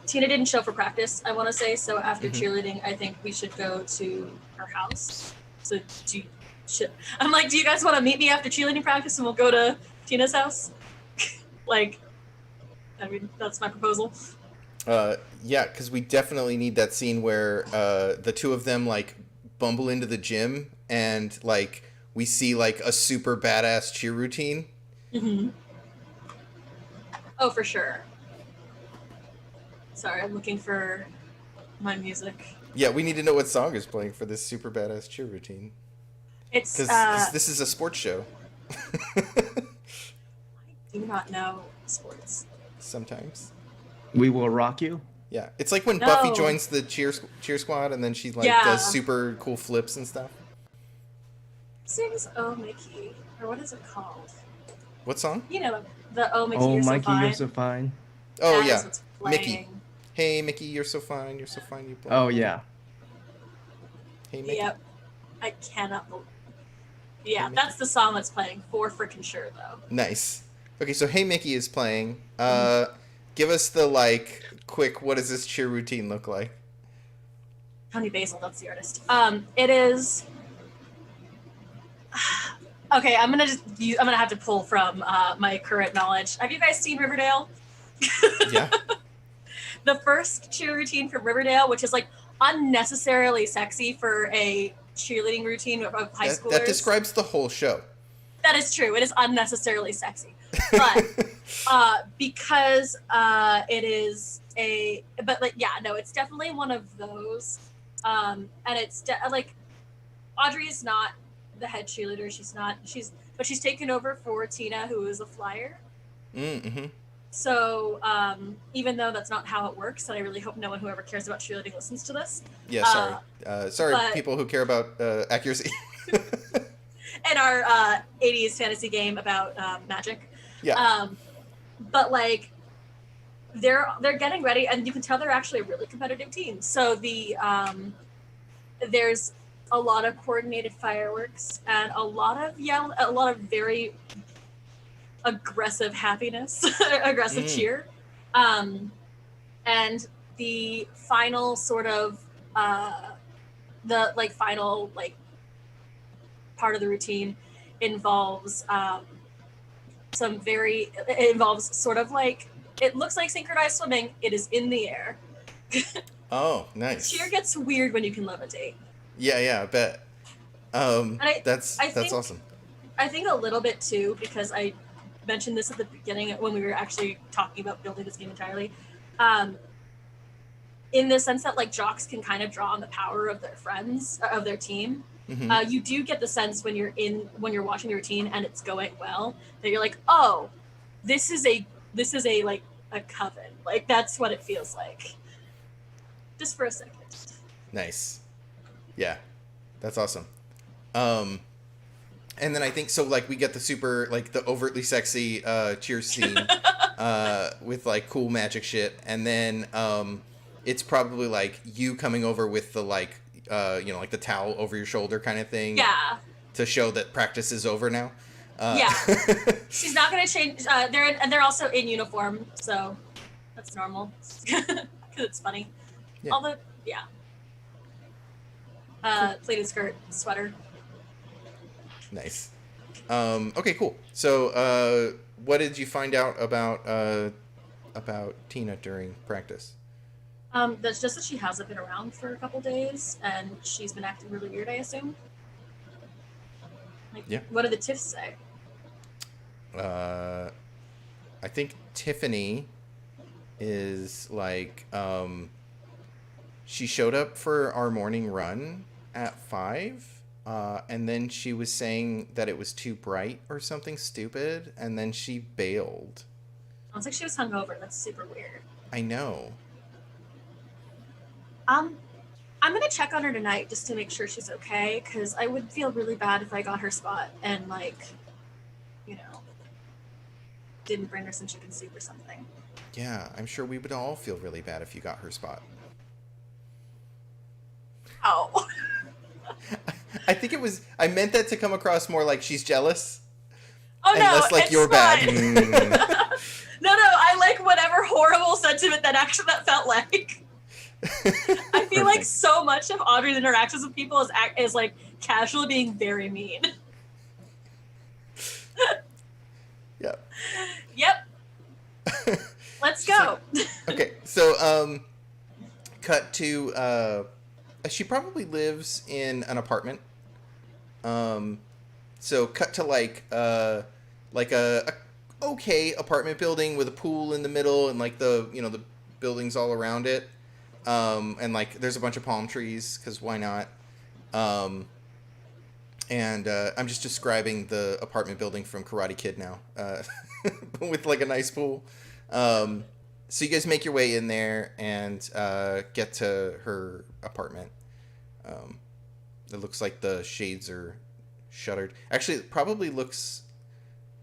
Tina didn't show for practice, I want to say. So after cheerleading, I think we should go to her house. So I'm like, do you guys want to meet me after cheerleading practice and we'll go to Tina's house? Like, I mean, that's my proposal.
Yeah, because we definitely need that scene where the two of them like bumble into the gym and like we see like a super badass cheer routine.
Mm-hmm. Oh, for sure. Sorry, I'm looking for my music.
Yeah, we need to know what song is playing for this super badass cheer routine.
It's
Because this is a sports show.
I do not know sports.
Sometimes.
We will rock you.
Yeah, it's like when
No.
Buffy joins the cheer squad and then she like
Yeah.
does super cool flips and stuff.
Sings Oh Mickey, or what is it called?
What song?
You know, the Oh Mickey,
Oh,
you're
Mikey,
so fine.
you're so fine.
Oh
That is
yeah,
what's
Mickey.
playing.
Hey Mickey, you're so fine. You're so fine. You play.
Oh yeah.
Hey Mickey.
Yep. I cannot believe. Yeah,
Mickey.
that's the song that's playing for freaking sure though.
Nice. Okay, so Hey Mickey is playing. Give us the like quick. What does this cheer routine look like?
Honey Basil, that's the artist. It is Okay, I'm gonna have to pull from my current knowledge. Have you guys seen Riverdale?
Yeah.
The first cheer routine from Riverdale, which is like unnecessarily sexy for a cheerleading routine of high schoolers.
That describes the whole show.
That is true. It is unnecessarily sexy, but because it is it's definitely one of those, and it's like Audrey is not the head cheerleader. But she's taken over for Tina, who is a flyer.
Mm-hmm.
So even though that's not how it works, and I really hope no one who ever cares about cheerleading listens to this.
Yeah, sorry. Sorry, people who care about accuracy.
And our 80s fantasy game about magic.
Yeah.
But like they're getting ready, and you can tell they're actually a really competitive team. So there's a lot of coordinated fireworks and a lot of very aggressive happiness, aggressive cheer. And the final sort of final part of the routine involves sort of like, it looks like synchronized swimming. It is in the air.
Oh, nice.
Cheer gets weird when you can levitate.
Yeah, I bet. That's awesome.
I think a little bit too, because I mentioned this at the beginning when we were actually talking about building this game entirely. In the sense that like jocks can kind of draw on the power of their friends, of their team. Mm-hmm. You do get the sense when you're watching the routine and it's going well, that you're like, oh, this is a like a coven. Like that's what it feels like. Just for a second.
Nice. Yeah, that's awesome. And then I think so. Like we get the super like the overtly sexy cheer scene with like cool magic shit, and then it's probably like you coming over with the like like the towel over your shoulder kind of thing.
Yeah. To
show that practice is over now.
Yeah. She's not gonna change. They're also in uniform, so that's normal because it's funny.
Yeah.
Although, yeah. Pleated skirt, sweater.
Nice. Okay, cool. So, what did you find out about Tina during practice?
That's just that she hasn't been around for a couple days, and she's been acting really weird, I assume. Like, yeah. What did the Tiffs say?
I think Tiffany is like, she showed up for our morning run at 5, and then she was saying that it was too bright or something stupid, and then she bailed.
Sounds like she was hungover. That's super weird.
I know.
I'm gonna check on her tonight just to make sure she's okay, because I would feel really bad if I got her spot and didn't bring her some chicken soup or something.
Yeah, I'm sure we would all feel really bad if you got her spot.
Oh.
I think I meant that to come across more like she's jealous.
Oh, no,
less like you're bad.
No, I like whatever horrible sentiment that felt like. I feel like so much of Audrey's interactions with people is like casually being very mean. Yep. Let's go.
Okay, so cut to she probably lives in an apartment. So cut to like a okay apartment building with a pool in the middle and like the the buildings all around it. And like there's a bunch of palm trees because why not? And I'm just describing the apartment building from Karate Kid now, with like a nice pool. So you guys make your way in there and get to her apartment. It looks like the shades are shuttered. Actually, it probably looks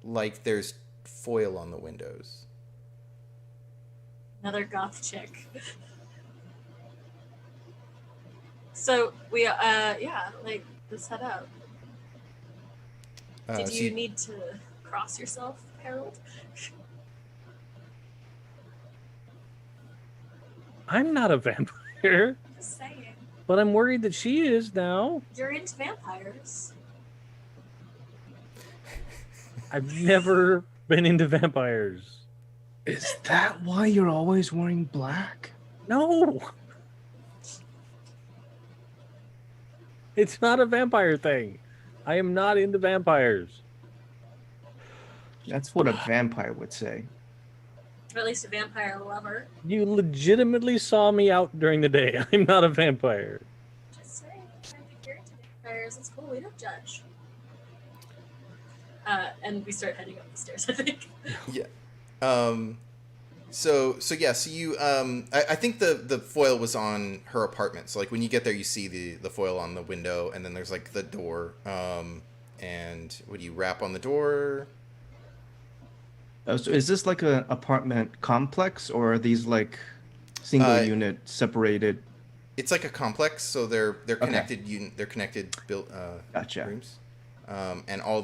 like there's foil on the windows.
Another goth chick. So we let's head out. Did you need to cross yourself, Harold?
I'm not a vampire.
Just saying.
But I'm worried that she is now.
You're into vampires.
I've never been into vampires.
Is that why you're always wearing black?
No. It's not a vampire thing. I am not into vampires.
That's what a vampire would say.
Or at least a vampire lover.
You legitimately saw me out during the day. I'm not a vampire.
Just saying, I think you're into vampires. It's cool. We don't judge. And we start heading up the stairs, I think.
Yeah. So you I think the foil was on her apartment. So like when you get there you see the foil on the window, and then there's like the door. And would you rap on the door?
So is this like an apartment complex, or are these like single unit separated?
It's like a complex, so they're
Okay.
connected. They're connected
Gotcha.
rooms, and all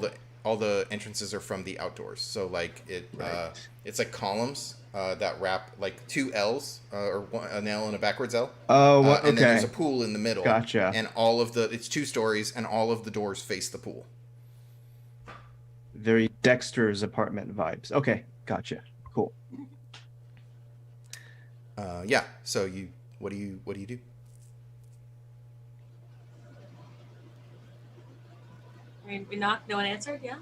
the entrances are from the outdoors. So like
Right.
it's like columns that wrap like two L's or an L and a backwards L.
Oh,
And then there's
okay.
a pool in the middle.
Gotcha.
And it's 2 stories, and all of the doors face the pool.
Very Dexter's apartment vibes. Okay, gotcha. Cool.
Yeah. So what do you do?
I mean, we knocked, no one answered, yeah?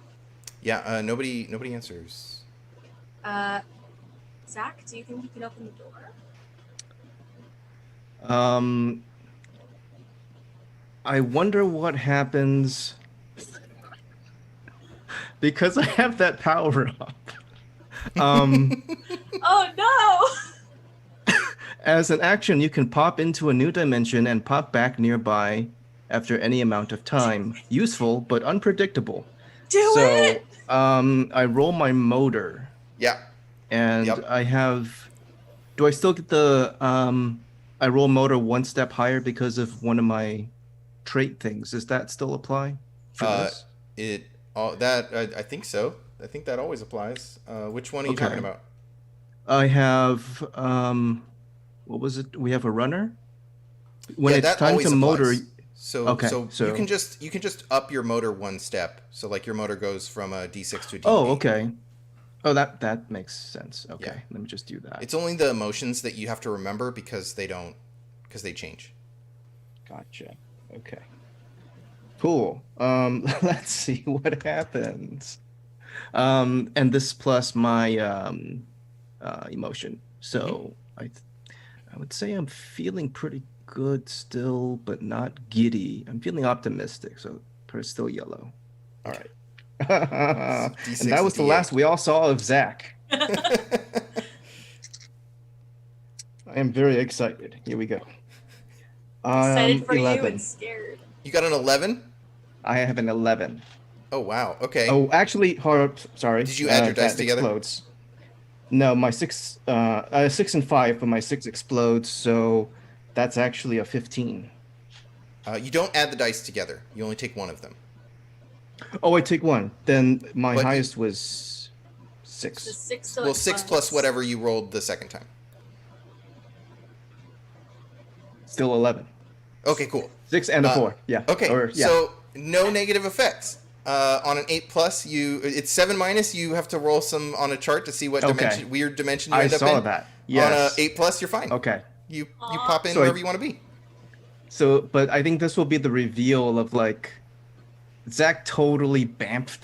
Yeah. Nobody answers.
Zach, do you think you can open the door?
I wonder what happens because I have that power up.
Oh no!
As an action, you can pop into a new dimension and pop back nearby after any amount of time. Useful, but unpredictable.
Do it!
I roll my motor,
Yeah.
and
Yep.
I have. Do I still get the? I roll motor one step higher because of one of my trait things. Does that still apply for this?
I think so. I think that always applies. Which one are you
Okay.
talking about?
I have. What was it? We have a runner. When
Yeah,
it's
that
time
always
to motor.
applies. So
Okay,
so
so-
you can just up your motor one step. So like your motor goes from a D6 to a D8.
Oh, okay. Oh, that makes sense. Okay,
Yeah.
let me just do that.
It's only the emotions that you have to remember because they change.
Gotcha. Okay. Cool. Let's see what happens. And this plus my emotion. So I would say I'm feeling pretty good still, but not giddy. I'm feeling optimistic, so it's still yellow. All right.
D6
And that was the
D8.
last we all saw of Zach. I am very excited. Here we go.
Excited for you
11.
and scared.
You got an 11?
I have an 11.
Oh wow. Okay.
Oh, actually, sorry.
Did you add your dice
that
together?
Explodes. No, my 6 and 5, but my 6 explodes, so that's actually a 15.
You don't add the dice together. You only take one of them.
Oh, I take one. Then my
But you-
highest was 6.
The 6 still
Well, 6 plus whatever you rolled the second time.
Still 11.
Okay, cool.
6 and a 4. Yeah.
Okay,
Or, yeah.
so no negative effects. On an 8 plus, it's 7 minus. You have to roll some on a chart to see what
Okay.
weird dimension you
I
end up
saw
in.
that. Yes.
On a 8 plus, you're fine.
Okay.
You
Aw.
pop in
So
wherever you want to be.
So, but I think this will be the reveal of like Zach totally bamfed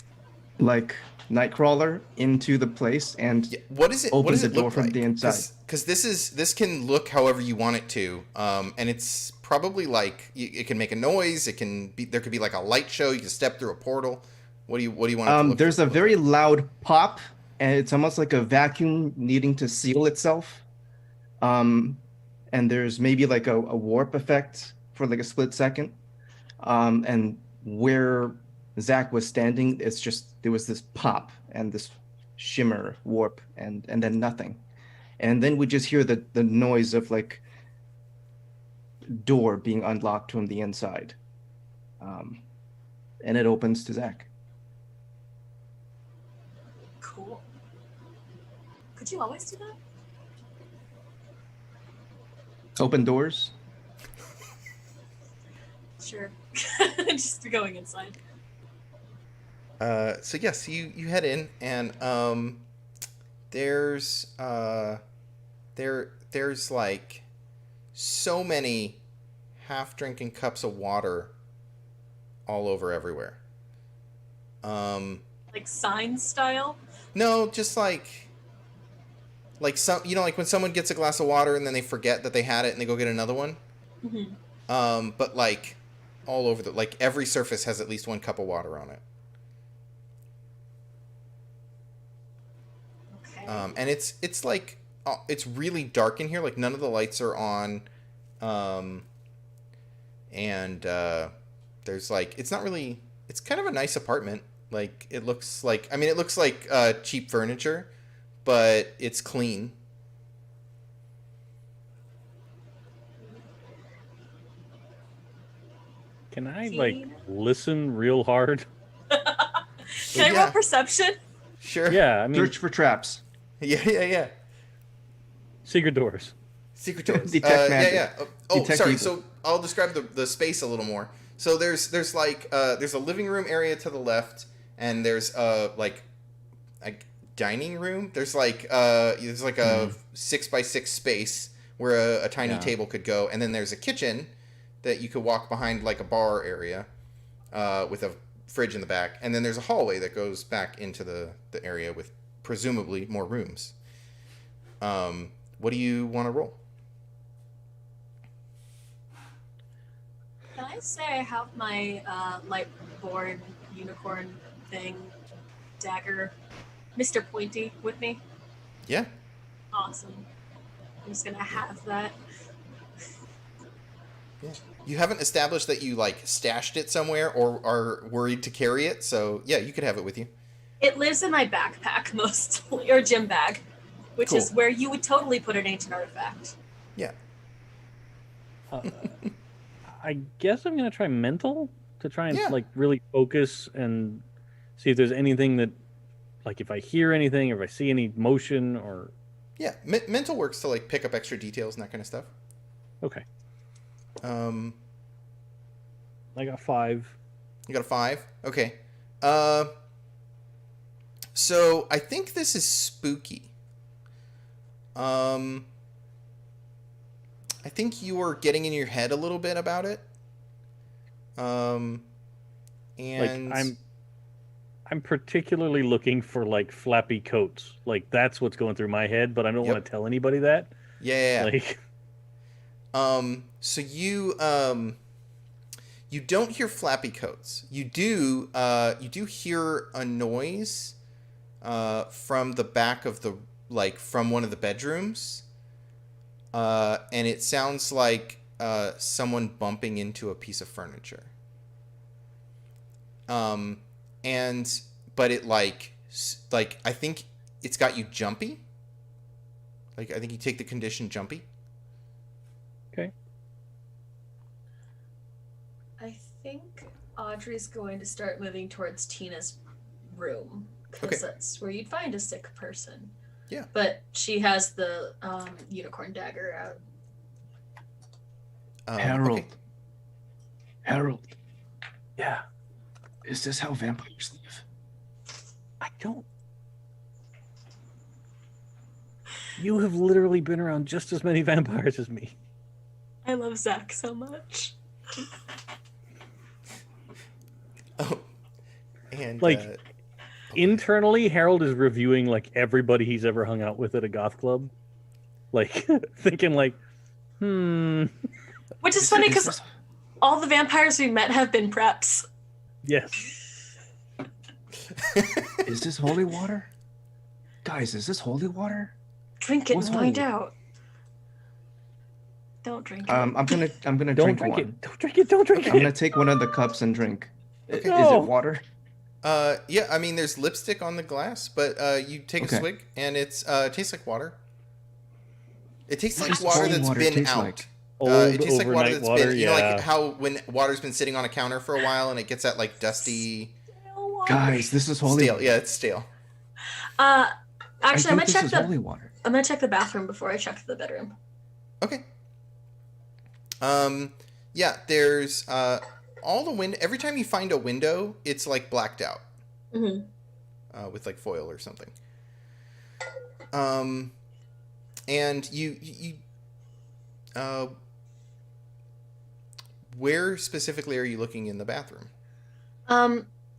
like Nightcrawler into the place and
Yeah. What is it?
Opens
what does
the
it
door
look
from
like?
the inside.
Because this can look however you want it to, and it's probably like it can make a noise. It can be there could be like a light show. You can step through a portal. What do you want it to look
there's a
look
very loud pop, and it's almost like a vacuum needing to seal itself. And there's maybe like a warp effect for like a split second. And where Zach was standing, it's just there was this pop and this shimmer warp and then nothing. And then we just hear the noise of like door being unlocked from the inside. And it opens to Zach.
Cool. Could you always do that?
Open doors.
Sure. Just going inside.
So yes, you head in, and there's there's like so many half drinking cups of water all over everywhere.
Like sign style.
No, just like some, like when someone gets a glass of water and then they forget that they had it and they go get another one.
Mm-hmm.
But like all over like every surface has at least one cup of water on it.
Okay.
And it's like it's really dark in here. Like none of the lights are on. And there's like it's not really. It's kind of a nice apartment. Like it looks like it looks like cheap furniture, but it's clean.
Can I like
Teen.
listen real hard?
Can I
Yeah.
roll perception?
Sure.
Yeah, I mean,
Search for traps.
Yeah.
secret doors.
Secret doors.
Detect
Yeah,
magic.
yeah. Oh,
Detect
sorry.
evil.
So I'll describe the space a little more. So there's like there's a living room area to the left, and there's like a dining room. There's like a 6x6 space where a tiny
Yeah.
table could go, and then there's a kitchen that you could walk behind like a bar area with a fridge in the back, and then there's a hallway that goes back into the area with presumably more rooms. What do you want to roll?
Can I say I have my lightborn unicorn thing, dagger, Mr. Pointy with me?
Yeah.
Awesome. I'm just gonna have that.
Yeah. You haven't established that you like stashed it somewhere or are worried to carry it, so yeah, you could have it with you.
It lives in my backpack mostly, or gym bag, which is
Cool.
where you would totally put an ancient artifact.
Yeah.
I guess I'm gonna try mental to try and
Yeah.
like really focus and see if there's anything that, like, if I hear anything or if I see any motion or.
Yeah. Mental works to like pick up extra details and that kind of stuff.
Okay,
Um,
I got 5.
you got a 5. Okay. So I think this is spooky. I think you were getting in your head a little bit about it. And
Like I'm particularly looking for like flappy coats. Like that's what's going through my head, but I don't
Yep.
want to tell anybody that.
yeah.
Like
So you don't hear flappy coats. You do hear a noise from the back of the from one of the bedrooms. And it sounds like someone bumping into a piece of furniture. But it I think it's got you jumpy. Like I think you take the condition jumpy.
okay.
I think Audrey's going to start moving towards Tina's room because
Okay.
that's where you'd find a sick person.
Yeah.
But she has the unicorn dagger out.
Harold.
Okay.
Harold,
Yeah.
is this how vampires live?
I don't. You have literally been around just as many vampires as me.
I love Zach so much.
Oh, and
Like- Internally, Harold is reviewing like everybody he's ever hung out with at a goth club. Like thinking like,
Which is funny because all the vampires we met have been preps.
yes.
Is this holy water? Guys, is this holy water?
Drink it
What's
and find
holy?
out. Don't drink it.
I'm gonna
Don't
drink
drink
one.
it. Don't drink it. Don't drink
I'm gonna
it.
take one of the cups and drink.
Okay.
Is
No.
it water?
yeah, I mean, there's lipstick on the glass, but you take
Okay.
a swig, and it tastes like water. It tastes
What
like
does
water
holy
that's
water
been
taste
out.
like?
Old
It tastes like water
overnight
that's
water.
been,
Yeah.
like how when water's been sitting on a counter for a while and it gets that like dusty,
Stale water.
Guys, this is holy.
stale. Yeah, it's stale.
Actually,
I
I'm
think
gonna
this
check
is
the
holy water.
I'm gonna check the bathroom before I check the bedroom.
Okay. Yeah, there's all the window. Every time you find a window, it's like blacked out. with like foil or something. And you where specifically are you looking in the bathroom?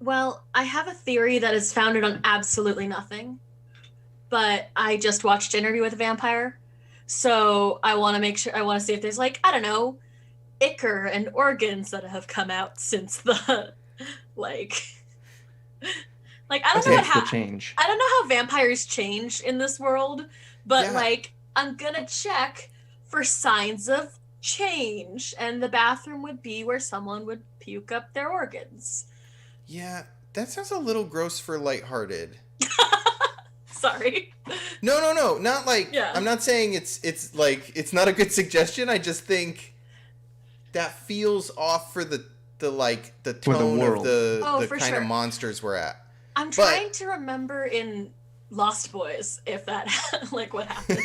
Well, I have a theory that is founded on absolutely nothing, but I just watched Interview with a Vampire, so I want to make sure. I want to see if there's like, I don't know, ichor and organs that have come out since the like I don't know
That's the
how
change.
I don't know how vampires change in this world, but
Yeah.
like I'm gonna check for signs of change, and the bathroom would be where someone would puke up their organs.
Yeah, that sounds a little gross for Lighthearted.
Sorry.
No, not like
Yeah.
I'm not saying it's like it's not a good suggestion. I just think that feels off for the like the
For the
tone of
world.
Oh,
the
for
kind
sure.
of monsters we're at.
I'm trying to remember in Lost Boys if that like what happens.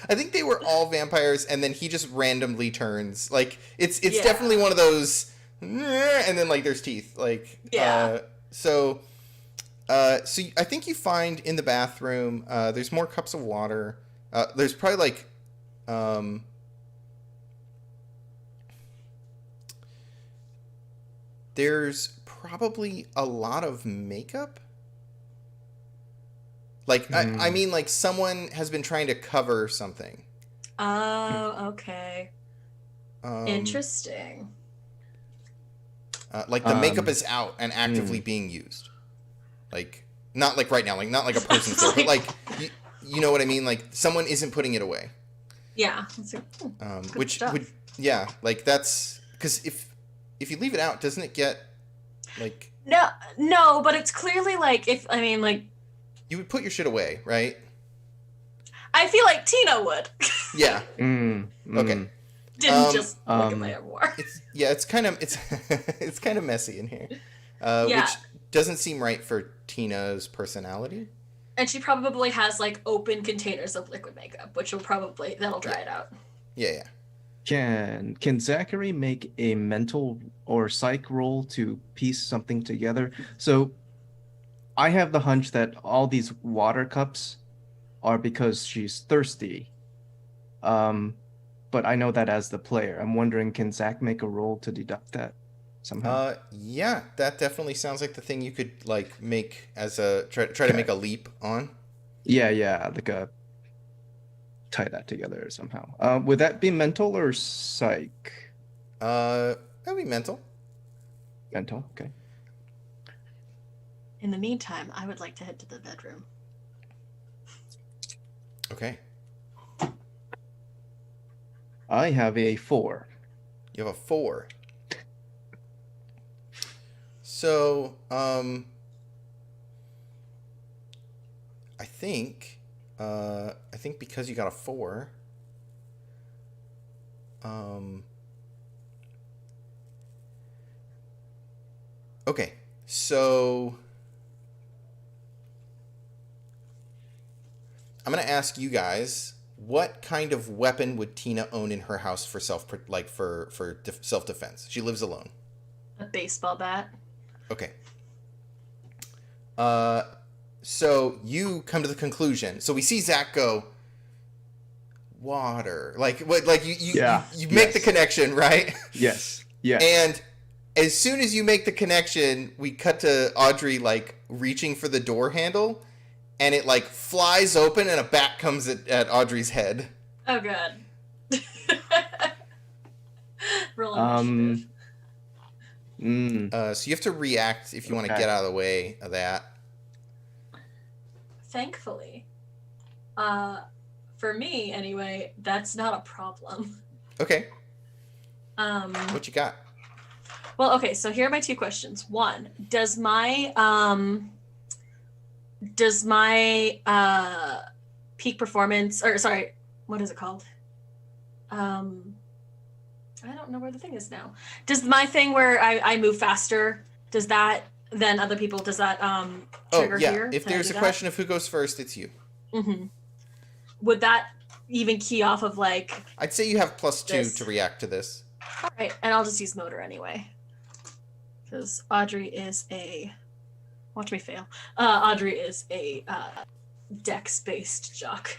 I think they were all vampires, and then he just randomly turns. Like it's
Yeah.
definitely one of those, and then like there's teeth. Like
Yeah.
so I think you find in the bathroom there's more cups of water. There's probably like there's probably a lot of makeup. Like I mean, like someone has been trying to cover something.
Oh, okay.
Um,
Interesting.
Like the makeup is out and actively being used. Like not like right now, like not like a person's there, but like you know what I mean. Like someone isn't putting it away.
Yeah. It's like, good
Which
stuff.
would like that's because if you leave it out, doesn't it get like
No, but it's clearly like if I mean like
you would put your shit away, right?
I feel like Tina would.
Yeah. Okay.
Didn't just look at my armoire.
It's kind of it's kind of messy in here,
Yeah.
which doesn't seem right for Tina's personality.
And she probably has like open containers of liquid makeup, which will probably that'll dry it out.
Yeah.
Can Zachary make a mental or psych roll to piece something together? So I have the hunch that all these water cups are because she's thirsty. But I know that as the player. I'm wondering, can Zach make a roll to deduct that somehow?
Yeah, that definitely sounds like the thing you could like make as a try to make a leap on.
Yeah, like a tie that together somehow. Would that be mental or psych?
That'd be mental.
Mental, okay.
In the meantime, I would like to head to the bedroom.
Okay.
I have a 4.
You have a 4. So, I think because you got a 4, okay, so I'm gonna ask you guys, what kind of weapon would Tina own in her house for self-defense? She lives alone.
A baseball bat.
Okay. So you come to the conclusion. So we see Zach go, water. Like what? Like you make the connection, right?
Yes.
And as soon as you make the connection, we cut to Audrey like reaching for the door handle, and it like flies open, and a bat comes at Audrey's head.
Oh god. Roll initiative.
So you have to react if you want to get out of the way of that.
Thankfully, for me anyway, that's not a problem.
Okay. What you got?
Well, okay, so here are my 2 questions. 1, does my peak performance, or sorry, what is it called? I don't know where the thing is now. Does my thing where I move faster, does that than other people, does that trigger here?
If
Can I
there's
do
a
that?
question of who goes first, it's you.
Mm-hmm. Would that even key off of like...
I'd say you have +2
this?
to react to this.
All right, and I'll just use motor anyway. Because Audrey is a Watch me fail. Audrey is a dex-based jock.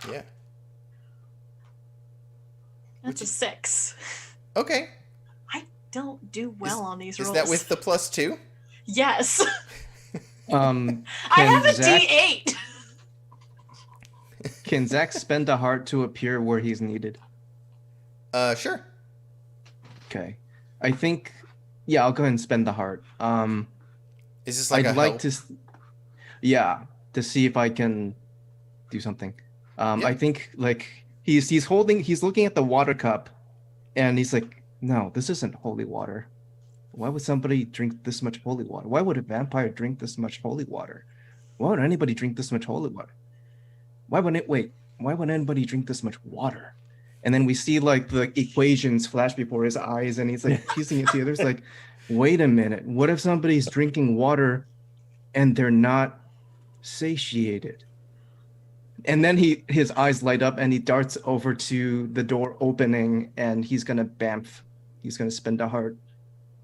Yeah.
That's a 6.
Okay.
I don't do well on these rolls.
Is that with the +2?
Yes.
Can
I have a
Zach,
D8.
Can Zach spend a heart to appear where he's needed?
Sure.
Okay. I think, yeah, I'll go ahead and spend the heart.
Is this like
I'd
a
like
help?
to, yeah, to see if I can do something.
Yeah.
I think like he's looking at the water cup, and he's like, no, this isn't holy water. Why would somebody drink this much holy water? Why would a vampire drink this much holy water? Why would anybody drink this much holy water? Why would anybody drink this much water? And then we see like the equations flash before his eyes, and he's like piecing it together. It's like, wait a minute, what if somebody's drinking water and they're not satiated? And then his eyes light up and he darts over to the door opening, and he's gonna bamf. He's gonna spend a heart,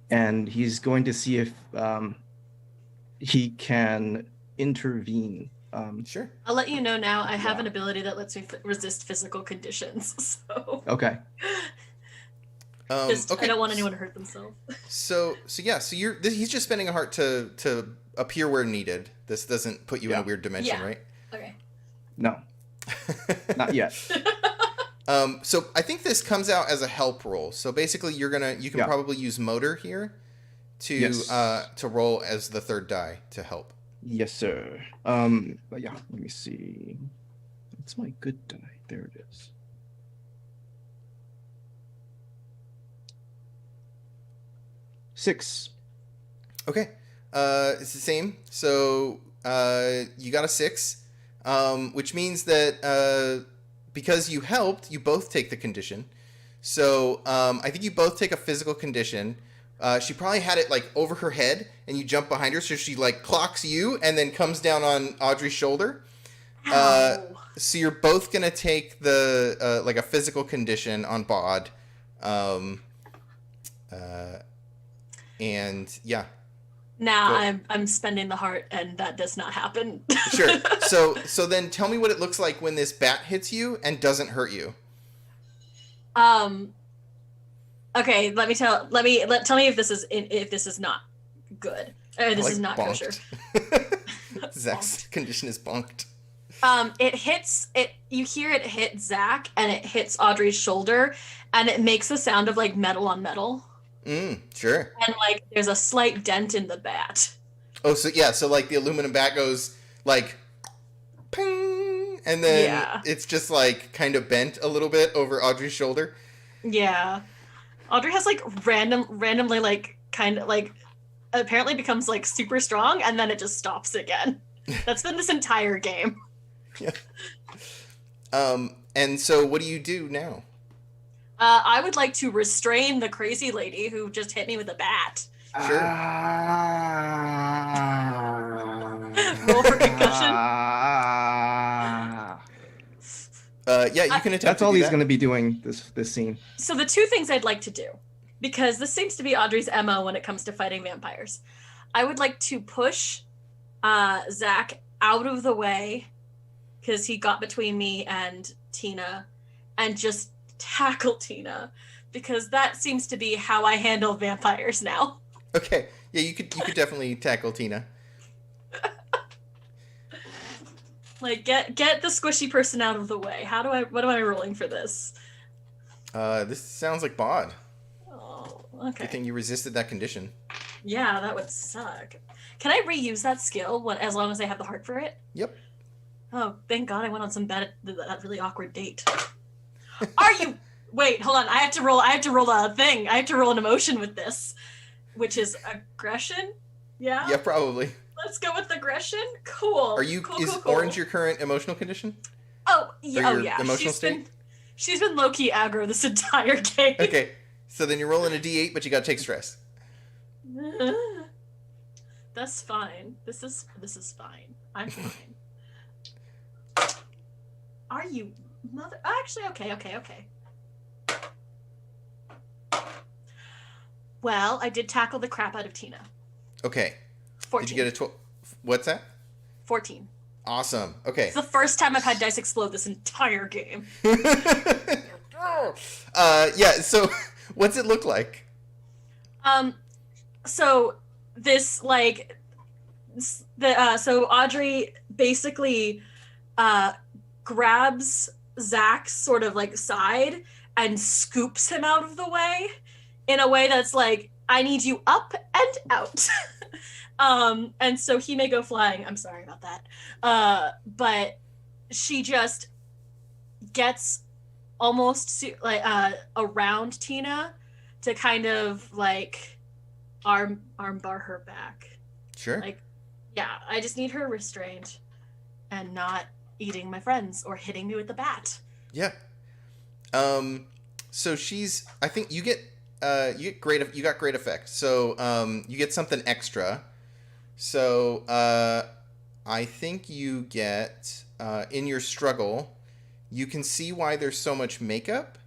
and he's going to see if he can intervene.
Sure.
I'll let you know now. I have an ability that lets me resist physical conditions. So.
Okay.
I don't want anyone to hurt themselves.
So he's just spending a heart to appear where needed. This doesn't put you in a weird dimension, right?
Okay.
No. Not yet.
So I think this comes out as a help roll. So basically you can probably use motor here to roll as the third die to help.
Yes, sir. But yeah, let me see. It's my good die. There it is. Six.
Okay. It's the same. So you got a 6, which means that because you helped, you both take the condition. So I think you both take a physical condition. She probably had it like over her head, and you jump behind her, so she like clocks you and then comes down on Audrey's shoulder. So you're both gonna take the like a physical condition on Bod, and yeah.
Now I'm spending the heart, and that does not happen.
Sure. So then tell me what it looks like when this bat hits you and doesn't hurt you.
Okay, tell me if this is not good. This is not kosher.
Zach's condition is bonked.
You hear it hit Zach, and it hits Audrey's shoulder, and it makes the sound of like metal on metal.
Sure.
And like there's a slight dent in the bat.
Oh, so like the aluminum bat goes like ping, and then it's just like kind of bent a little bit over Audrey's shoulder.
Yeah. Audrey has like randomly like kind of like apparently becomes like super strong, and then it just stops again. That's been this entire game.
Yeah. And so what do you do now?
I would like to restrain the crazy lady who just hit me with a bat.
Sure.
Roll for concussion.
Yeah, you can attempt.
That's all he's going to be doing this scene.
So the two things I'd like to do, because this seems to be Audrey's MO when it comes to fighting vampires, I would like to push Zach out of the way, because he got between me and Tina, and just tackle Tina, because that seems to be how I handle vampires now.
Okay. Yeah, you could definitely tackle Tina.
Like get the squishy person out of the way. What am I rolling for this?
This sounds like Bod.
Oh, okay.
Good thing you resisted that condition.
Yeah, that would suck. Can I reuse that skill as long as I have the heart for it?
Yep.
Oh, thank God I went on that really awkward date. Are you? Wait, hold on. I have to roll a thing. I have to roll an emotion with this, which is aggression. Yeah.
Yeah, probably.
Let's go with aggression. Cool.
Is orange your current emotional condition?
Oh yeah.
Or your emotional state?
She's been low-key aggro this entire game.
Okay. So then you're rolling a D8, but you gotta take stress.
That's fine. This is fine. I'm fine. Are you mother? Actually, okay. Well, I did tackle the crap out of Tina.
Okay.
14.
Did you get a What's that?
14.
Awesome. Okay.
It's the first time I've had dice explode this entire game.
Yeah. So, what's it look like?
So this like so Audrey basically grabs Zach's sort of like side and scoops him out of the way in a way that's like, I need you up and out. And so he may go flying. I'm sorry about that. But she just gets almost around Tina to kind of like arm bar her back.
Sure.
Like, yeah, I just need her restrained and not eating my friends or hitting me with the bat.
Yeah. So she's. I think you get great. You got great effect. So you get something extra. So I think you get in your struggle. You can see why there's so much makeup.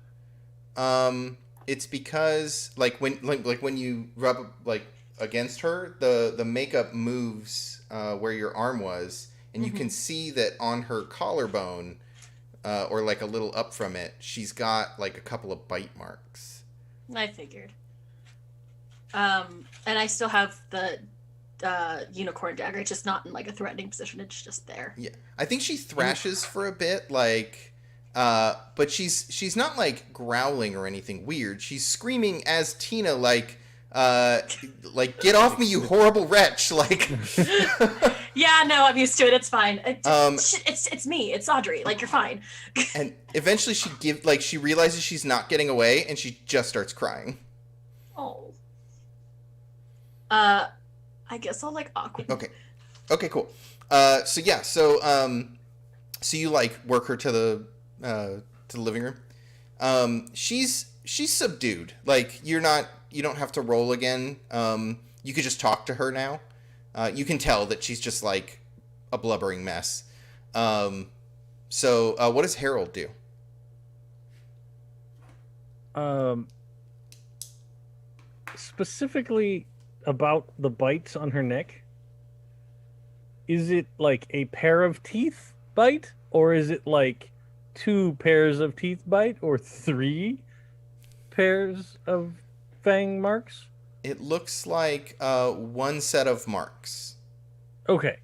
It's because when you rub like against her, the makeup moves where your arm was, and you can see that on her collarbone, or like a little up from it, she's got like a couple of bite marks.
I figured. And I still have the unicorn dagger. It's just not in like a threatening position. It's just there.
Yeah, I think she thrashes for a bit, like, but she's not like growling or anything weird. She's screaming as Tina, like get off me, you horrible wretch! Like,
yeah, no, I'm used to it. It's fine. It's me. It's Audrey. Like, you're fine.
And eventually, she realizes she's not getting away, and she just starts crying.
Oh. I guess I'll like awkward.
Okay, cool. So you like work her to the living room. She's subdued. Like, you don't have to roll again. You could just talk to her now. You can tell that she's just like a blubbering mess. So what does Harold do?
Specifically about the bites on her neck, is it like a pair of teeth bite, or is it like 2 pairs of teeth bite, or 3 pairs of fang marks?
It looks like 1 set of marks.
Okay.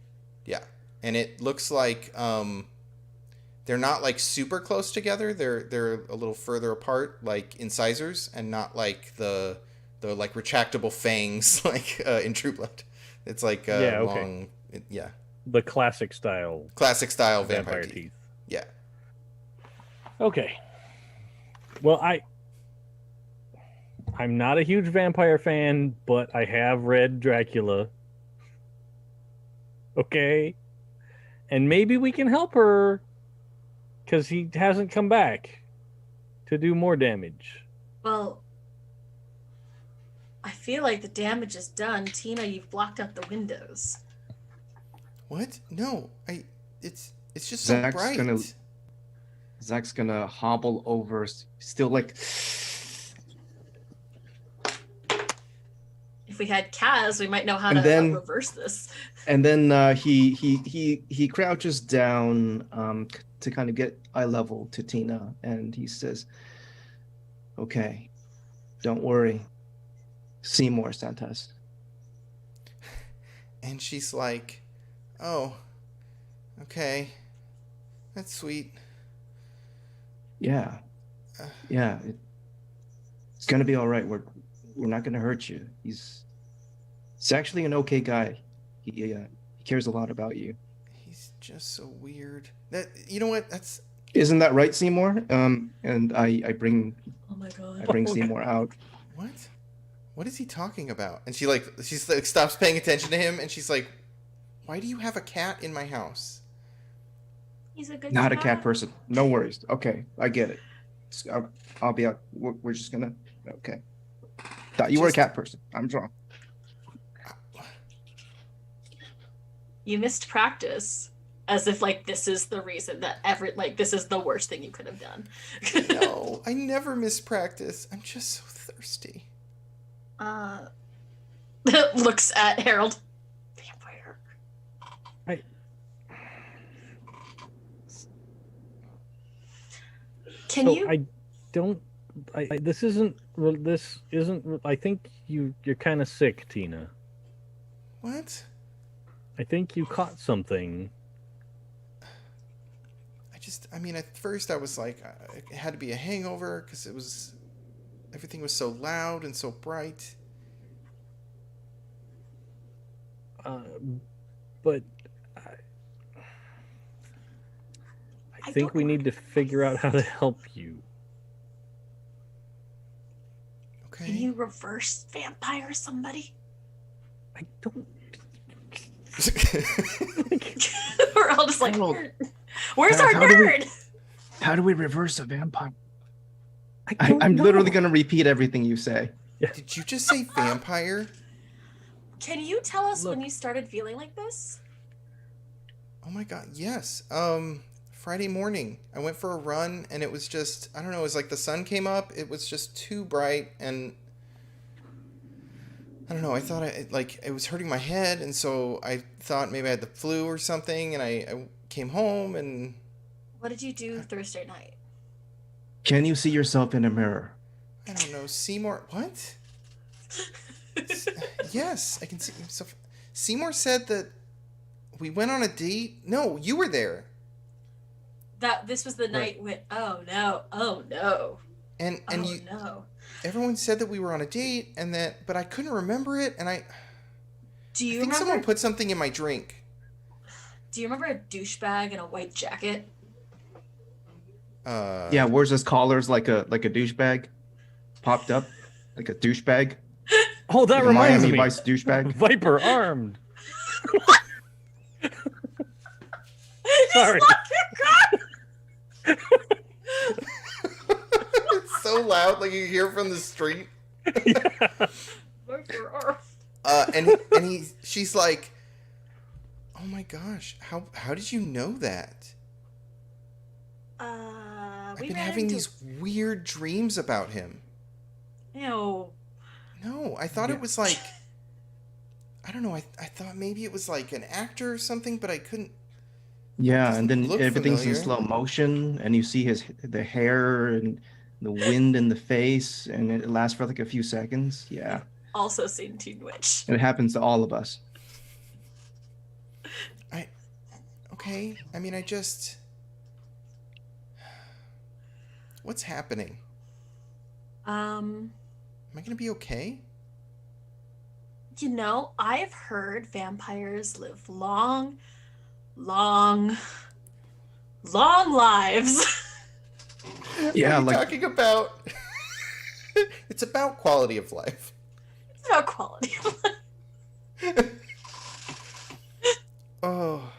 Yeah, and it looks like they're not like super close together. They're a little further apart, like incisors, and not like the like retractable fangs like in True Blood. It's like long. Yeah.
The classic style
vampire teeth. Yeah.
Okay. Well, I'm not a huge vampire fan, but I have read Dracula. Okay. And maybe we can help her because he hasn't come back to do more damage.
Well, I feel like the damage is done. Tina, you've blocked out the windows.
What? No, it's just so bright.
Zach's gonna hobble over, still like.
If we had Kaz, we might know how to reverse this.
And then he crouches down to kind of get eye level to Tina, and he says, "Okay, don't worry. See more, Santas."
And she's like, "Oh, okay, that's sweet."
Yeah, it's gonna be all right. We're not gonna hurt you. He's actually an okay guy. He cares a lot about you.
He's just so weird. That, you know what?
Isn't that right, Seymour? And I bring.
Oh my god!
I bring Seymour out.
What? What is he talking about? And she stops paying attention to him, and she's like, "Why do you have a cat in my house?"
He's a good
Not
cat.
a cat person. No worries. Okay, I get it. I'll be out. We're just gonna. Okay. Thought you were a cat person. I'm wrong.
You missed practice, as if like this is the reason that this is the worst thing you could have done.
No, I never miss practice. I'm just so thirsty.
Looks at Harold. Vampire.
I
Can
so
you?
I don't. This isn't. Well, this isn't. I think you're kind of sick, Tina.
What?
I think you caught something.
I mean, at first I was like, it had to be a hangover because everything was so loud and so bright.
Uh, but I, I think
don't
we
know.
need to figure out how to help you.
Okay.
Can you reverse vampire somebody?
I don't.
We're all just like,
Harold,
where's our
how do we-
nerd?
How do we reverse a vampire?
I don't
I'm
know.
literally going to repeat everything you say.
Did you just say vampire?
Can you tell us when
Look.
you started feeling like this?
Oh my god, yes. Friday morning, I went for a run and it was just, I don't know, it was like the sun came up, it was just too bright and I don't know, I thought it was hurting my head and so I thought maybe I had the flu or something and I came home and
What did you do Thursday night?
Can you see yourself in a mirror?
I don't know, Seymour, what? Yes, I can see myself. Seymour said that we went on a date. No, you were there.
This was the night when oh no.
And
Oh
you
no.
everyone said that we were on a date and that but I couldn't remember it and I
Do you
think
remember
someone put something in my drink.
Do you remember a douchebag in a white jacket?
Yeah, wears his collars like a douchebag, popped up like a douchebag,
Oh, that
like a
reminds
Miami
me.
Vice douchebag.
Viper armed. Sorry.
It's so loud like you hear from the street. And she's like, "Oh my gosh, how did you know that? I've
We
been
ran
having
into...
these weird dreams about him."
Ew.
No, I thought it was like, I don't know. I thought maybe it was like an actor or something, but I couldn't.
Yeah,
Doesn't
and then
look
everything's
familiar.
in slow motion, and you see the hair and the wind in the face, and it lasts for like a few seconds. Yeah,
Also seen Teen Witch.
and it happens to all of us.
Okay, I mean, what's happening? Am I gonna be okay?
You know, I've heard vampires live long lives.
Yeah,
What are you
like
talking about? It's about quality of life.
It's about quality of life.
Oh,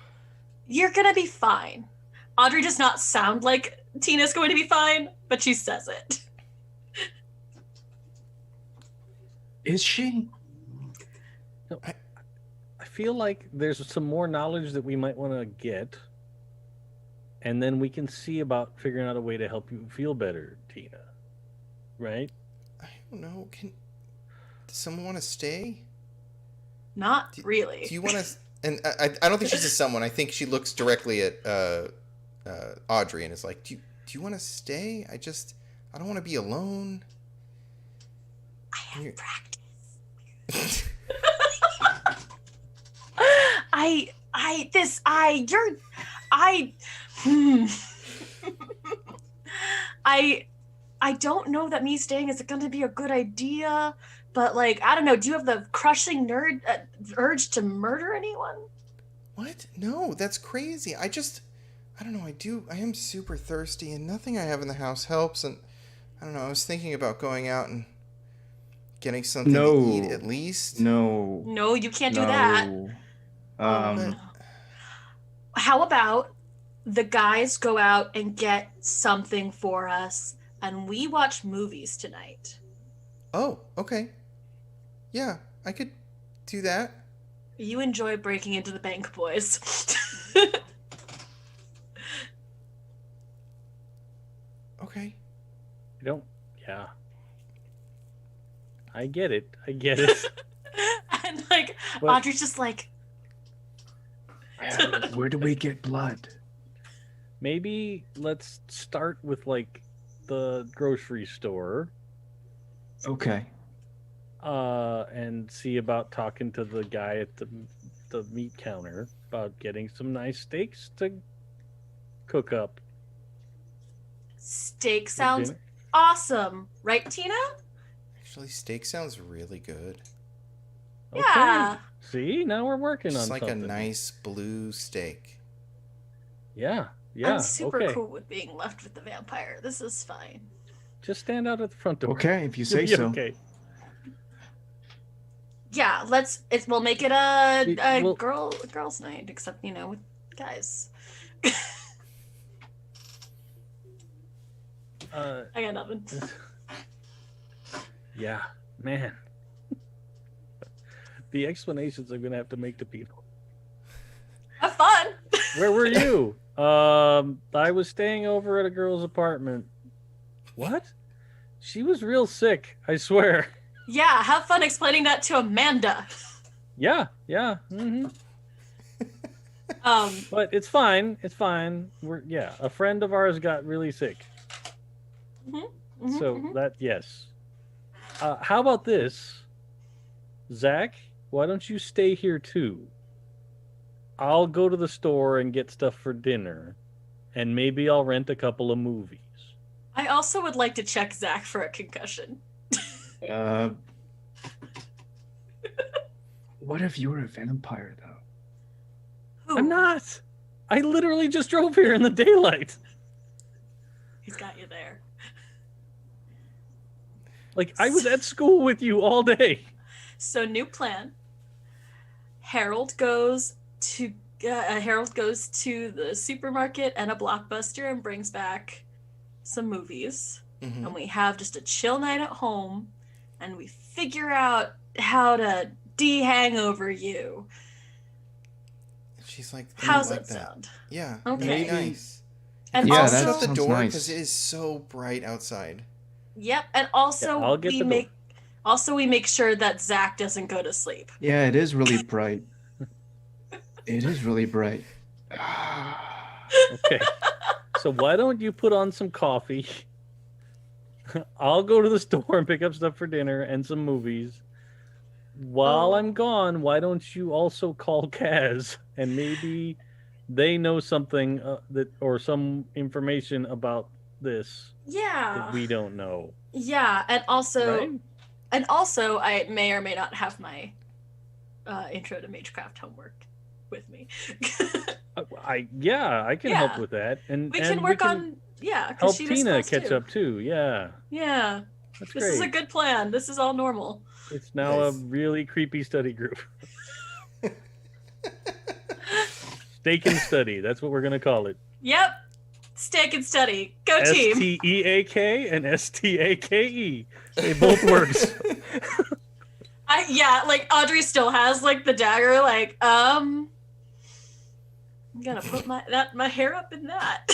You're gonna be fine. Audrey does not sound like Tina's going to be fine, but she says it.
is she?
I feel like there's some more knowledge that we might want to get, and then we can see about figuring out a way to help you feel better, Tina. Right?
I don't know. Does someone want to stay?
Not really.
Do you want to? And I don't think she's a someone. I think she looks directly at Audrey and is like, do you want to stay? I don't want to be alone.
I have practice. I don't know that me staying is going to be a good idea, but like, I don't know. Do you have the crushing nerd urge to murder anyone?
What? No, that's crazy. I don't know. I am super thirsty and nothing I have in the house helps. And I don't know. I was thinking about going out and getting something to eat at least.
No, you can't do that.
Um,
How about the guys go out and get something for us and we watch movies tonight?
Oh, okay. Yeah, I could do that.
You enjoy breaking into the bank, boys.
Okay.
You don't. Yeah. I get it.
And like,
But-
Audrey's just like,
Where do we get blood?
Maybe let's start with like the grocery store.
Okay.
And see about talking to the guy at the meat counter about getting some nice steaks to cook up.
Steak
for
sounds
dinner.
awesome, right, Tina?
Actually, steak sounds really good.
Yeah.
See, now we're working
Just
on
like
something.
a nice blue steak.
Yeah. Yeah.
I'm super
okay.
cool with being left with the vampire. This is fine.
Just stand out at the front door.
Okay, if you
You'll
say
be
so.
Okay.
Yeah, we'll make it a
Well-
girls' night, except with guys. I got nothing.
Yeah, man. The explanations I'm gonna have to make to people.
Have fun.
Where were you? I was staying over at a girl's apartment. What? She was real sick, I swear.
Yeah, have fun explaining that to Amanda.
Yeah. Mm-hmm.
Um,
But it's fine. It's fine. A friend of ours got really sick. So that, yes. How about this? Zach, why don't you stay here too? I'll go to the store and get stuff for dinner, and maybe I'll rent a couple of movies.
I also would like to check Zach for a concussion.
What if you're a vampire, though?
Who?
I'm not. I literally just drove here in the daylight.
He's got you there.
Like, I was at school with you all day.
So new plan. Harold goes to the supermarket and a Blockbuster and brings back some movies.
Mm-hmm.
And we have just a chill night at home, and we figure out how to de-hangover you.
She's like,
How's
like
that sound?
Yeah.
Okay.
Very nice.
And
Yeah,
also,
that
shut the
sounds
door
nice.
because it is so bright outside.
yep, and also
Yeah, I'll get the door.
we make sure that Zach doesn't go to sleep.
Yeah, it is really bright. It is really bright.
Okay. So why don't you put on some coffee? I'll go to the store and pick up stuff for dinner and some movies. While I'm gone, why don't you also call Kaz and maybe they know something or some information about this
Yeah.
that we don't know.
Yeah, and also
Right?
I may or may not have my intro to Magecraft homework with me.
I can
Yeah.
help with that, and
we
and
can work on because
help
she was
Tina
supposed
catch
to.
up too. Yeah,
Yeah,
that's
this
great.
is a good plan. This is all normal.
It's now
Nice.
a really creepy study group. Steak and study. That's what we're gonna call it.
Yep. Steak and study. Go team.
STEAK and STAKE. They both works.
Like Audrey still has like the dagger. Like I'm gonna put my hair up in that.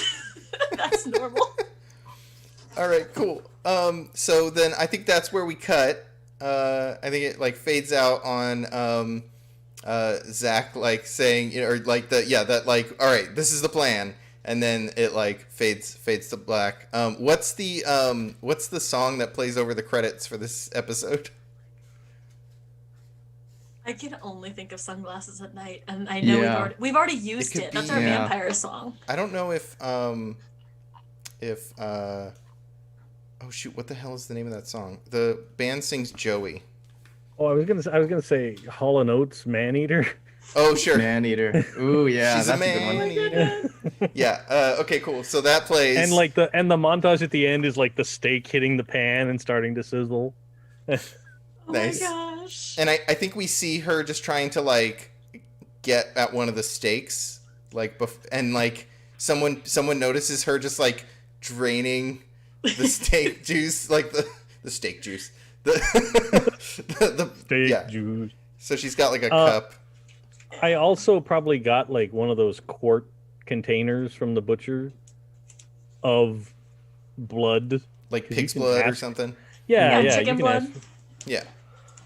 That's normal.
All right, cool. So then I think that's where we cut. I think it like fades out on Zach like saying, or like that like, all right, this is the plan, and then it like fades to black. What's the song that plays over the credits for this episode?
I can only think of Sunglasses at Night, and I know
Yeah.
we've already used
could
it. That's
be-
our
Yeah.
vampire song.
I don't know if oh shoot, what the hell is the name of that song? The band sings Joey.
Oh, I was gonna say Hall and Oates, Man Eater.
Oh sure.
Man eater. Ooh, yeah,
She's a
that's a good
man
one.
eater. Yeah. Okay. Cool. So that plays.
And like the montage at the end is like the steak hitting the pan and starting to sizzle.
Oh
Nice.
my gosh.
And I think we see her just trying to like get at one of the steaks, like and like someone notices her just like draining the steak juice, like the steak juice, the
Steak
yeah.
juice.
So she's got like a cup.
I also probably got like one of those quart containers from the butcher of blood.
Like
'cause
pig's
you can
blood or
ask-
something.
Yeah,
Yeah,
you
chicken
can
blood.
ask
Yeah.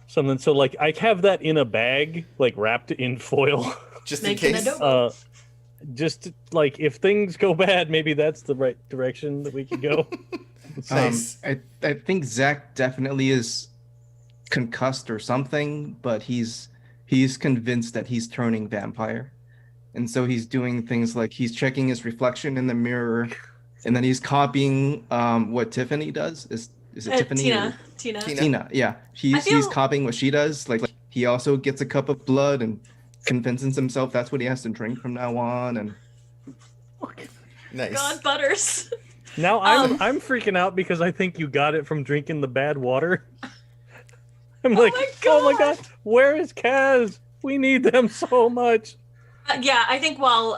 something. So like I have that in a bag, like wrapped in foil.
Just in
Making
case.
adobo.
Just like if things go bad, maybe that's the right direction that we could go.
Nice.
I think Zach definitely is concussed or something, but he's convinced that he's turning vampire. And so he's doing things like he's checking his reflection in the mirror, and then he's copying what Tiffany does. Is it Tiffany?
Tina.
Tina, yeah. He's copying what she does. Like he also gets a cup of blood and convinces himself that's what he has to drink from now on. And
Nice.
God, Butters.
Now I'm freaking out because I think you got it from drinking the bad water. I'm like, oh my god, where is Kaz? We need them so much.
Yeah, I think while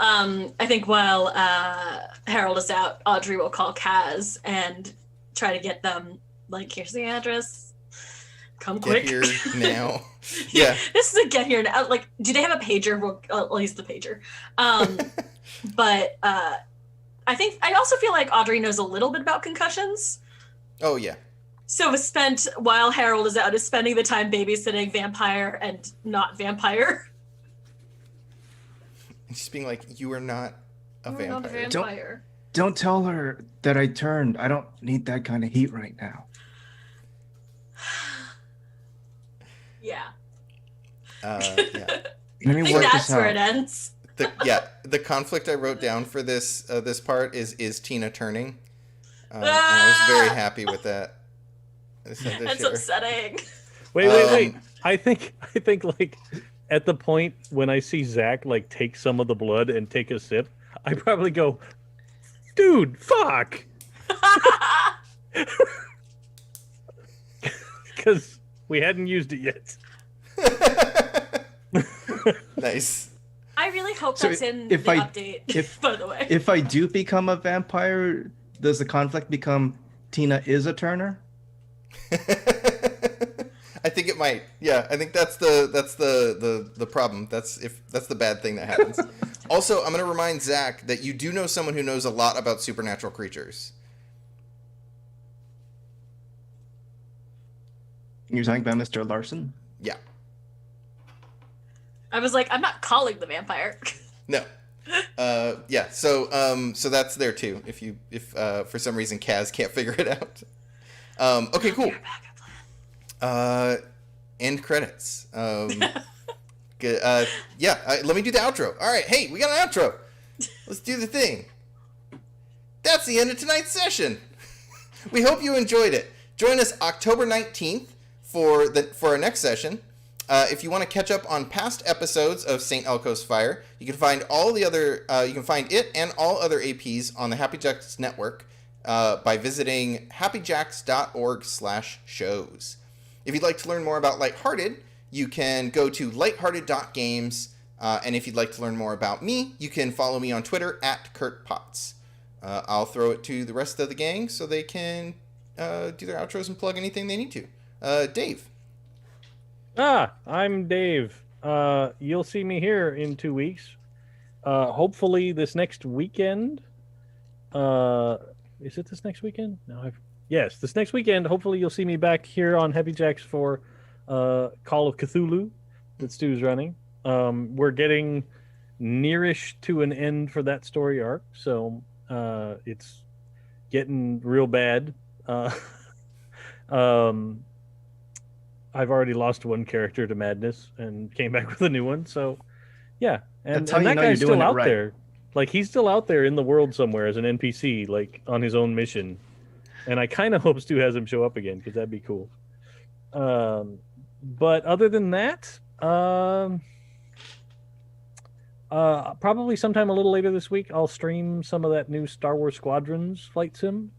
Harold is out, Audrey will call Kaz and try to get them. Like, here's the address. Come quick.
Get here now. Yeah.
This is a get here now. Like, do they have a pager? Well, at least the pager. But I also feel like Audrey knows a little bit about concussions.
Oh yeah.
So while Harold is out, is spending the time babysitting vampire and not vampire.
Just being like, you are not a
You're not a
vampire.
vampire.
don't tell her that I turned. I don't need that kind of heat right now.
Yeah.
Yeah.
Let me
I think
work
that's
this
where
out.
it ends.
The conflict I wrote down for this part is Tina turning. And I was very happy with that.
That's upsetting.
Wait. I think like at the point when I see Zach like take some of the blood and take a sip, I probably go, dude, fuck. Because we hadn't used it yet.
Nice.
I really hope
So
that's in
if
the
I-
update, by the way.
If I do become a vampire, does the conflict become Tina is a Turner?
I think it might. Yeah, I think that's the problem. That's the bad thing that happens. Also, I'm going to remind Zach that you do know someone who knows a lot about supernatural creatures.
You're talking about Mr. Larson?
Yeah.
I was like, I'm not calling the vampire.
No. Yeah. So that's there too. If for some reason Kaz can't figure it out. Okay. Cool. End credits. Good. Yeah. Let me do the outro. All right. Hey, we got an outro. Let's do the thing. That's the end of tonight's session. We hope you enjoyed it. Join us October 19th for our next session. If you want to catch up on past episodes of St. Elco's Fire, you can find you can find it and all other APs on the Happy Jacks network by visiting happyjacks.org/shows. If you'd like to learn more about Lighthearted, you can go to lighthearted.games, and if you'd like to learn more about me, you can follow me on Twitter @KurtPotts. I'll throw it to the rest of the gang so they can do their outros and plug anything they need to. Dave.
I'm Dave. You'll see me here in 2 weeks. Hopefully this next weekend. Is it this next weekend? No, yes, this next weekend. Hopefully you'll see me back here on Heavy Jacks for Call of Cthulhu that Stu's running. We're getting nearish to an end for that story arc, so it's getting real bad. I've already lost one character to madness and came back with a new one. So, yeah, and that guy's still out there. Like he's still out there in the world somewhere as an NPC, like on his own mission. And I kind of hope Stu has him show up again because that'd be cool. But other than that, probably sometime a little later this week, I'll stream some of that new Star Wars Squadrons flight sim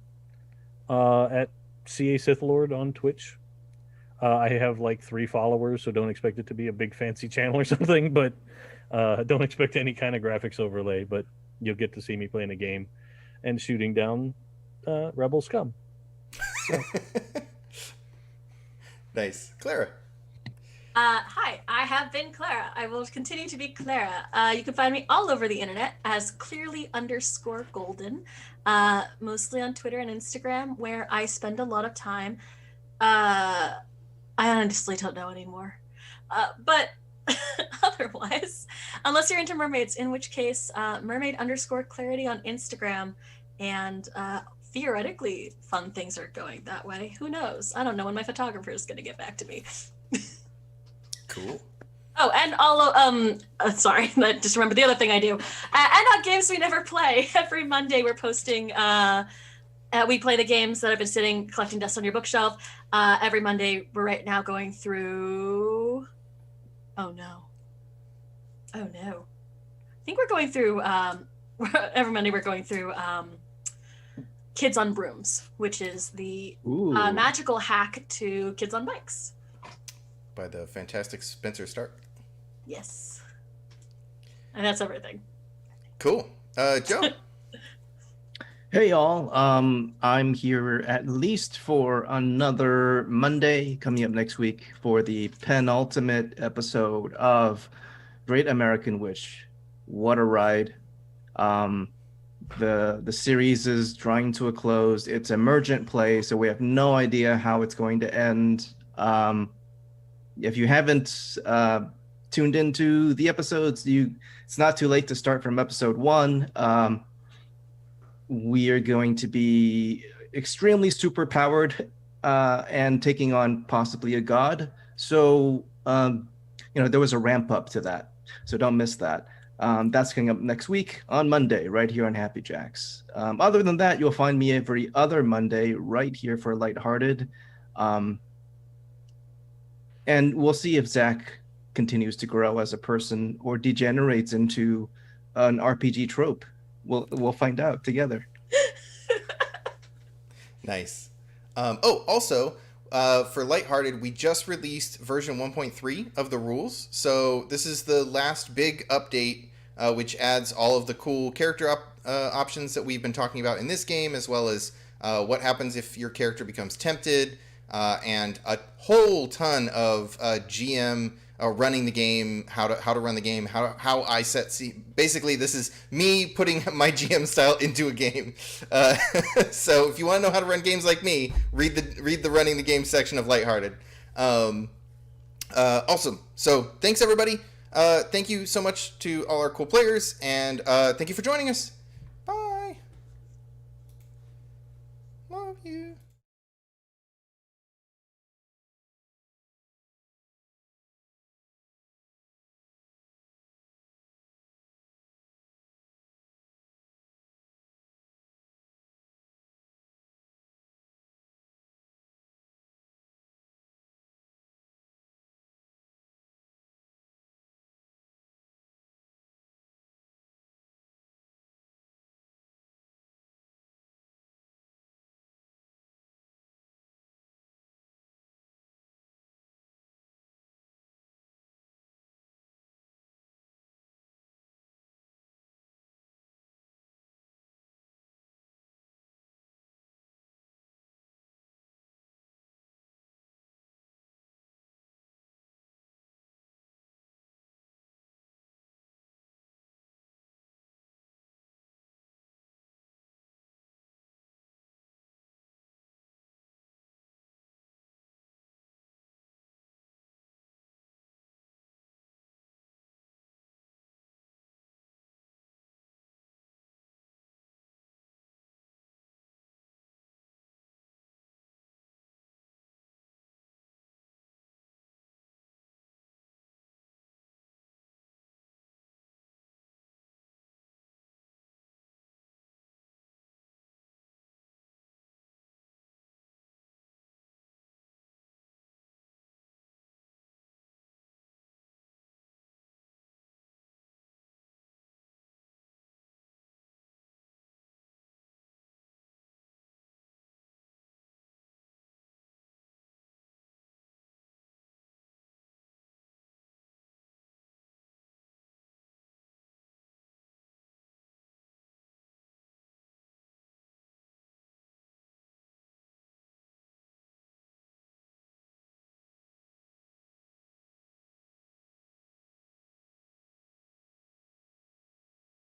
at CA Sith Lord on Twitch. I have like 3 followers, so don't expect it to be a big fancy channel or something, but don't expect any kind of graphics overlay, but you'll get to see me playing a game and shooting down rebel scum. So.
Nice. Clara.
Hi, I have been Clara. I will continue to be Clara. You can find me all over the internet as clearly_golden, mostly on Twitter and Instagram, where I spend a lot of time. I honestly don't know anymore. But Otherwise, unless you're into mermaids, in which case, mermaid_clarity on Instagram, and theoretically, fun things are going that way. Who knows? I don't know when my photographer is going to get back to me.
Cool.
Oh, and sorry, I just remember the other thing I do. And on Games We Never Play, every Monday we're posting, we play the games that have been sitting, collecting dust on your bookshelf. Every Monday, we're right now going through, oh no. I think we're going through, every Monday we're going through Kids on Brooms, which is the magical hack to Kids on Bikes.
By the fantastic Spencer Stark.
Yes. And that's everything.
Cool. Joe?
Hey y'all, I'm here at least for another Monday coming up next week for the penultimate episode of Great American Witch. What a ride. The series is drawing to a close. It's emergent play, so we have no idea how it's going to end. If you haven't tuned into the episodes, it's not too late to start from episode 1. We are going to be extremely superpowered and taking on possibly a god. So, there was a ramp up to that. So don't miss that. That's coming up next week on Monday, right here on Happy Jacks. Other than that, you'll find me every other Monday right here for Lighthearted. And we'll see if Zach continues to grow as a person or degenerates into an RPG trope. We'll find out together.
Nice. Also, for Lighthearted, we just released version 1.3 of the rules. So this is the last big update, which adds all of the cool character options that we've been talking about in this game, as well as what happens if your character becomes tempted, and a whole ton of GM running the game, how to run the game, how I set basically this is me putting my GM style into a game. So if you want to know how to run games like me, read the running the game section of Lighthearted. Awesome. So thanks everybody. Thank you so much to all our cool players, and thank you for joining us.